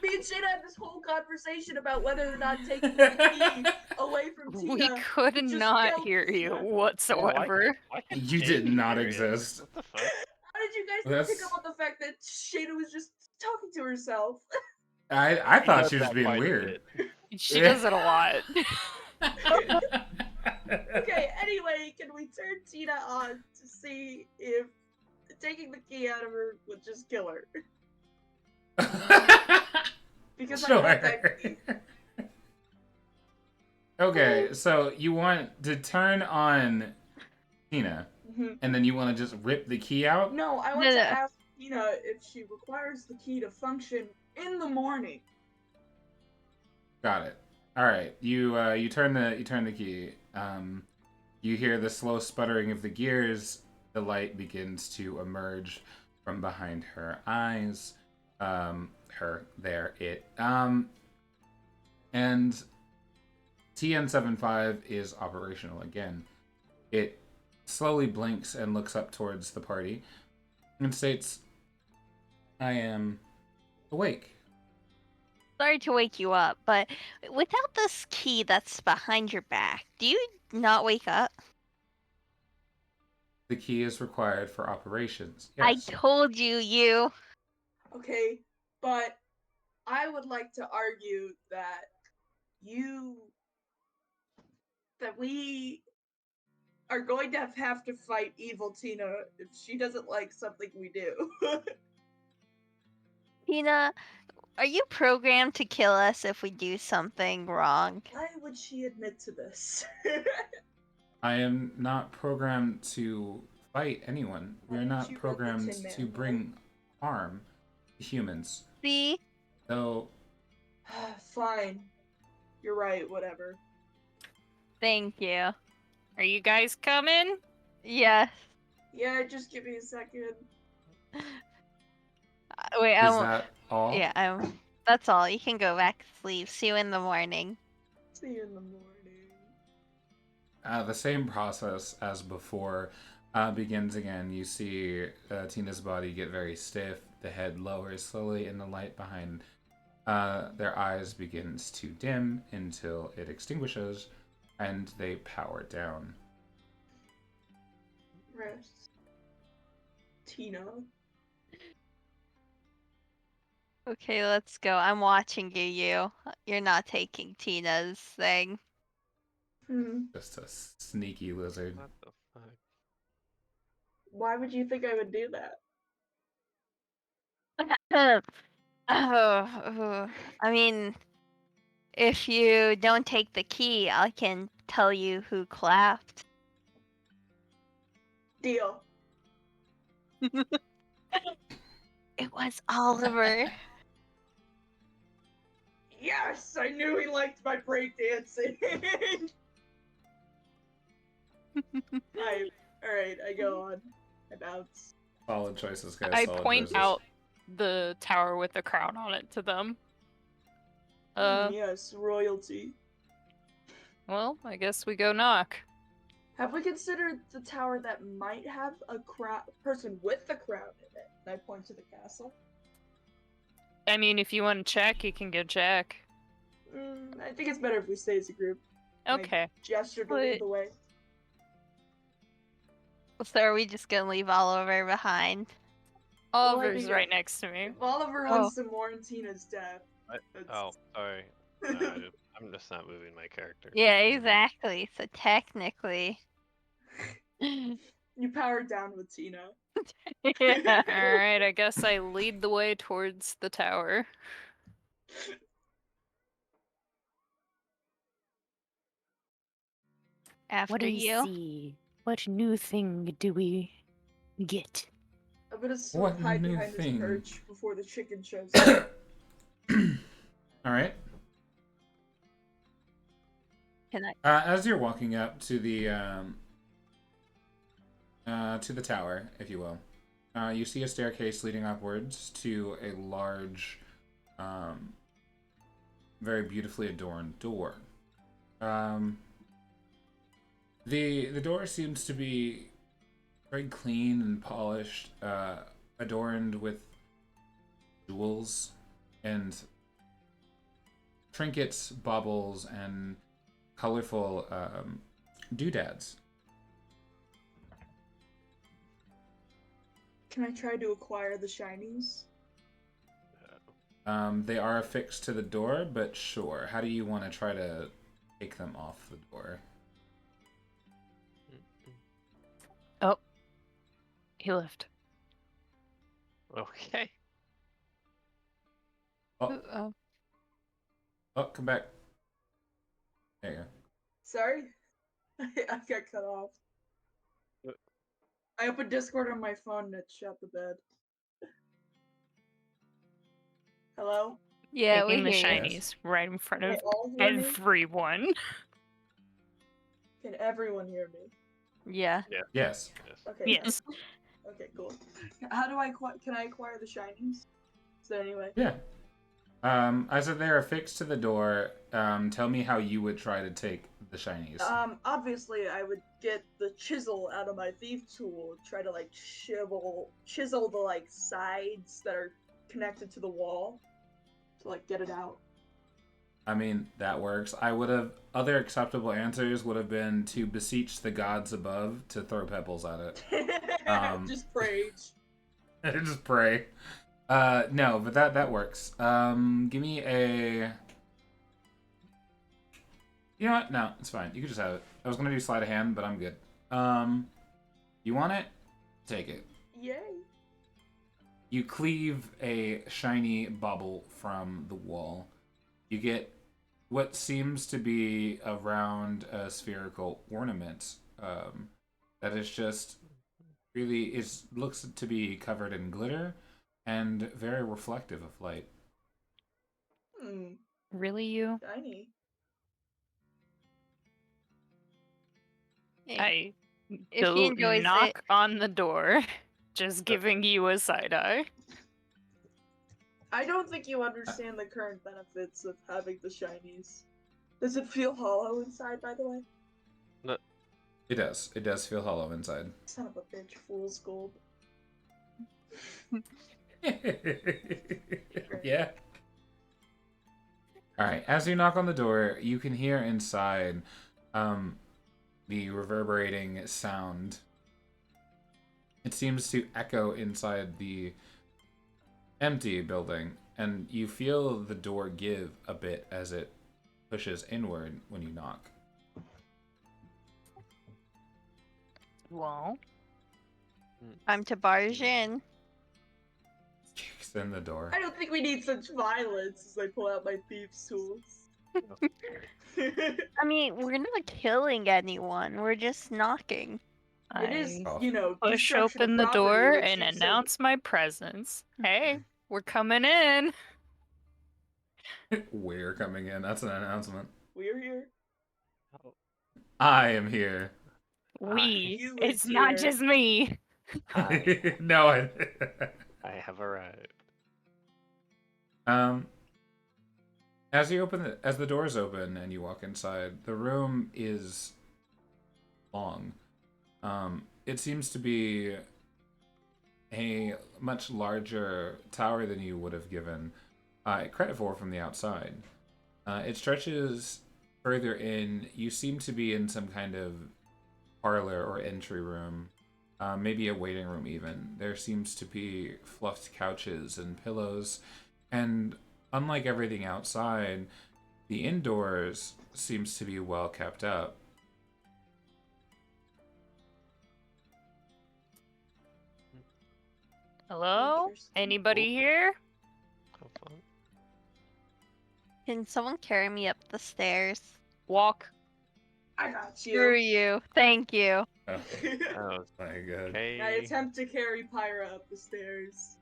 me and Shayna had this whole conversation about whether or not taking the key away from Tina. We could not hear you whatsoever. Why You did not exist. What the fuck? How did you guys pick up on the fact that Shayna was just talking to herself? I thought she was being weird. She does it a lot. Okay, anyway, can we turn Tina on to see if taking the key out of her would just kill her? Because I want that key. Okay, so you want to turn on Tina, and then you want to just rip the key out? No, I want to ask Tina if she requires the key to function in the morning. Got it. All right, you turn the key. You hear the slow sputtering of the gears. The light begins to emerge from behind her eyes. And TN75 is operational again. It slowly blinks and looks up towards the party and states, I am awake. Sorry to wake you up, but without this key that's behind your back, do you not wake up? The key is required for operations. I Yes. told you. Okay, but I would like to argue that we are going to have to fight evil Tina if she doesn't like something we do. Tina, are you programmed to kill us if we do something wrong? Why would she admit to this? I am not programmed to fight anyone. We're Haven't not you read the programmed Tin Man, to bring harm to humans. See? So, Fine. You're right, whatever. Thank you. Are you guys coming? Yes. Yeah, just give me a second. Wait, is that all? Yeah, that's all. You can go back to sleep. See you in the morning. See you in the morning. The same process as before begins again. You see Tina's body get very stiff. The head lowers slowly, and the light behind their eyes begins to dim until it extinguishes, and they power down. Rest. Tina. Okay, let's go. I'm watching you. You're not taking Tina's thing. Just a sneaky lizard. What the fuck? Why would you think I would do that? I mean, if you don't take the key, I can tell you who clapped. Deal. It was Oliver. Yes! I knew he liked my breakdancing! Alright, I go on. I bounce. Solid choices, guys. I solid point choices. out the tower with the crown on it to them. Yes, royalty. Well, I guess we go knock. Have we considered the tower that might have a person with the crown in it? And I point to the castle. I mean, if you want to check, you can go check. I think it's better if we stay as a group. Okay. Gesture to lead the way. So are we just gonna leave Oliver behind? Oliver's think right next to me. If Oliver wants to mourn Tina's death. Oh, sorry. No, I'm just not moving my character. Yeah, exactly. So technically. You powered down with Tina. Yeah. Alright, I guess I lead the way towards the tower. After you. see? What new thing do we get? I'm gonna What hide new behind thing? this perch before the chicken shows up. All right. Can I? As you're walking up to the tower, if you will, you see a staircase leading upwards to a large, very beautifully adorned door. The door seems to be very clean and polished, adorned with jewels and trinkets, baubles, and colorful doodads. Can I try to acquire the shinies? They are affixed to the door, but sure. How do you want to try to take them off the door? He left. Okay. Oh, Oh. oh, come back. There you go. Sorry? I got cut off. I opened Discord on my phone and it shut the bed. Hello? Yeah, we Taking the hear you. shinies right in front Can of they all hear me? everyone. Can everyone hear me? Yeah. Yes. Okay. Yes. Okay, cool. How do I can I acquire the shinies? Is there any way? Yeah. As if they're affixed to the door, tell me how you would try to take the shinies. Obviously I would get the chisel out of my thief tool, try to like chisel the like sides that are connected to the wall to like get it out. I mean, that works. Other acceptable answers would have been to beseech the gods above to throw pebbles at it. Just rage. Just pray. No, but that works. Give me a... You know what? No, it's fine. You can just have it. I was gonna do sleight of hand, but I'm good. You want it? Take it. Yay. You cleave a shiny bauble from the wall. You get what seems to be a round spherical ornament that is just really looks to be covered in glitter and very reflective of light. Really, you? Shiny. I If he enjoys knock it, on the door, just giving you a side eye. I don't think you understand the current benefits of having the shinies. Does it feel hollow inside, by the way? No. It does. It does feel hollow inside. Son of a bitch, fool's gold. Yeah. Alright, as you knock on the door, you can hear inside the reverberating sound. It seems to echo inside the empty building, and you feel the door give a bit as it pushes inward when you knock. Well, time to barge in. Kicks in the door. I don't think we need such violence as I pull out my thieves' tools. I mean, we're not killing anyone. We're just knocking. It is, I you know, push destruction of open the property, door which and you said- announce my presence. Hey, we're coming in. We're coming in. That's an announcement. We're here. I am here. We. You It's is not here. just me. No, I have arrived. As the doors open and you walk inside, the room is long. It seems to be a much larger tower than you would have given credit for from the outside. It stretches further in. You seem to be in some kind of parlor or entry room, maybe a waiting room even. There seems to be fluffed couches and pillows, and unlike everything outside, the indoors seems to be well kept up. Hello? Interesting. Anybody here? Have fun. Can someone carry me up the stairs? Walk. I got Screw you. you. Thank you. Oh Oh, my god. okay. I attempt to carry Pyra up the stairs.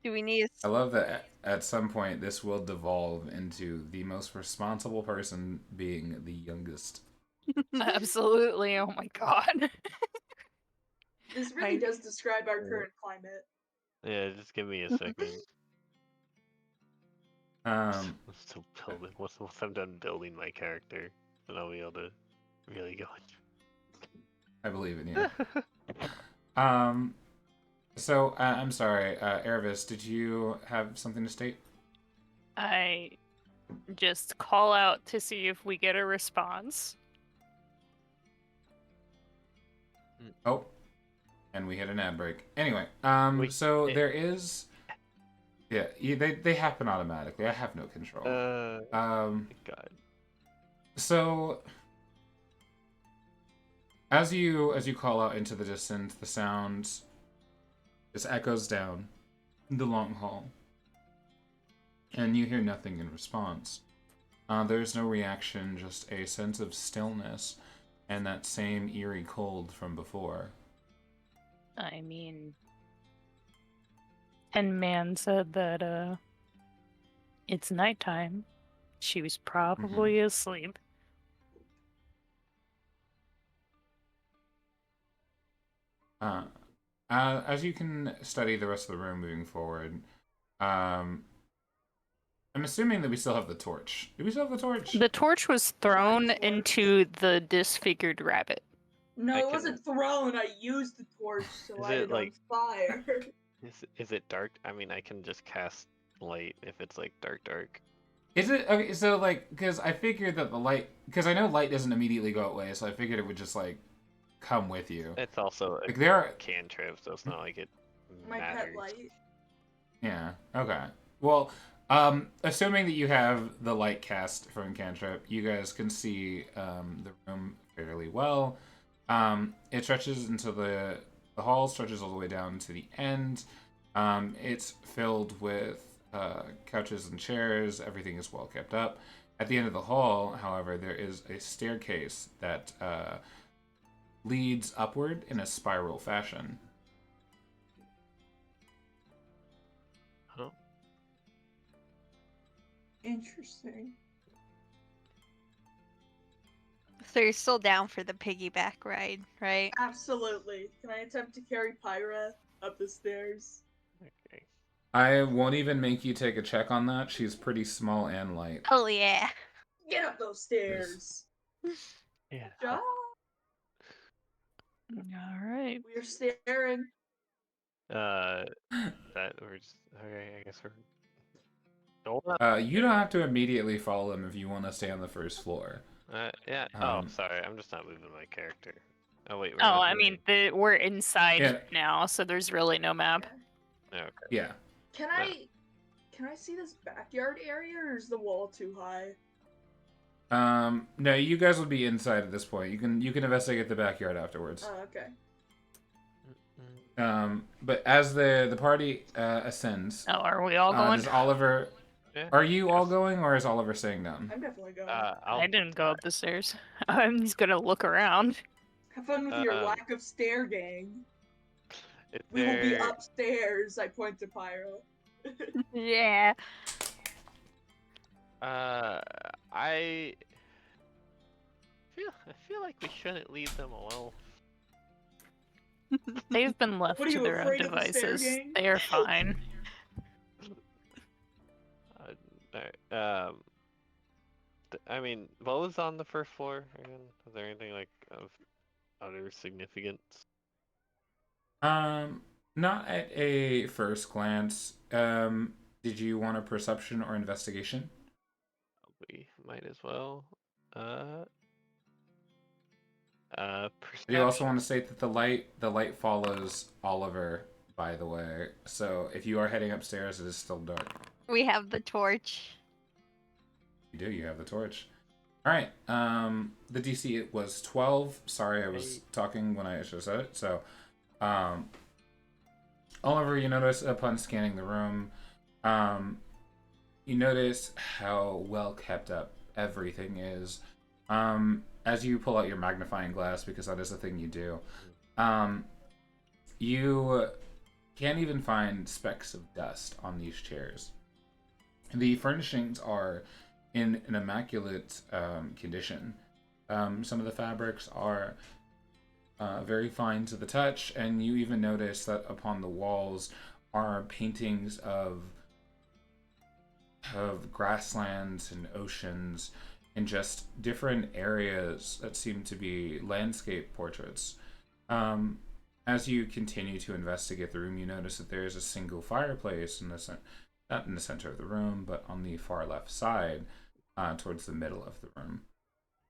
Do we need I love that at some point this will devolve into the most responsible person being the youngest. Absolutely. Oh my god. This really does describe our current climate. Yeah, just give me a second. So building. Once I'm done building my character, then I'll be able to really go I believe in you. So I'm sorry, Aravis, did you have something to state? I just call out to see if we get a response. Oh, and we hit an ad break. Anyway, Wait, so there is, yeah, they happen automatically. I have no control. God. So As you call out into the distance, the sound just echoes down the long hall, and you hear nothing in response. There's no reaction, just a sense of stillness and that same eerie cold from before. I mean, and man said that it's nighttime. She was probably asleep. As you can study the rest of the room moving forward, I'm assuming that we still have the torch. Do we still have the torch? The torch was thrown into the disfigured rabbit. No, I it can- wasn't thrown. I used the torch to Is light it, it on like- fire. Is it dark? I mean, I can just cast light if it's like dark. Is it okay? So like, because I figured that the light, because I know light doesn't immediately go away, so I figured it would just like come with you. It's also a Like there are, cantrip, so it's not like it My pet matters. light. yeah, okay. Well, assuming that you have the light cast from cantrip, you guys can see the room fairly well. It stretches into the hall stretches all the way down to the end. It's filled with couches and chairs. Everything is well kept up. At the end of the hall, however, there is a staircase that leads upward in a spiral fashion. Oh, Interesting. So you're still down for the piggyback ride, right? Absolutely. Can I attempt to carry Pyra up the stairs? okay. I won't even make you take a check on that. She's pretty small and light. Oh yeah. Get up those stairs. Yeah. Job. All right. We're staring. That we're just okay. I guess we're going up. You don't have to immediately follow them if you want to stay on the first floor. Yeah. Um, Sorry. I'm just not moving my character. Oh wait. We're Oh, not I mean, moving. we're inside Yeah. now, so there's really no map. Okay. Yeah. Can I see this backyard area, or is the wall too high? No, you guys would be inside at this point. You can investigate the backyard afterwards. Oh, okay. But as the party ascends, Oh, are we all going? does Oliver? Yeah, Are you all yes. going, or is Oliver staying down? I'm definitely going. I didn't go up the stairs. I'm just gonna look around. Have fun with your um, lack of stair gang. Is We will be there- upstairs. I point to Pyro. Yeah. I feel like we shouldn't leave them alone. They've been left What are to you, their own afraid of the stair devices. gang? They are fine. Alright, I mean, what was on the first floor again? Was there anything like of utter significance? Not at a first glance. Did you want a perception or investigation? We might as well. I do also want to state that the light follows Oliver, by the way. So if you are heading upstairs, it is still dark. We have the torch. You do. You have the torch. All right. The DC it was 12. Sorry, I was talking when I should have said it. So, Oliver, you notice upon scanning the room, you notice how well kept up everything is. As you pull out your magnifying glass, because that is the thing you do, you can't even find specks of dust on these chairs. The furnishings are in an immaculate condition. Some of the fabrics are very fine to the touch, and you even notice that upon the walls are paintings of grasslands and oceans and just different areas that seem to be landscape portraits. As you continue to investigate the room, you notice that there is a single fireplace not in the center of the room, but on the far left side, towards the middle of the room.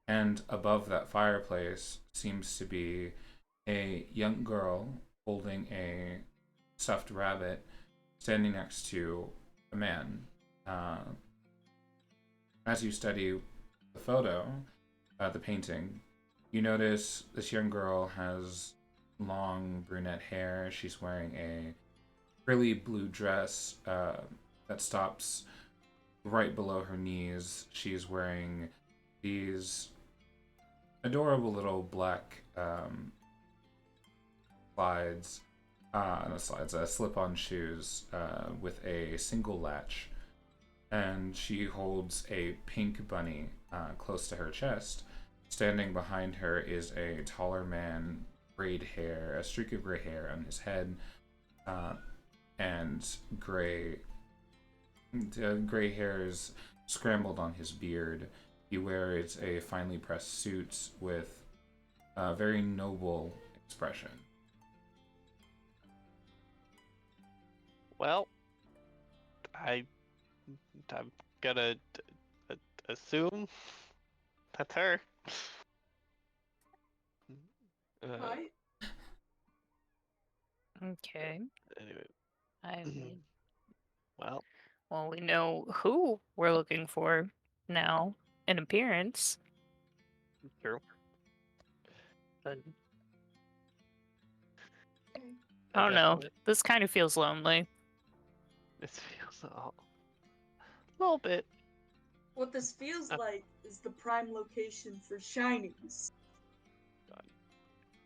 And above that fireplace seems to be a young girl holding a stuffed rabbit standing next to a man. As you study the photo, the painting, You notice this young girl has long brunette hair. She's wearing a frilly blue dress that stops right below her knees. She's wearing these adorable little black slip-on shoes with a single latch, and she holds a pink bunny close to her chest. Standing behind her is a taller man, a streak of gray hair on his head, and gray hairs scrambled on his beard. He wears a finely pressed suit with a very noble expression. Well, I'm gonna assume that's her. Hi. Okay. Anyway, I mean, well, well, we know who we're looking for now in appearance. true. But Okay. I don't guess know. it- This kind of feels lonely. This feels a little bit. What this feels like is the prime location for shinies.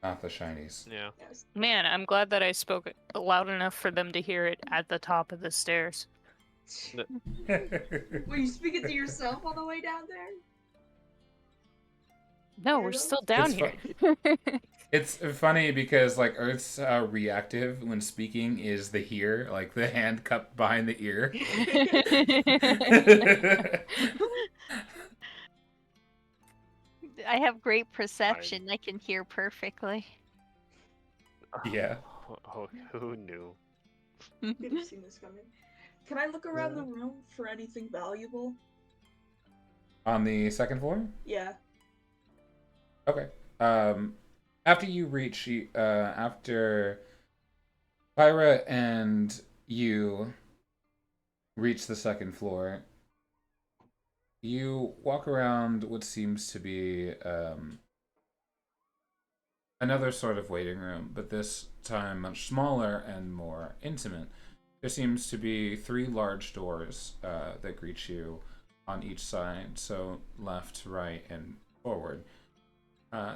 Not the shinies. Yeah. Yes. Man, I'm glad that I spoke it loud enough for them to hear it at the top of the stairs. Were you speaking to yourself on the way down there? No, we're Weirdo? still down It's here. It's funny because like Earth's reactive when speaking is the here, like the hand cupped behind the ear. I have great perception. I can hear perfectly. Yeah. Oh, who knew? Could have seen this coming. Can I look around the room for anything valuable? On the second floor? Yeah. Okay. After you reach, after Pyra and you reach the second floor, you walk around what seems to be another sort of waiting room, but this time much smaller and more intimate. There seems to be 3 large doors that greet you on each side, so left, right, and forward.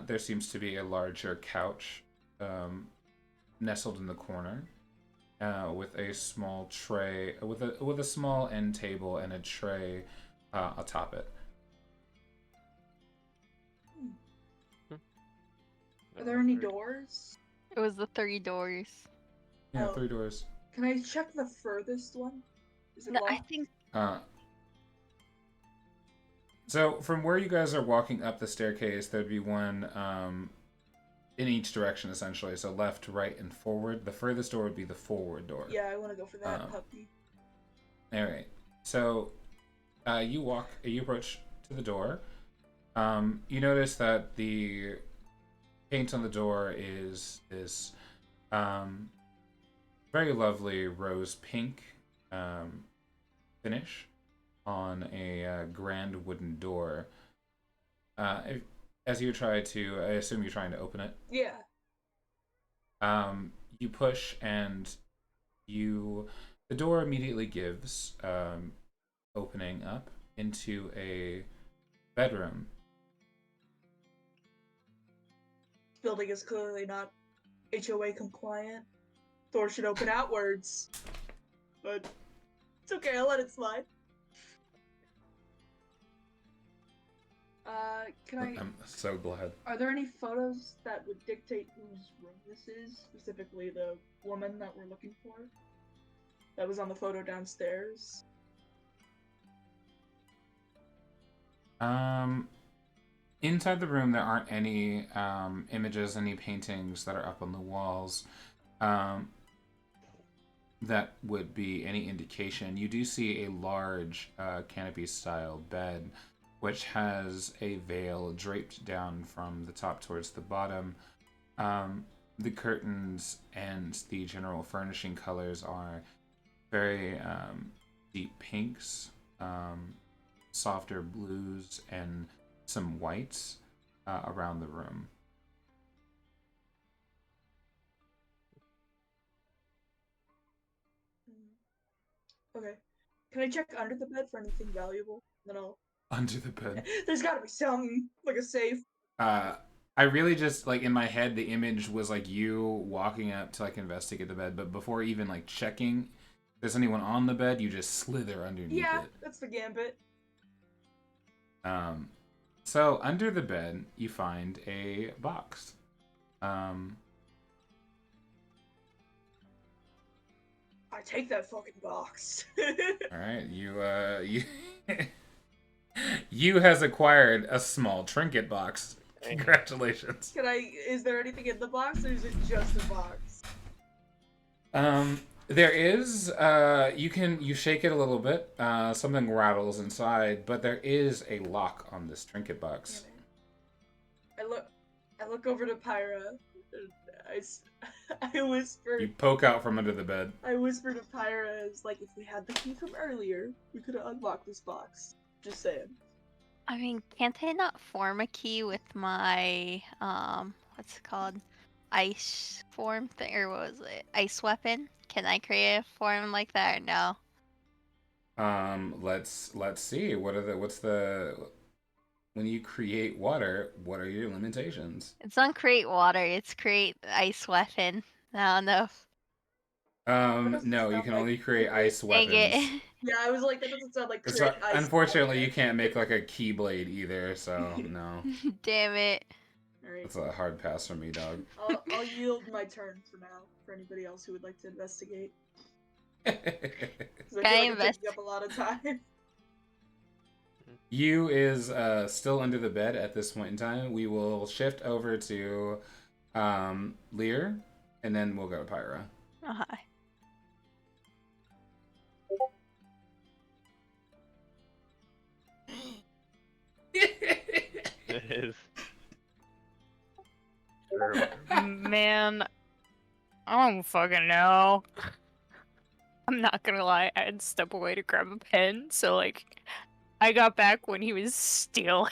There seems to be a larger couch nestled in the corner with a small tray, with a small end table and a tray atop it. Are there any doors? It was the 3 doors. Yeah, Oh. 3 doors. Can I check the furthest one? Is it No, I locked? think So from where you guys are walking up the staircase, there'd be one in each direction essentially. So left, right, and forward. The furthest door would be the forward door. Yeah, I want to go for that puppy. All right. So you approach to the door. You notice that the paint on the door is this very lovely rose pink finish on a grand wooden door. As you try to, I assume you're trying to open it. Yeah. You push and the door immediately gives, opening up into a bedroom. This building is clearly not HOA compliant. Door should open outwards. But it's okay, I'll let it slide. I'm so glad. Are there any photos that would dictate whose room this is? Specifically the woman that we're looking for? That was on the photo downstairs? Inside the room, there aren't any images, any paintings that are up on the walls that would be any indication. You do see a large canopy-style bed, which has a veil draped down from the top towards the bottom. The curtains and the general furnishing colors are very deep pinks, softer blues, and some whites. around the room. Okay. Can I check under the bed for anything valuable? Then I'll. Under the bed. There's got to be something like a safe. I really just like in my head the image was like you walking up to like investigate the bed, but before even like checking if there's anyone on the bed, you just slither underneath Yeah, it. that's the gambit. So under the bed you find a box. I take that fucking box. All right, you you has acquired a small trinket box. Congratulations. Is there anything in the box, or is it just a box? There is, you shake it a little bit, something rattles inside, but there is a lock on this trinket box. I look over to Pyra. I whisper. You poke out from under the bed. I whisper to Pyra, "Is like if we had the key from earlier, we could have unlocked this box." Just saying. I mean, can't I not form a key with my what's it called? Ice form thing, or what was it? Ice weapon? Can I create a form like that or no? Let's see. When you create water, what are your limitations? It's not create water, it's create ice weapon. I don't know. No, you can only create ice Dang weapons. it. Yeah, I was like, that doesn't sound like So, create ice. unfortunately, you can't make like a keyblade either, so no. Damn it. Alright. That's a hard pass for me, dog. I'll yield my turn for now, for anybody else who would like to investigate. 'Cause I feel like I'm taking up a lot of time. You is still under the bed at this point in time. We will shift over to Lear, and then we'll go to Pyra. Okay. It is. Man, I don't fucking know. I'm not gonna lie, I had to step away to grab a pen, so like, I got back when he was stealing.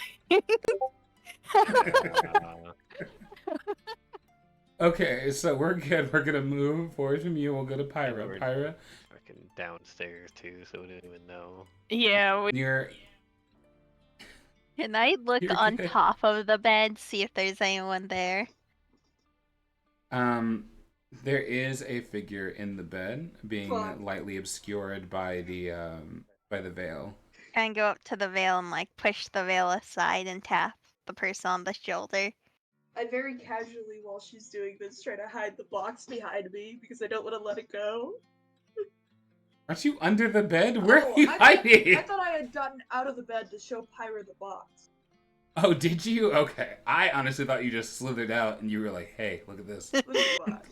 Okay, so we're good. We're gonna move forward from you. We'll go to Pyra. we're- Pyra, Fucking downstairs too, so we didn't even know. Yeah, you're Can I look You're on good. top of the bed, see if there's anyone there? there is a figure in the bed, being Fuck. lightly obscured by the veil. Can I go up to the veil and like push the veil aside and tap the person on the shoulder? I very casually, while she's doing this, try to hide the box behind me because I don't want to let it go. Aren't you under the bed? Where Oh, are you hiding? I thought I had gotten out of the bed to show Pyra the box. Oh, did you? Okay. I honestly thought you just slithered out and you were like, hey, look at this. Look at the box.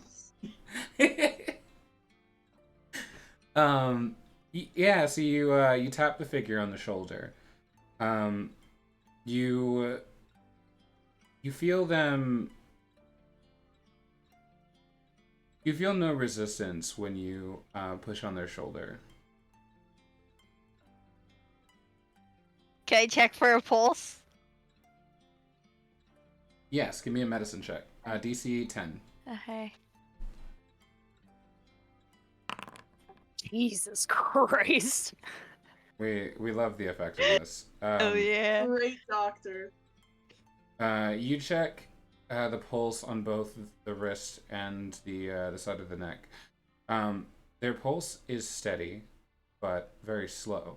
Yeah, so you tap the figure on the shoulder. You feel them. You feel no resistance when you push on their shoulder. Can I check for a pulse? Yes, give me a medicine check. DC 10. Okay. Jesus Christ. We love the effectiveness. Oh yeah. Great doctor. You check the pulse on both the wrist and the side of the neck. Their pulse is steady, but very slow.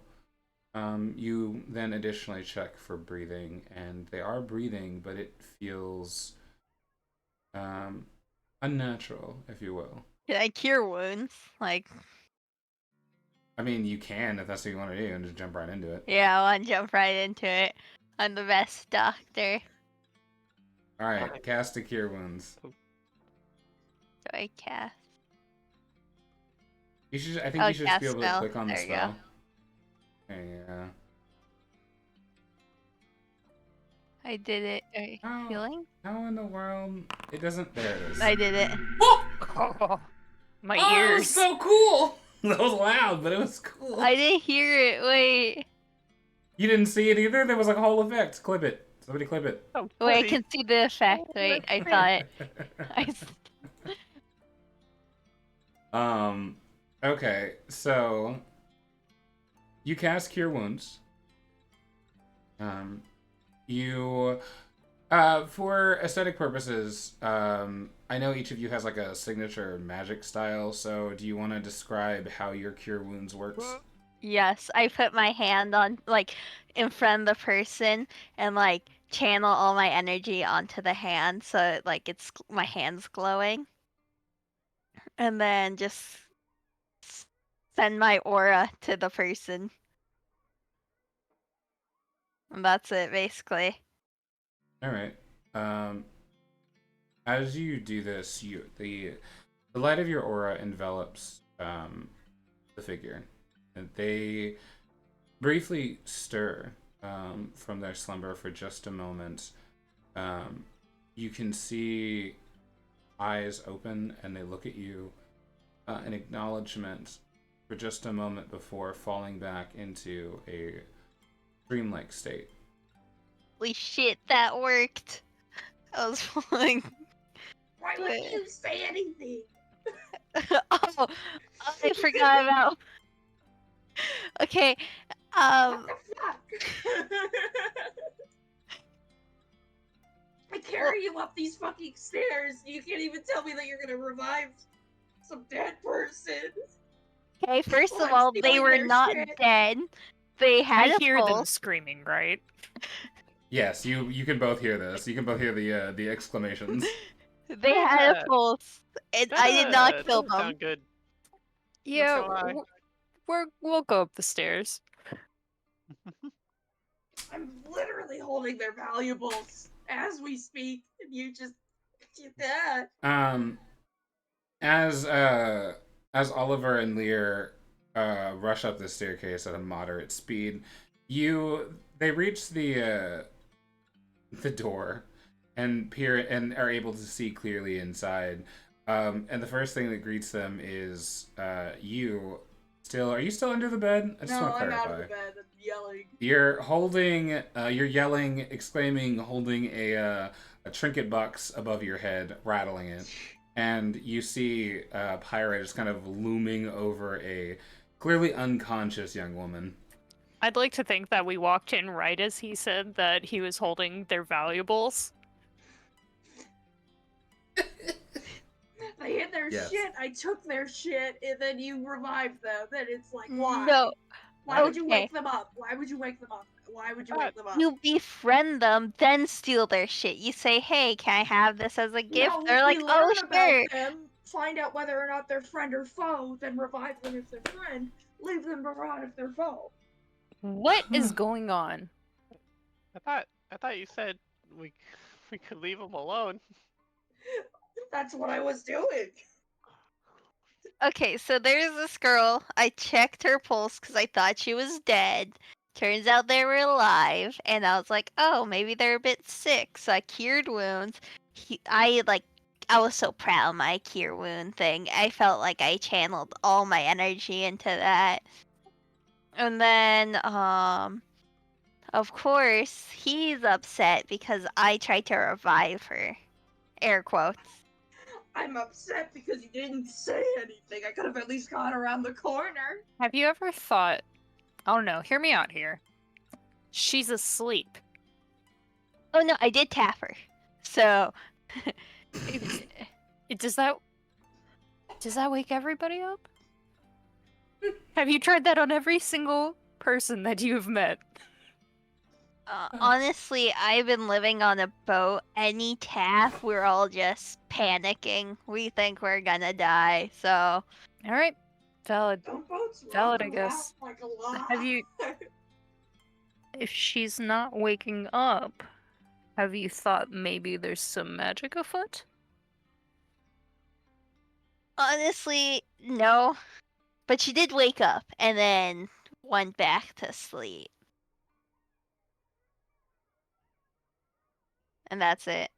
You then additionally check for breathing, and they are breathing, but it feels unnatural, if you will. Can I cure wounds? Like, I mean, you can if that's what you want to do, and just jump right into it. yeah, I want to jump right into it. I'm the best doctor. All right, cast a cure wounds. Do I cast? You should. I think Oh, you should just be cast able to spell. click on the There you go. spell. Yeah. I did it. Are Oh. you healing? How in the world? It doesn't. There it is. I did it. Oh, my Oh, it was ears. so cool. That was loud, but it was cool. I didn't hear it. Wait. You didn't see it either? There was like a whole effect. Clip it. Somebody clip it. Oh, Wait, I buddy. can see the effect. Wait, I thought it. Okay, so you cast Cure Wounds. You for aesthetic purposes, I know each of you has like a signature magic style, so do you want to describe how your Cure Wounds works? Yes, I put my hand on, like, in front of the person and, like, channel all my energy onto the hand so, like, my hand's glowing. And then just send my aura to the person. And that's it, basically. All right. As you do this, the light of your aura envelops the figure. And they briefly stir from their slumber for just a moment. You can see eyes open and they look at you in acknowledgement for just a moment before falling back into a dreamlike state. Holy shit, that worked. I was like, Why wouldn't you say anything? oh, I forgot about. Okay, What the fuck? I carry you up these fucking stairs. You can't even tell me that you're gonna revive some dead person. okay, first Well, of I'm all, they stealing were their not shit. dead. They had I a hear them pulse. screaming, right? Yes, you can both hear this. You can both hear the exclamations. They had a Yeah. pulse, and I did not kill Doesn't them. sound good. Yeah, gonna lie. we'll go up the stairs. I'm literally holding their valuables as we speak, and you just did that. As Oliver and Lear rush up the staircase at a moderate speed, they reach the door and peer and are able to see clearly inside. And the first thing that greets them is you. Are you still under the bed? I just No, want to I'm clarify. out of the bed. I'm yelling. You're yelling, exclaiming, holding a trinket box above your head, rattling it, and you see Pyra just kind of looming over a clearly unconscious young woman. I'd like to think that we walked in right as he said that he was holding their valuables. They hid their Yes. shit. I took their shit, and then you revived them. Then it's like, why? No, Why would you okay. wake them up? Why would you wake them up? Why would you wake them up? You befriend them, then steal their shit. You say, "Hey, can I have this as a gift?" No, They're like, we "Oh, learn about sure." them, find out whether or not they're friend or foe, then revive them if they're friend, leave them to rot if they're foe. What is going on? I thought you said we could leave them alone. That's what I was doing. Okay, so there's this girl. I checked her pulse because I thought she was dead. Turns out they were alive, and I was like, "Oh, maybe they're a bit sick." So I cured wounds. I was so proud of my cure wound thing. I felt like I channeled all my energy into that. And then, of course, he's upset because I tried to revive her. Air quotes. I'm upset because you didn't say anything. I could have at least gone around the corner. Have you ever thought, oh no, hear me out here. She's asleep. Oh no, I did tap her. So, Does that wake everybody up? Have you tried that on every single person that you've met? honestly, I've been living on a boat. Any tap, we're all just panicking. We think we're gonna die. So, All right, valid. Don't boats rock Valid, I around guess. like a lot? Have you? If she's not waking up, have you thought maybe there's some magic afoot? honestly, no. But she did wake up and then went back to sleep. And that's it.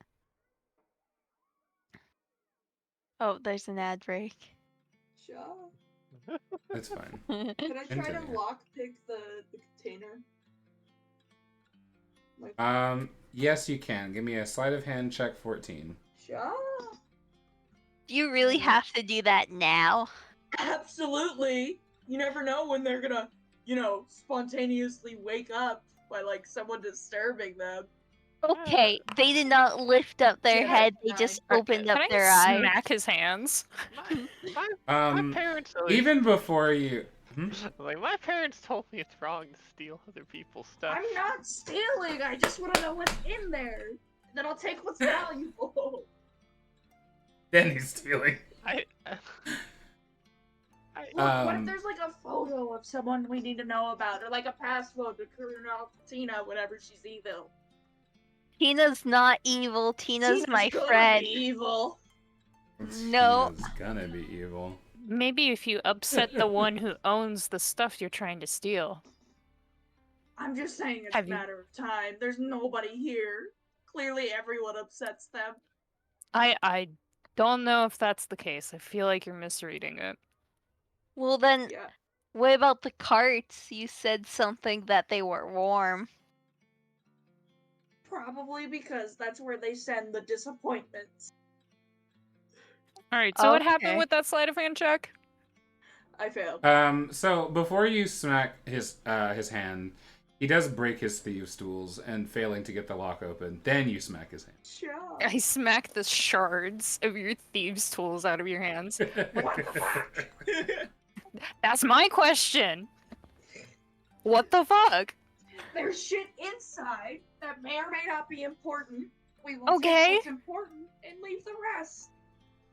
Oh, there's an ad break. Sure. It's fine. Can I try to Continue. lockpick the container? Like, Yes, you can. Give me a sleight of hand check 14. sure. Do you really have to do that now? Absolutely. You never know when they're gonna, spontaneously wake up by like someone disturbing them. Okay, they did not lift up their Yeah, head, they 9. just opened up Can I their eyes. smack his hands? My parents always, Even before you... Hmm? like my parents told me it's wrong to steal other people's stuff. I'm not stealing. I just want to know what's in there. Then I'll take what's valuable. Then he's stealing. I What if there's like a photo of someone we need to know about, or like a password to Colonel Tina whenever she's evil? Tina's not evil, Tina's my gonna friend. Be evil. No. Tina's gonna be evil. Maybe if you upset the one who owns the stuff you're trying to steal. I'm just saying it's Have a you- matter of time. There's nobody here. Clearly, everyone upsets them. I don't know if that's the case. I feel like you're misreading it. Well then, Yeah. what about the carts? You said something that they were warm. Probably because that's where they send the disappointments. Alright, so what happened Okay. with that sleight of hand check? I failed. So before you smack his hand, he does break his thieves' tools and failing to get the lock open. Then you smack his hand. Sure. I smack the shards of your thieves' tools out of your hands. What the fuck? That's my question! What the fuck? There's shit inside that may or may not be important. We will Okay. take what's important and leave the rest.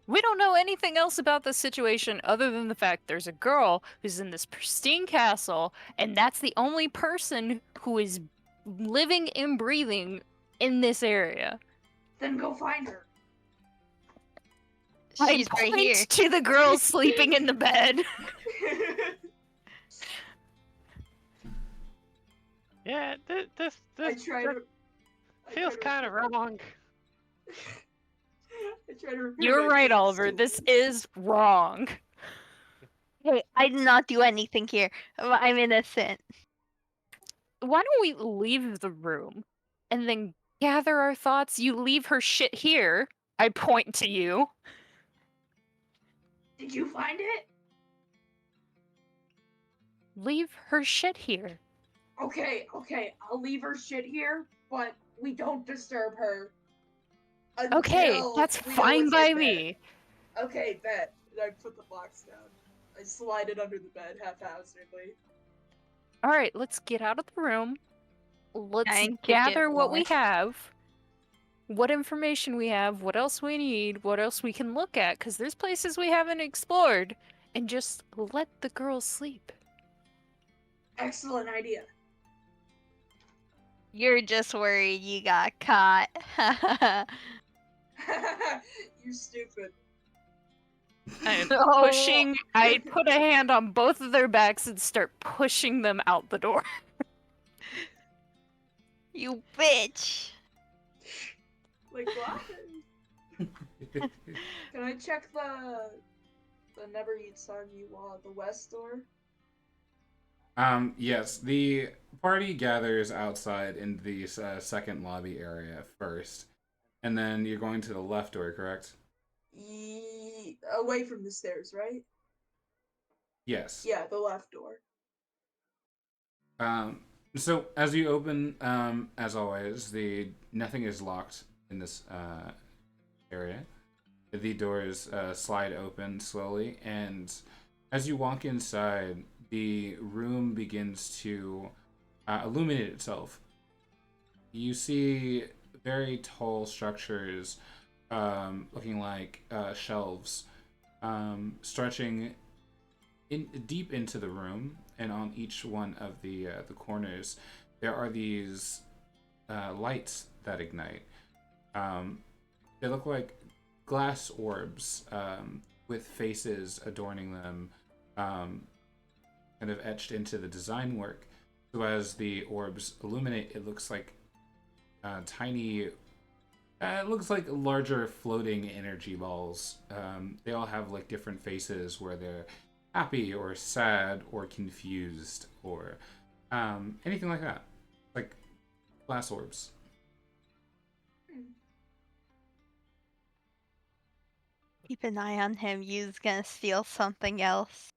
We don't know anything else about this situation other than the fact there's a girl who's in this pristine castle, and that's the only person who is living and breathing in this area. Then go find her. She's I right point here. to the girl sleeping in the bed. yeah, this I try to. feels kind of wrong. I try to repair You're my right, things. Oliver. This is wrong. Hey, I did not do anything here. I'm innocent. Why don't we leave the room and then gather our thoughts? You leave her shit here. I point to you. Did you find it? Leave her shit here. Okay. I'll leave her shit here, but we don't disturb her. Okay, until that's we know fine what's by in there. me. Okay, bet. And I put the box down. I slide it under the bed haphazardly. Alright, let's get out of the room. Let's And kick gather it what we more. have. What information we have, what else we need, what else we can look at, because there's places we haven't explored. And just let the girls sleep. Excellent idea. You're just worried you got caught. You're stupid. I'm Oh. pushing. I put a hand on both of their backs and start pushing them out the door. You bitch. Like what? Can I check the Never Eat Sun you want the west door? Yes, the party gathers outside in the second lobby area first, and then you're going to the left door, correct? Away from the stairs, right? Yes. Yeah, the left door. So as you open, as always, nothing is locked in this area. The doors slide open slowly, and as you walk inside, the room begins to illuminate itself. You see very tall structures, looking like shelves, stretching deep into the room, and on each one of the corners, there are these lights that ignite. They look like glass orbs with faces adorning them, kind of etched into the design work. So as the orbs illuminate, it looks like tiny. It looks like larger floating energy balls. They all have like different faces where they're happy or sad or confused or anything like that. Like glass orbs. Keep an eye on him. You's gonna steal something else.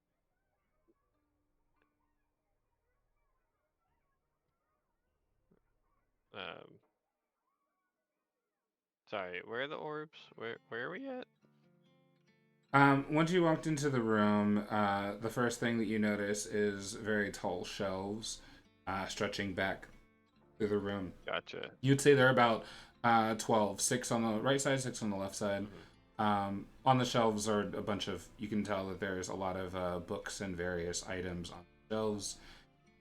Sorry, where are the orbs? Where are we at? Once you walked into the room, the first thing that you notice is very tall shelves stretching back through the room. Gotcha. You'd say they're about 12, 6 on the right side, 6 on the left side. On the shelves are a bunch of, you can tell that there's a lot of books and various items on the shelves.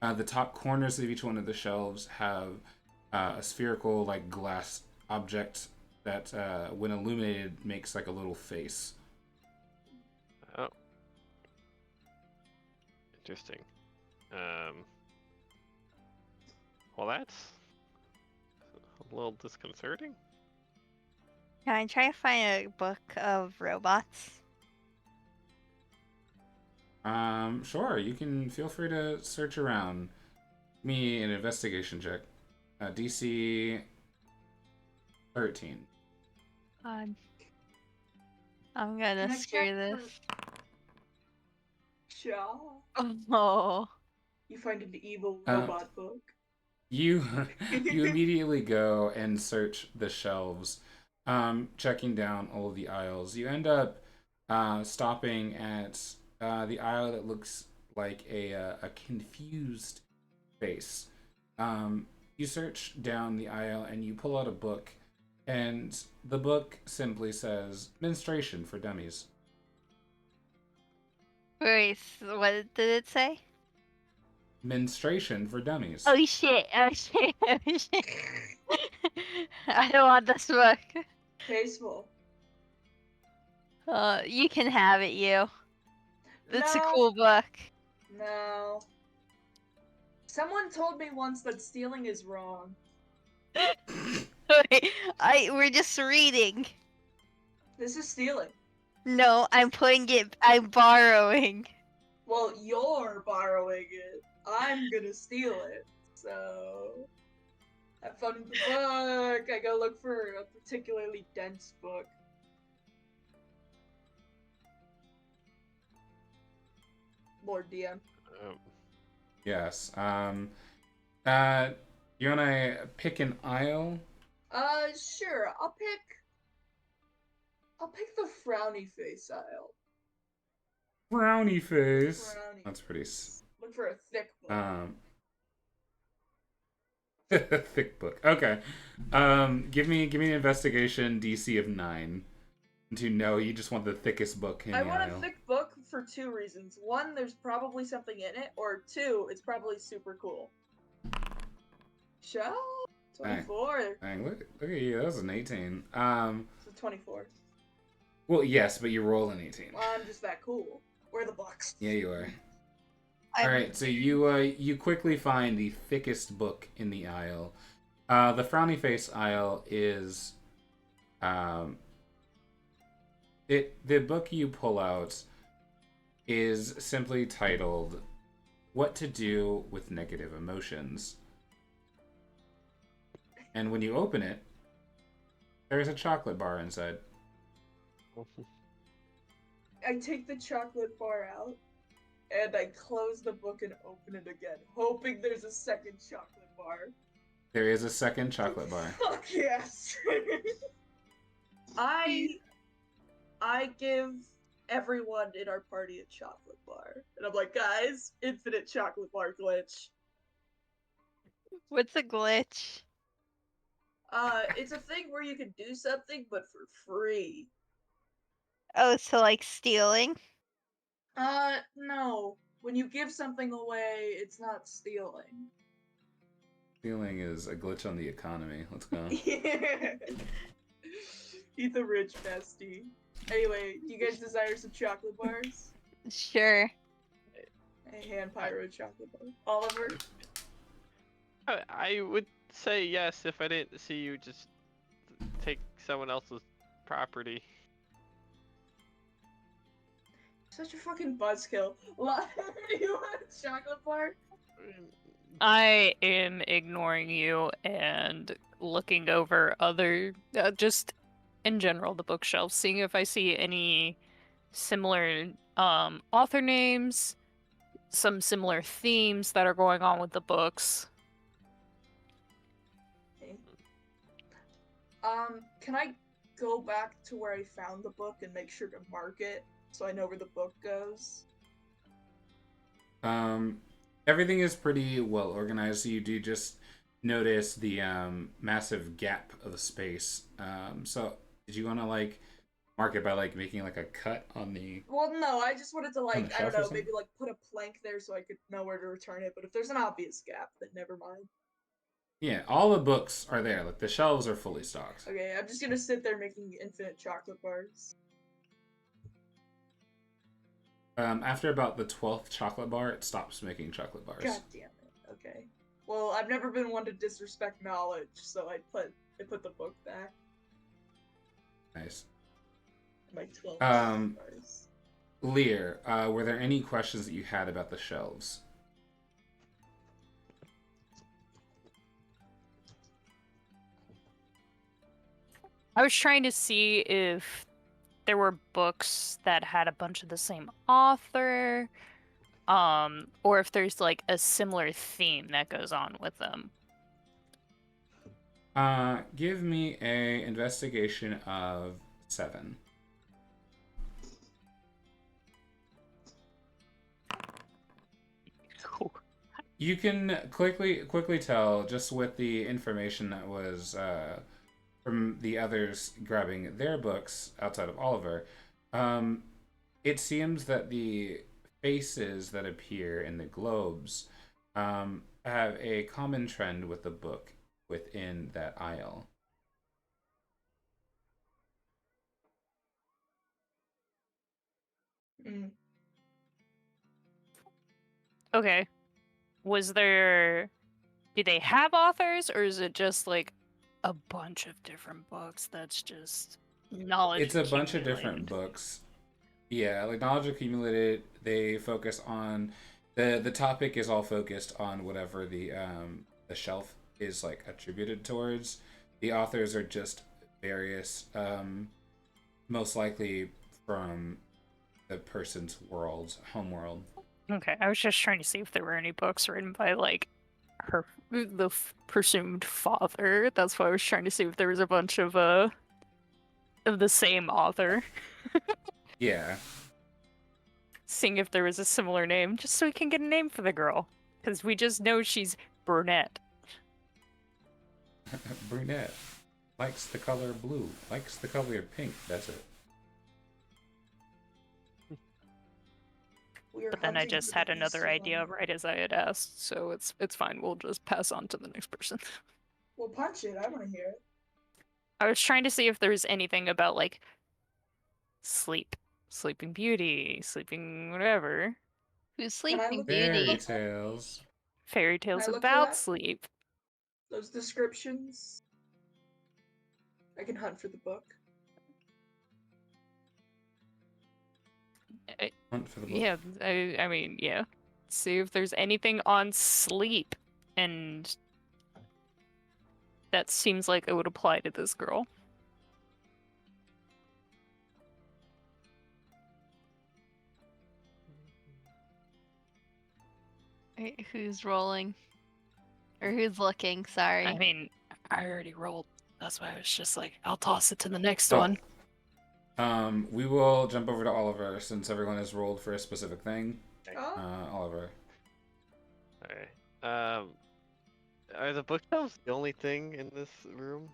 The top corners of each one of the shelves have a spherical, like, glass object that, when illuminated, makes like a little face. Oh. Interesting. Well, that's a little disconcerting. Can I try to find a book of robots? Sure, you can feel free to search around. Me an investigation check. DC 13. God. I'm gonna Can I screw check this. Shaw, Oh. you find an evil robot book. You you immediately go and search the shelves, checking down all of the aisles. You end up stopping at the aisle that looks like a confused face. You search down the aisle and you pull out a book, and the book simply says "Menstruation for Dummies." Wait, what did it say? Menstruation for Dummies. Oh shit, oh shit, oh shit. I don't want this book. Tasteful. You can have it, you. It's a No, cool book. No. Someone told me once that stealing is wrong. Wait, we're just reading. This is stealing. No, I'm borrowing. Well, you're borrowing it. I'm gonna steal it. So, have fun with the book. I go look for a particularly dense book. Lord DM. Yes. You wanna pick an aisle? Sure. I'll pick the frowny face aisle. Frowny face. Frowny. That's pretty. Look for a thick book. Thick book. Okay. Give me an investigation DC of 9. To know you just want the thickest book in I the want aisle. a thick book for 2 reasons. 1, there's probably something in it, or 2, it's probably super cool. Show 24. Dang, look at you. That was an 18. It's a 24. Well, yes, but you roll an 18. Well, I'm just that cool. Where are the books? Yeah, you are. All right, so you quickly find the thickest book in the aisle. The frowny face aisle is the book you pull out is simply titled "What to Do with Negative Emotions." And when you open it, there's a chocolate bar inside. I take the chocolate bar out, and I close the book and open it again, hoping there's a second chocolate bar. There is a second chocolate bar. Fuck yes! I give everyone in our party a chocolate bar. And I'm like, guys, infinite chocolate bar glitch. What's a glitch? It's a thing where you can do something, but for free. Oh, so like stealing? No. When you give something away, it's not stealing. Stealing is a glitch on the economy. Let's go. Eat the rich bestie. Anyway, do you guys desire some chocolate bars? Sure. A hand pyro chocolate bar. Oliver? I would say yes if I didn't see you just take someone else's property. Such a fucking buzzkill. Do you want a chocolate bar? I am ignoring you and looking over other, just in general, the bookshelf, seeing if I see any similar author names, some similar themes that are going on with the books. Okay. Can I go back to where I found the book and make sure to mark it so I know where the book goes? Everything is pretty well organized. So you do just notice the massive gap of space. So did you want to like mark it by like making like a cut on the Well, no, I just wanted to on like, the I don't shelf or know, something? maybe like put a plank there so I could know where to return it. But if there's an obvious gap, then never mind. Yeah, all the books are there. Like the shelves are fully stocked. Okay, I'm just gonna sit there making infinite chocolate bars. After about the 12th chocolate bar, it stops making chocolate bars. God damn it. Okay. Well, I've never been one to disrespect knowledge, so I put the book back. Nice. My 12 Um, bars. Lear, were there any questions that you had about the shelves? I was trying to see if there were books that had a bunch of the same author, or if there's like a similar theme that goes on with them. Give me a investigation of 7. Cool. You can quickly tell just with the information that was from the others grabbing their books outside of Oliver. It seems that the faces that appear in the globes have a common trend with the book within that aisle. Mm. Okay. Was there... Do they have authors, or is it just like a bunch of different books that's just knowledge It's a bunch of different accumulated? books. Yeah, like knowledge accumulated. They focus on the topic is all focused on whatever the shelf is like attributed towards. The authors are just various, most likely from the person's world, home world. Okay, I was just trying to see if there were any books written by like the presumed father. That's why I was trying to see if there was a bunch of the same author. Yeah, Seeing if there was a similar name, just so we can get a name for the girl. Because we just know she's brunette. brunette likes the color blue, likes the color pink. That's it. We are But then I hunting just for had the another Easter idea bunny. right as I had asked, so it's fine. We'll just pass on to the next person. Well, punch it. I want to hear it. I was trying to see if there was anything about like sleep, sleeping beauty, sleeping whatever, Who's Can I Sleeping look at the Fairy Beauty? book? tales. fairy Can I tales look for about that? sleep. Those descriptions? I can hunt for the book. Hunt for the book. Yeah, I mean, yeah. See if there's anything on sleep, and that seems like it would apply to this girl. Wait, who's rolling? Or who's looking? Sorry. I mean, I already rolled. That's why I was just like, I'll toss it to the next Oh. one. We will jump over to Oliver since everyone has rolled for a specific thing. Oh, Oliver. Alright. Are the bookshelves the only thing in this room?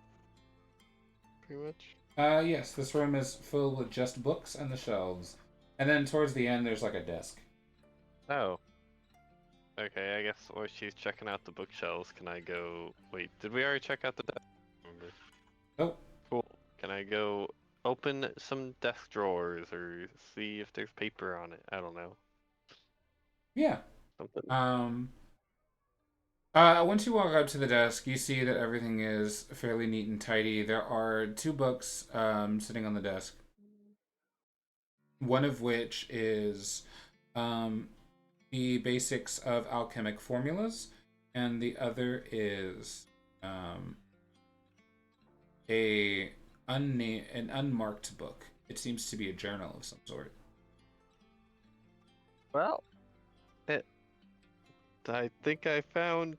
Pretty much. Yes, this room is filled with just books and the shelves. And then towards the end, there's like a desk. Oh. Okay, I guess while she's checking out the bookshelves, can I go... Wait, did we already check out the desk? Remember. Oh, Cool. Can I go open some desk drawers or see if there's paper on it? I don't know. yeah. Something. Once you walk up to the desk, you see that everything is fairly neat and tidy. There are 2 books sitting on the desk. One of which is the basics of alchemic formulas. and the other is an unmarked book. It seems to be a journal of some sort. Well, I think I found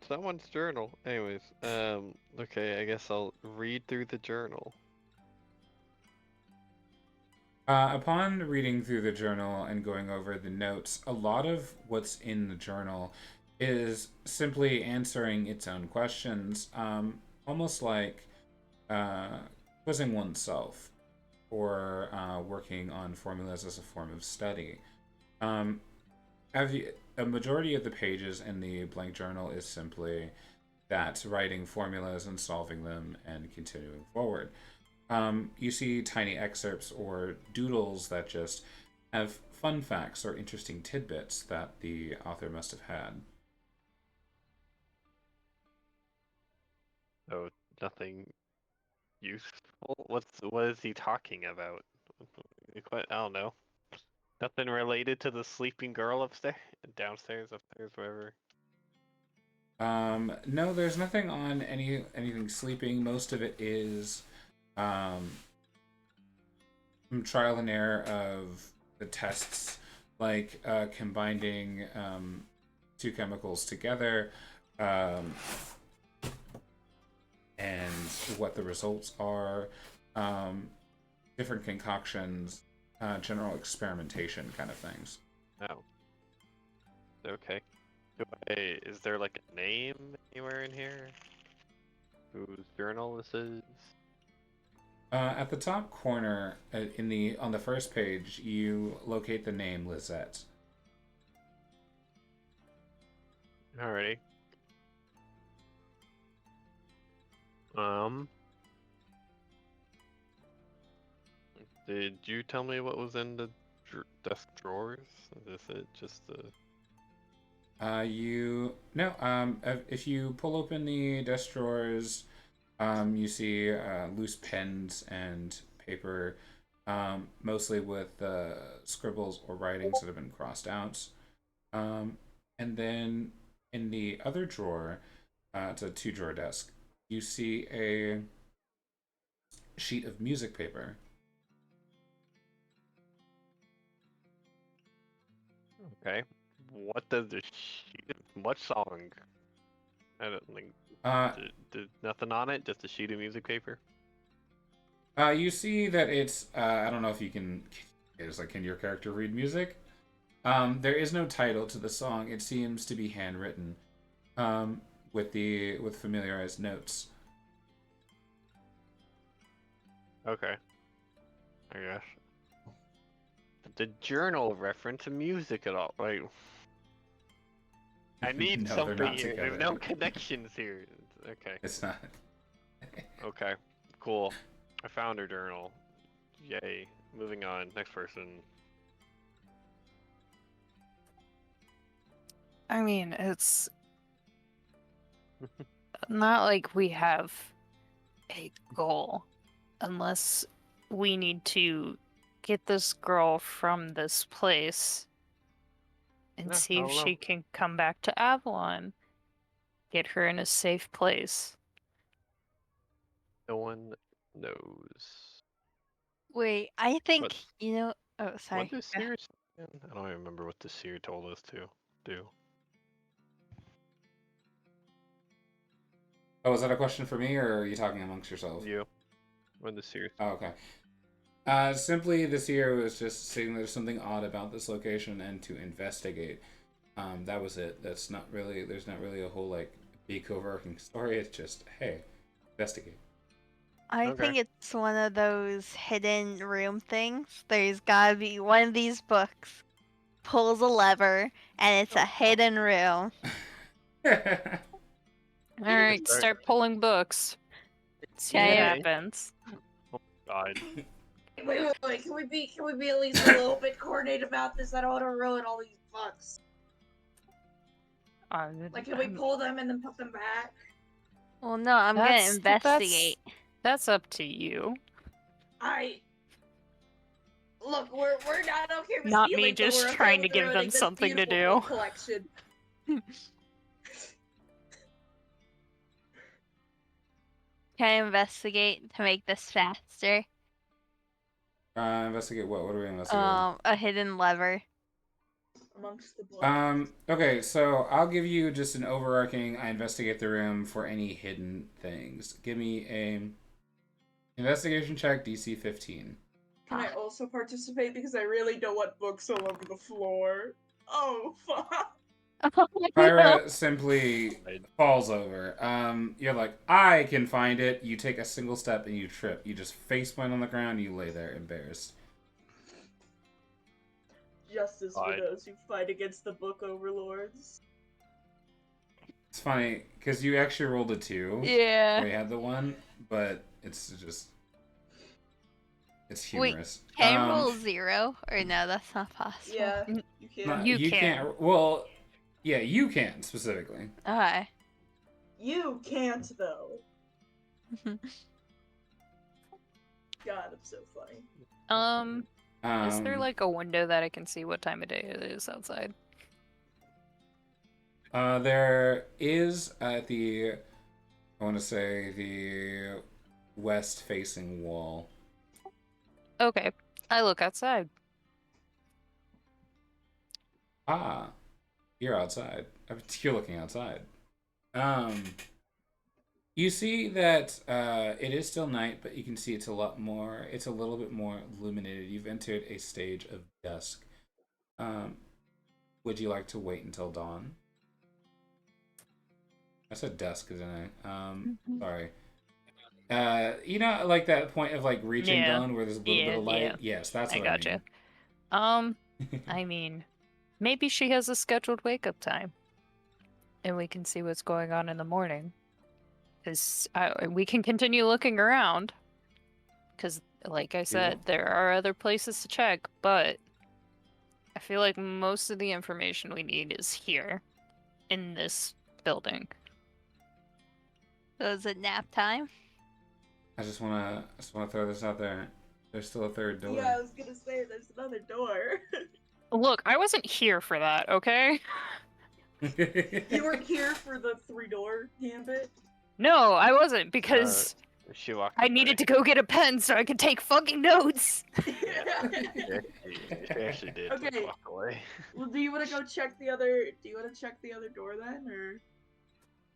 someone's journal. Anyways, okay, I guess I'll read through the journal. Upon reading through the journal and going over the notes, a lot of what's in the journal is simply answering its own questions, almost like quizzing oneself or working on formulas as a form of study. A majority of the pages in the blank journal is simply that, writing formulas and solving them and continuing forward. You see tiny excerpts or doodles that just have fun facts or interesting tidbits that the author must have had. So nothing useful. What is he talking about? I don't know. Nothing related to the sleeping girl upstairs, downstairs, upstairs, wherever. No, there's nothing on anything sleeping. Most of it is some trial and error of the tests, like combining two chemicals together, and what the results are, different concoctions, general experimentation kind of things. Oh. Okay. Is there like a name anywhere in here? Whose journal this is? At the top corner, on the first page, you locate the name Lizette. Alrighty. Did you tell me what was in the desk drawers? Is it just the... If you pull open the desk drawers, you see loose pens and paper, mostly with scribbles or writings that have been crossed out. And then in the other drawer, it's a two-drawer desk, you see a sheet of music paper. Okay. What does the sheet... What song? I don't think... Did nothing on it? Just a sheet of music paper? You see that it's... I don't know if you can... can your character read music? There is no title to the song. It seems to be handwritten, with familiarized notes. Okay. I guess. The journal reference music at all? Like, I need No, they're something not here. together. There's no connections here. Okay. It's not. Okay. Cool. I found her journal. Yay. Moving on. Next person. I mean, it's not like we have a goal unless we need to get this girl from this place and Yeah, see I if don't know. she can come back to Avalon. Get her in a safe place. No one knows. Wait, I think What? Oh, What sorry. did Seer say again? I don't even remember what the Seer told us to do. Oh, is that a question for me, or are you talking amongst yourselves? You. What did the Seer say? Oh, okay. Simply, this year was just saying there's something odd about this location and to investigate. That was it. There's not really a whole, big overarching story. It's just, hey, investigate. I Okay. think it's one of those hidden room things. There's gotta be one of these books pulls a lever and it's a hidden room. Alright, start pulling books. See what Okay. happens. Oh God. Wait. Can we be at least a little bit coordinated about this? I don't want to ruin all these books. Like, can we pull them and then put them back? Well, no, I'm gonna investigate. That's up to you. Look, we're not okay with Not stealing, me but just we're okay trying to with give them ruining this something to beautiful do. book collection. Can I investigate to make this faster? Investigate what? What are we investigating? A hidden lever. Amongst the books. Okay, so I'll give you just an overarching. I investigate the room for any hidden things. Give me a investigation check, DC 15. Can I also participate because I really don't want books all over the floor? Oh fuck! Pyra simply Right. falls over. You're like, I can find it. You take a single step and you trip. You just faceplant on the ground. You lay there embarrassed. Justice for Fine. those who fight against the book overlords. It's funny because you actually rolled a 2. Yeah. We had the 1, but it's just it's Wait, humorous. Can I roll 0? Or no, that's not possible. Yeah, N- you can. Not- You can't. Well, yeah, you can specifically. Okay. You can't though. God, I'm so funny. Is there like a window that I can see what time of day it is outside? There is at the, I want to say the west-facing wall. Okay, I look outside. Ah, you're outside. You're looking outside. You see that it is still night, but you can see it's a little bit more illuminated. You've entered a stage of dusk. Would you like to wait until dawn? I said dusk, didn't I? Sorry. You know, like that point of like reaching Yeah. dawn where there's a little bit of light? Yeah. Yes, that's I what gotcha. I mean, maybe she has a scheduled wake-up time, and we can see what's going on in the morning. Because we can continue looking around. Because, like I said, will. there are other places to check, but I feel like most of the information we need is here, in this building. So is it nap time? I just wanna throw this out there. There's still a third door. Yeah, I was gonna say there's another door. Look, I wasn't here for that, okay? You weren't here for the 3-door gambit? No, I wasn't, because She walked. I needed to go get a pen so I could take fucking notes! She actually did just Okay. walk away. Well, do you want to go check the other? Do you want to check the other door then, or?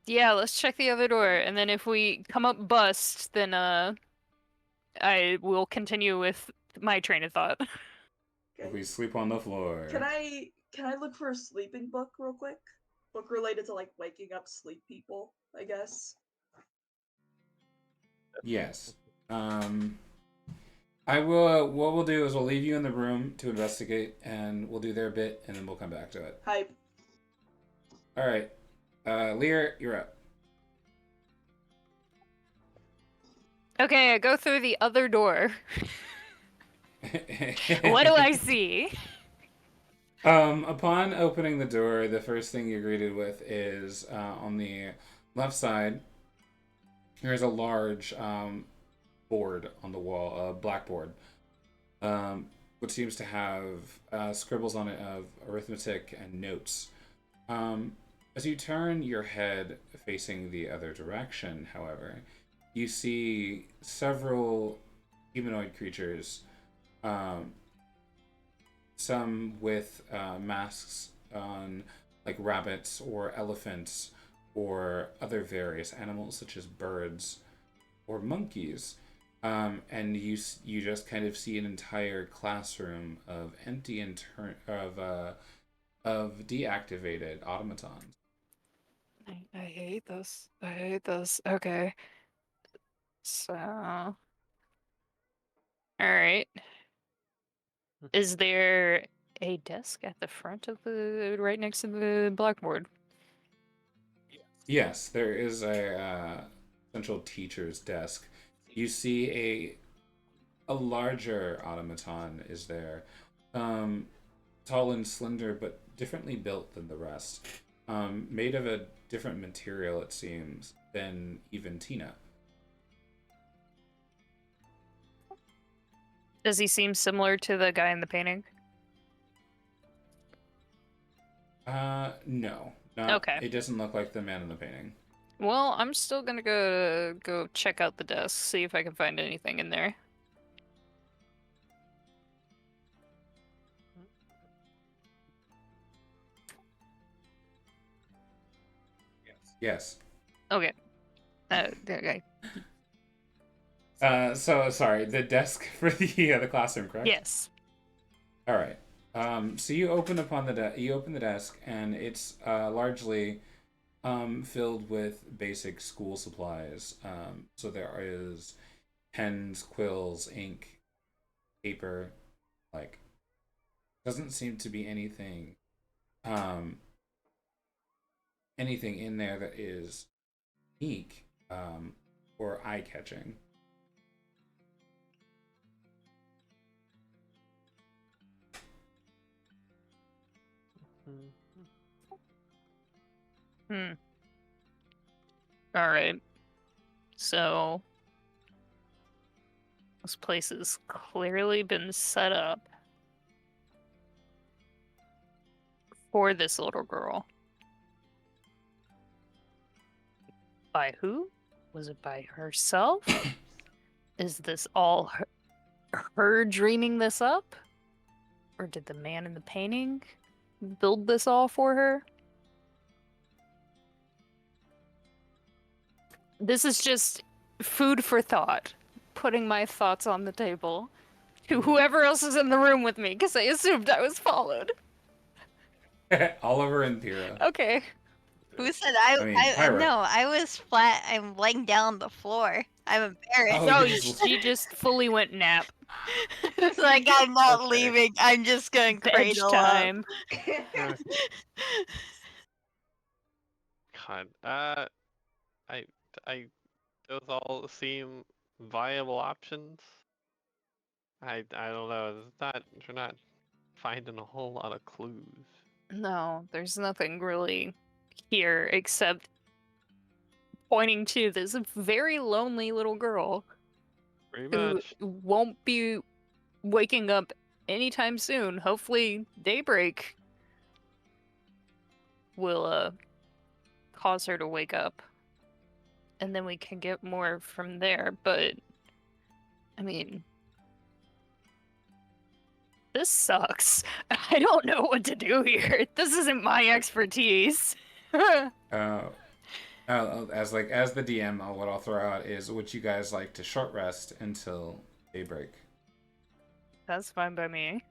Yeah, let's check the other door, and then if we come up bust, then I will continue with my train of thought. Okay. We sleep on the floor. Can I look for a sleeping book real quick? Book related to like waking up sleep people, I guess. Yes. I will. What we'll do is we'll leave you in the room to investigate, and we'll do their bit, and then we'll come back to it. Hype. All right, Lear, you're up. Okay, I go through the other door. What do I see? Upon opening the door, the first thing you're greeted with is on the left side. There's a large board on the wall, a blackboard, which seems to have scribbles on it of arithmetic and notes. As you turn your head facing the other direction, however, you see several humanoid creatures, some with masks on, like rabbits or elephants or other various animals such as birds or monkeys. And you just kind of see an entire classroom of empty of deactivated automatons. I hate this. I hate this. Okay. So... Alright. Is there a desk at the front of the... right next to the blackboard? Yes, there is a central teacher's desk. You see a larger automaton is there, tall and slender, but differently built than the rest. Made of a different material, it seems, than even Tina. Does he seem similar to the guy in the painting? No. No, Okay. it doesn't look like the man in the painting. Well, I'm still gonna go check out the desk, see if I can find anything in there. Yes. Okay. Okay. So sorry, the desk for the classroom, correct? Yes. All right. So you open the desk, and it's largely filled with basic school supplies. So there is pens, quills, ink, paper. Like, doesn't seem to be um, anything in there that is unique or eye catching. Hmm. All right. So this place has clearly been set up for this little girl. By who? Was it by herself? Is this all her dreaming this up? Or did the man in the painting build this all for her? This is just food for thought. Putting my thoughts on the table to whoever else is in the room with me, because I assumed I was followed. Oliver and Pyrrha. Okay. Who said I mean, Pyra. no, I was flat. I'm laying down on the floor. I'm embarrassed. Oh, So you just- she just fully went nap. It's like, I'm not Okay. leaving. I'm just going to Edge cradle time. up. God, I, those all seem viable options. I don't know. We're not finding a whole lot of clues. No, there's nothing really here except pointing to this very lonely little girl Pretty who much. won't be waking up anytime soon. Hopefully, daybreak will cause her to wake up, and then we can get more from there. But I mean, this sucks. I don't know what to do here. This isn't my expertise. As the DM, what I'll throw out is, would you guys like to short rest until daybreak? That's fine by me.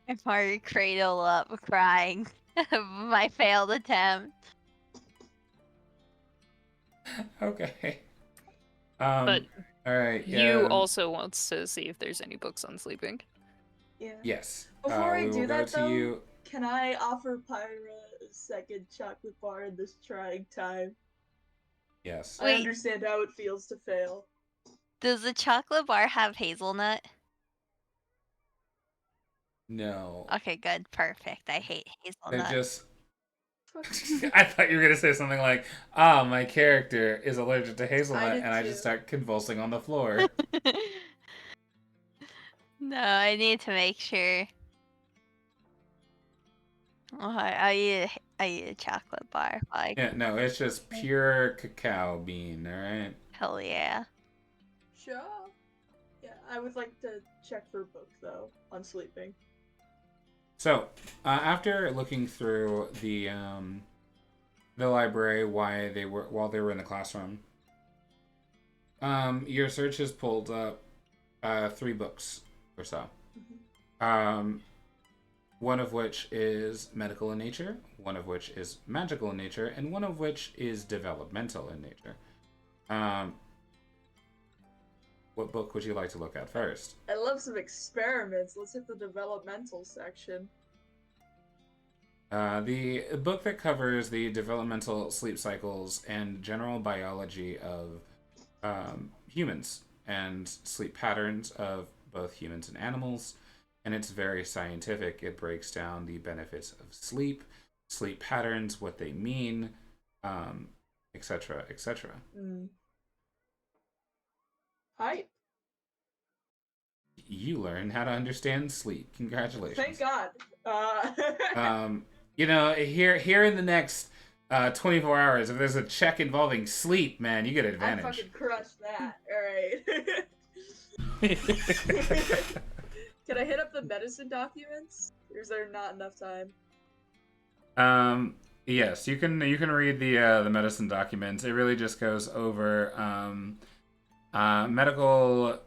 I'm already cradle up, crying. My failed attempt. Okay. But all right. you also wants to see if there's any books on sleeping. Yeah. Yes. Before I we will do go that, to though, you. can I offer Pyra a second chocolate bar in this trying time? Yes. I Wait. understand how it feels to fail. Does the chocolate bar have hazelnut? No. Okay, good. Perfect. I hate It hazelnut. just. I thought you were gonna say something like, "Ah, my character is allergic to hazelnut," did and I too. just start convulsing on the floor. No, I need to make sure. Oh, I eat a chocolate bar. Like, Yeah, no, it's just pure cacao bean. All right. hell yeah. Sure. Yeah, I would like to check for a book, though, on sleeping. So, after looking through the library while they were in the classroom, your search has pulled up 3 books or so. One of which is medical in nature, one of which is magical in nature, and one of which is developmental in nature. What book would you like to look at first? I love some experiments. Let's hit the developmental section. The book that covers the developmental sleep cycles and general biology of humans and sleep patterns of both humans and animals. And it's very scientific. It breaks down the benefits of sleep, sleep patterns, what they mean, etc., etc. Hype. You learn how to understand sleep. Congratulations. Thank God. You know, here in the next 24 hours. If there's a check involving sleep, man, you get I advantage. fucking crushed that. Alright. Can I hit up the medicine documents? Or is there not enough time? Yes, you can read the medicine documents. It really just goes over medical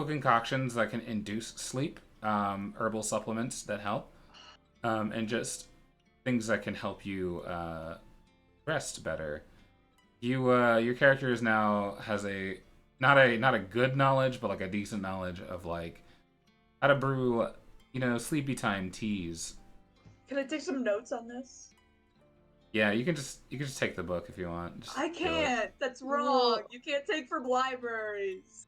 concoctions that can induce sleep, herbal supplements that help, and just things that can help you rest better. Your character is now has a not a good knowledge, but like a decent knowledge of like how to brew, sleepy time teas. Can I take some notes on this? Yeah, you can just take the book if you want. Just I do it. can't. That's wrong. You can't take from libraries.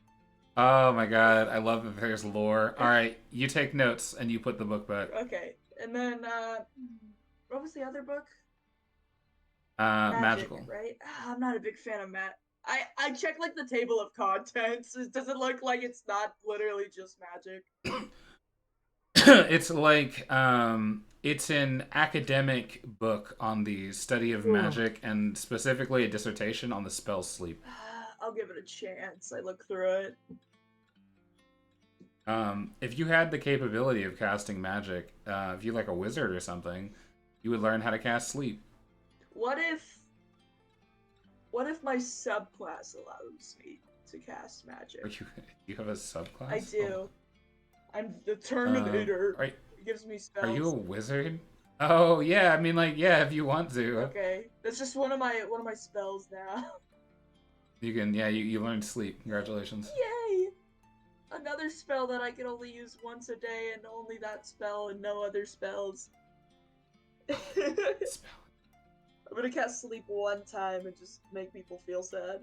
Oh my god, I love that there's lore. All right, you take notes and you put the book back. Okay, and then what was the other book? Magical. Right? I'm not a big fan of I checked like the table of contents. Does it look like it's not literally just magic? It's like it's an academic book on the study of magic and specifically a dissertation on the spell sleep. I'll give it a chance. I look through it. If you had the capability of casting magic, if you're like a wizard or something, you would learn how to cast sleep. What if my subclass allows me to cast magic? You have a subclass? I do. I'm the Terminator. It gives me spells. Are you a wizard? Oh yeah, I mean like yeah, if you want to. Okay, that's just one of my spells now. You can you learned sleep. Congratulations. Yay! Another spell that I can only use once a day, and only that spell and no other spells. Spell. I'm gonna cast sleep one time and just make people feel sad.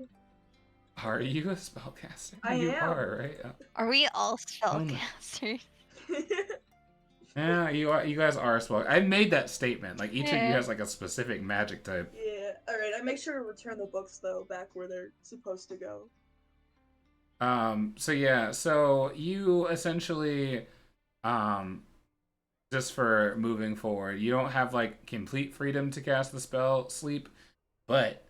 Are you a spellcaster? I you am. are, right? Are we all spellcasters? Yeah, you guys are spell. I made that statement. Like each of you Yeah. has like a specific magic type. Yeah. All right. I make sure to return the books though back where they're supposed to go. So you essentially, just for moving forward, you don't have like complete freedom to cast the spell sleep, but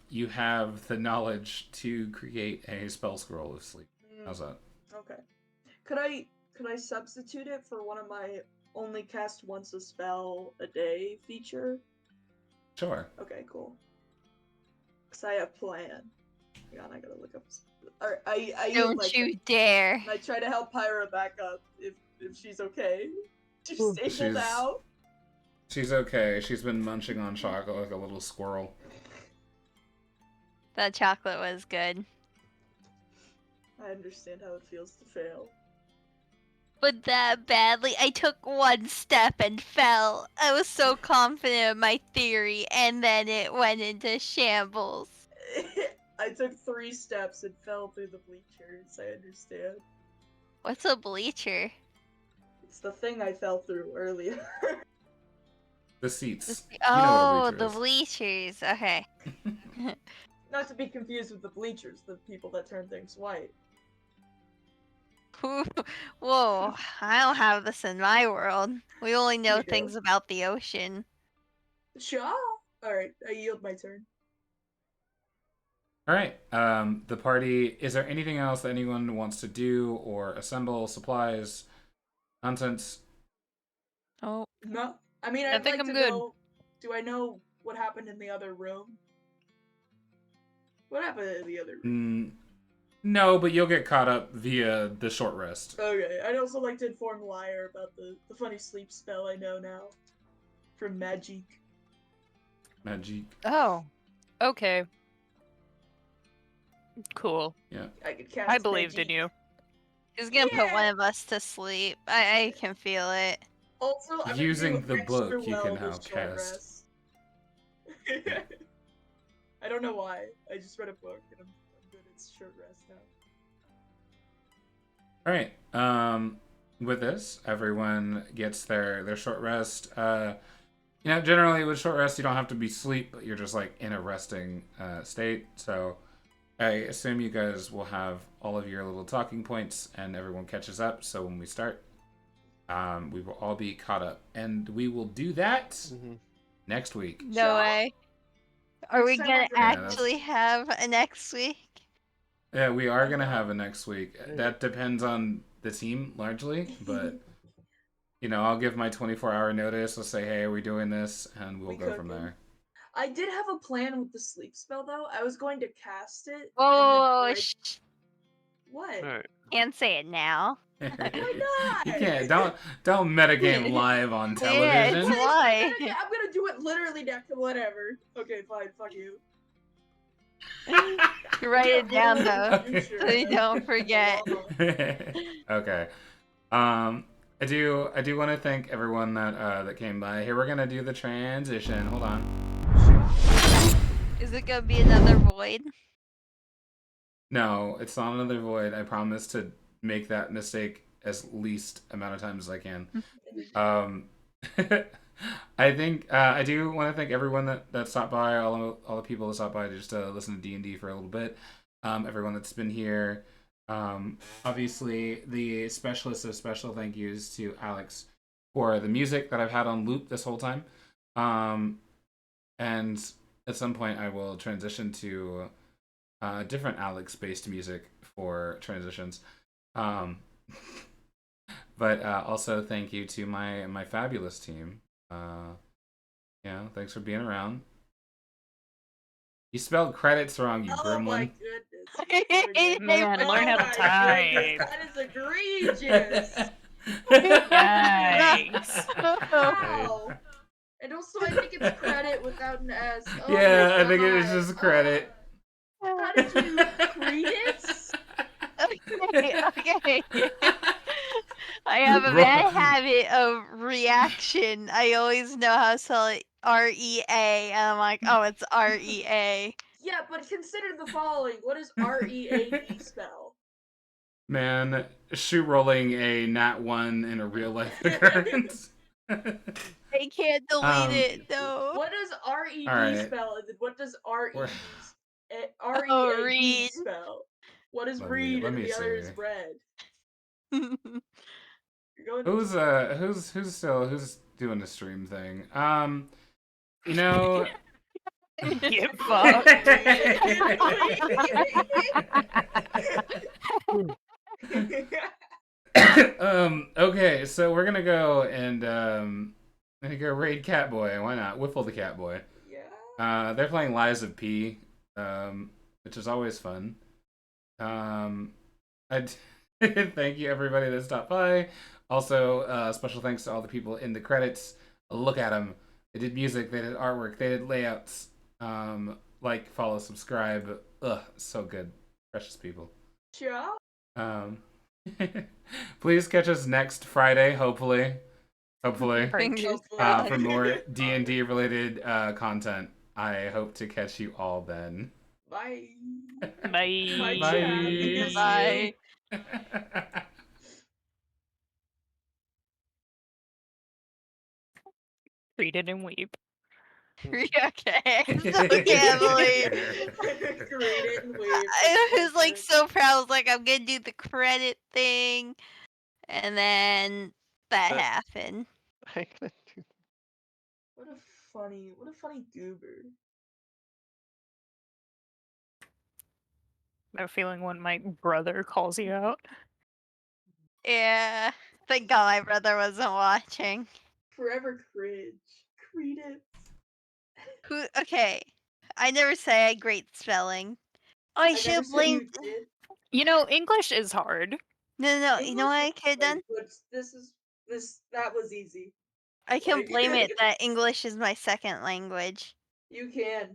you have the knowledge to create a spell scroll of sleep. How's that? Okay. Could I substitute it for one of my only cast once a spell a day feature? Sure. Okay, cool. Cause I have plan. Hang on, I gotta look up. Alright, I yield my Don't you turn. dare. I try to help Pyra back up if she's okay. She's stable She's- now. She's okay. She's been munching on chocolate like a little squirrel. That chocolate was good. I understand how it feels to fail. But that badly, I took one step and fell. I was so confident in my theory, and then it went into shambles. I took 3 steps and fell through the bleachers. I understand. What's a bleacher? It's the thing I fell through earlier. The seats. Oh, You know what a the bleacher is. bleachers. Okay. Not to be confused with the bleachers, the people that turn things white. Whoa, I don't have this in my world. We only know You do. things about the ocean. Sure. Alright, I yield my turn. All right. The party. Is there anything else that anyone wants to do or assemble? Supplies, nonsense. Oh, No. I mean, I I'd think like I'm to good. know. Do I know what happened in the other room? What happened in the other room? No, but you'll get caught up via the short rest. Okay, I'd also like to inform Liar about the funny sleep spell I know now. From Magic. Magic. Oh, okay. Cool. Yeah. I could cast I believed in Magic. you. he's gonna put one Yeah. of us to sleep. I can feel it. Also, I'm gonna Using do the extra book, you well can now this short cast. rest. I don't know why. I just read a book and I'm good at short rest now. All right. With this, everyone gets their short rest. Generally with short rest, you don't have to be asleep, but you're just like in a resting state. So I assume you guys will have all of your little talking points, and everyone catches up. So when we start, we will all be caught up, and we will do that next week. No way. Are we Next time gonna on Dragon actually have a next week? Yeah, we are gonna have a next week. That depends on the team largely, but I'll give my 24-hour notice. I'll say, hey, are we doing this? And we'll We go from cooking. there. I did have a plan with the sleep spell though. I was going to cast it. Oh, and then, what? Alright. can't say it now. Why not? You can't. Don't metagame live on Yeah, it's television. why. I'm gonna do it literally next. Whatever. Okay, fine. Fuck you. Write it down though, Okay. so you don't forget. Okay. I do want to thank everyone that came by. Here we're gonna do the transition. Hold on. Is it gonna be another void? No, it's not another void. I promise to make that mistake as least amount of times as I can. I think I do want to thank everyone that stopped by, all the people that stopped by to just listen to D&D for a little bit. Everyone that's been here. Obviously, the specialist of special thank yous to Alex for the music that I've had on loop this whole time. And at some point, I will transition to different Alex-based music for transitions. But also thank you to my fabulous team. Thanks for being around. You spelled credits wrong, you Oh my gremlin. goodness. Man, learn how to my type. goodness, that is egregious. Yikes. Wow. And also, I think it's credit without an S. Oh Yeah, my I think it is God. just credit. How did you read it? Okay. I have a bad habit of reaction. I always know how to spell it REA, and I'm like, oh, it's REA. Yeah, but consider the following. What does READ spell? Man, shoe rolling a nat 1 in a real life occurrence. I can't delete it though. What does RED Alright. spell? And then what does We're- READ read. spell? What is Let read me and the other is see. red? You're going Who's doing the stream thing? Get fucked. Okay, so we're gonna go and raid Catboy. Why not? Whiffle the Catboy. Yeah. They're playing Lies of P, which is always fun. I thank you everybody that stopped by. Also, special thanks to all the people in the credits. Look at them. They did music, they did artwork, they did layouts. Like, follow, subscribe. Ugh, so good. Precious people. Sure. Please catch us next Friday, hopefully. Hopefully. For more D&D related content. I hope to catch you all then. Bye. Bye. Bye. Bye. Read it and weep. Okay, I still can't believe. Read it and weep. I was like so proud. I was like, I'm gonna do the credit thing, and then that happened. What a funny goober. I have a feeling when my brother calls you out. Yeah, thank God my brother wasn't watching. Forever cringe. Credence. Who? Okay, I never say I had great spelling. Oh, I should have blamed. You know, English is hard. No. You know what I could have done? That was easy. I can blame it that English is my second language. You can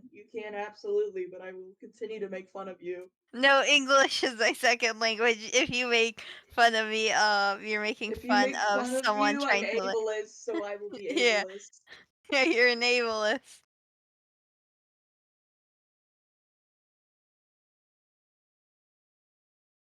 absolutely, but I will continue to make fun of you. No, English is my second language. If you make fun of me, you're making fun of someone trying to. I'm ableist, so I will be Yeah. ableist. Yeah, you're an ableist.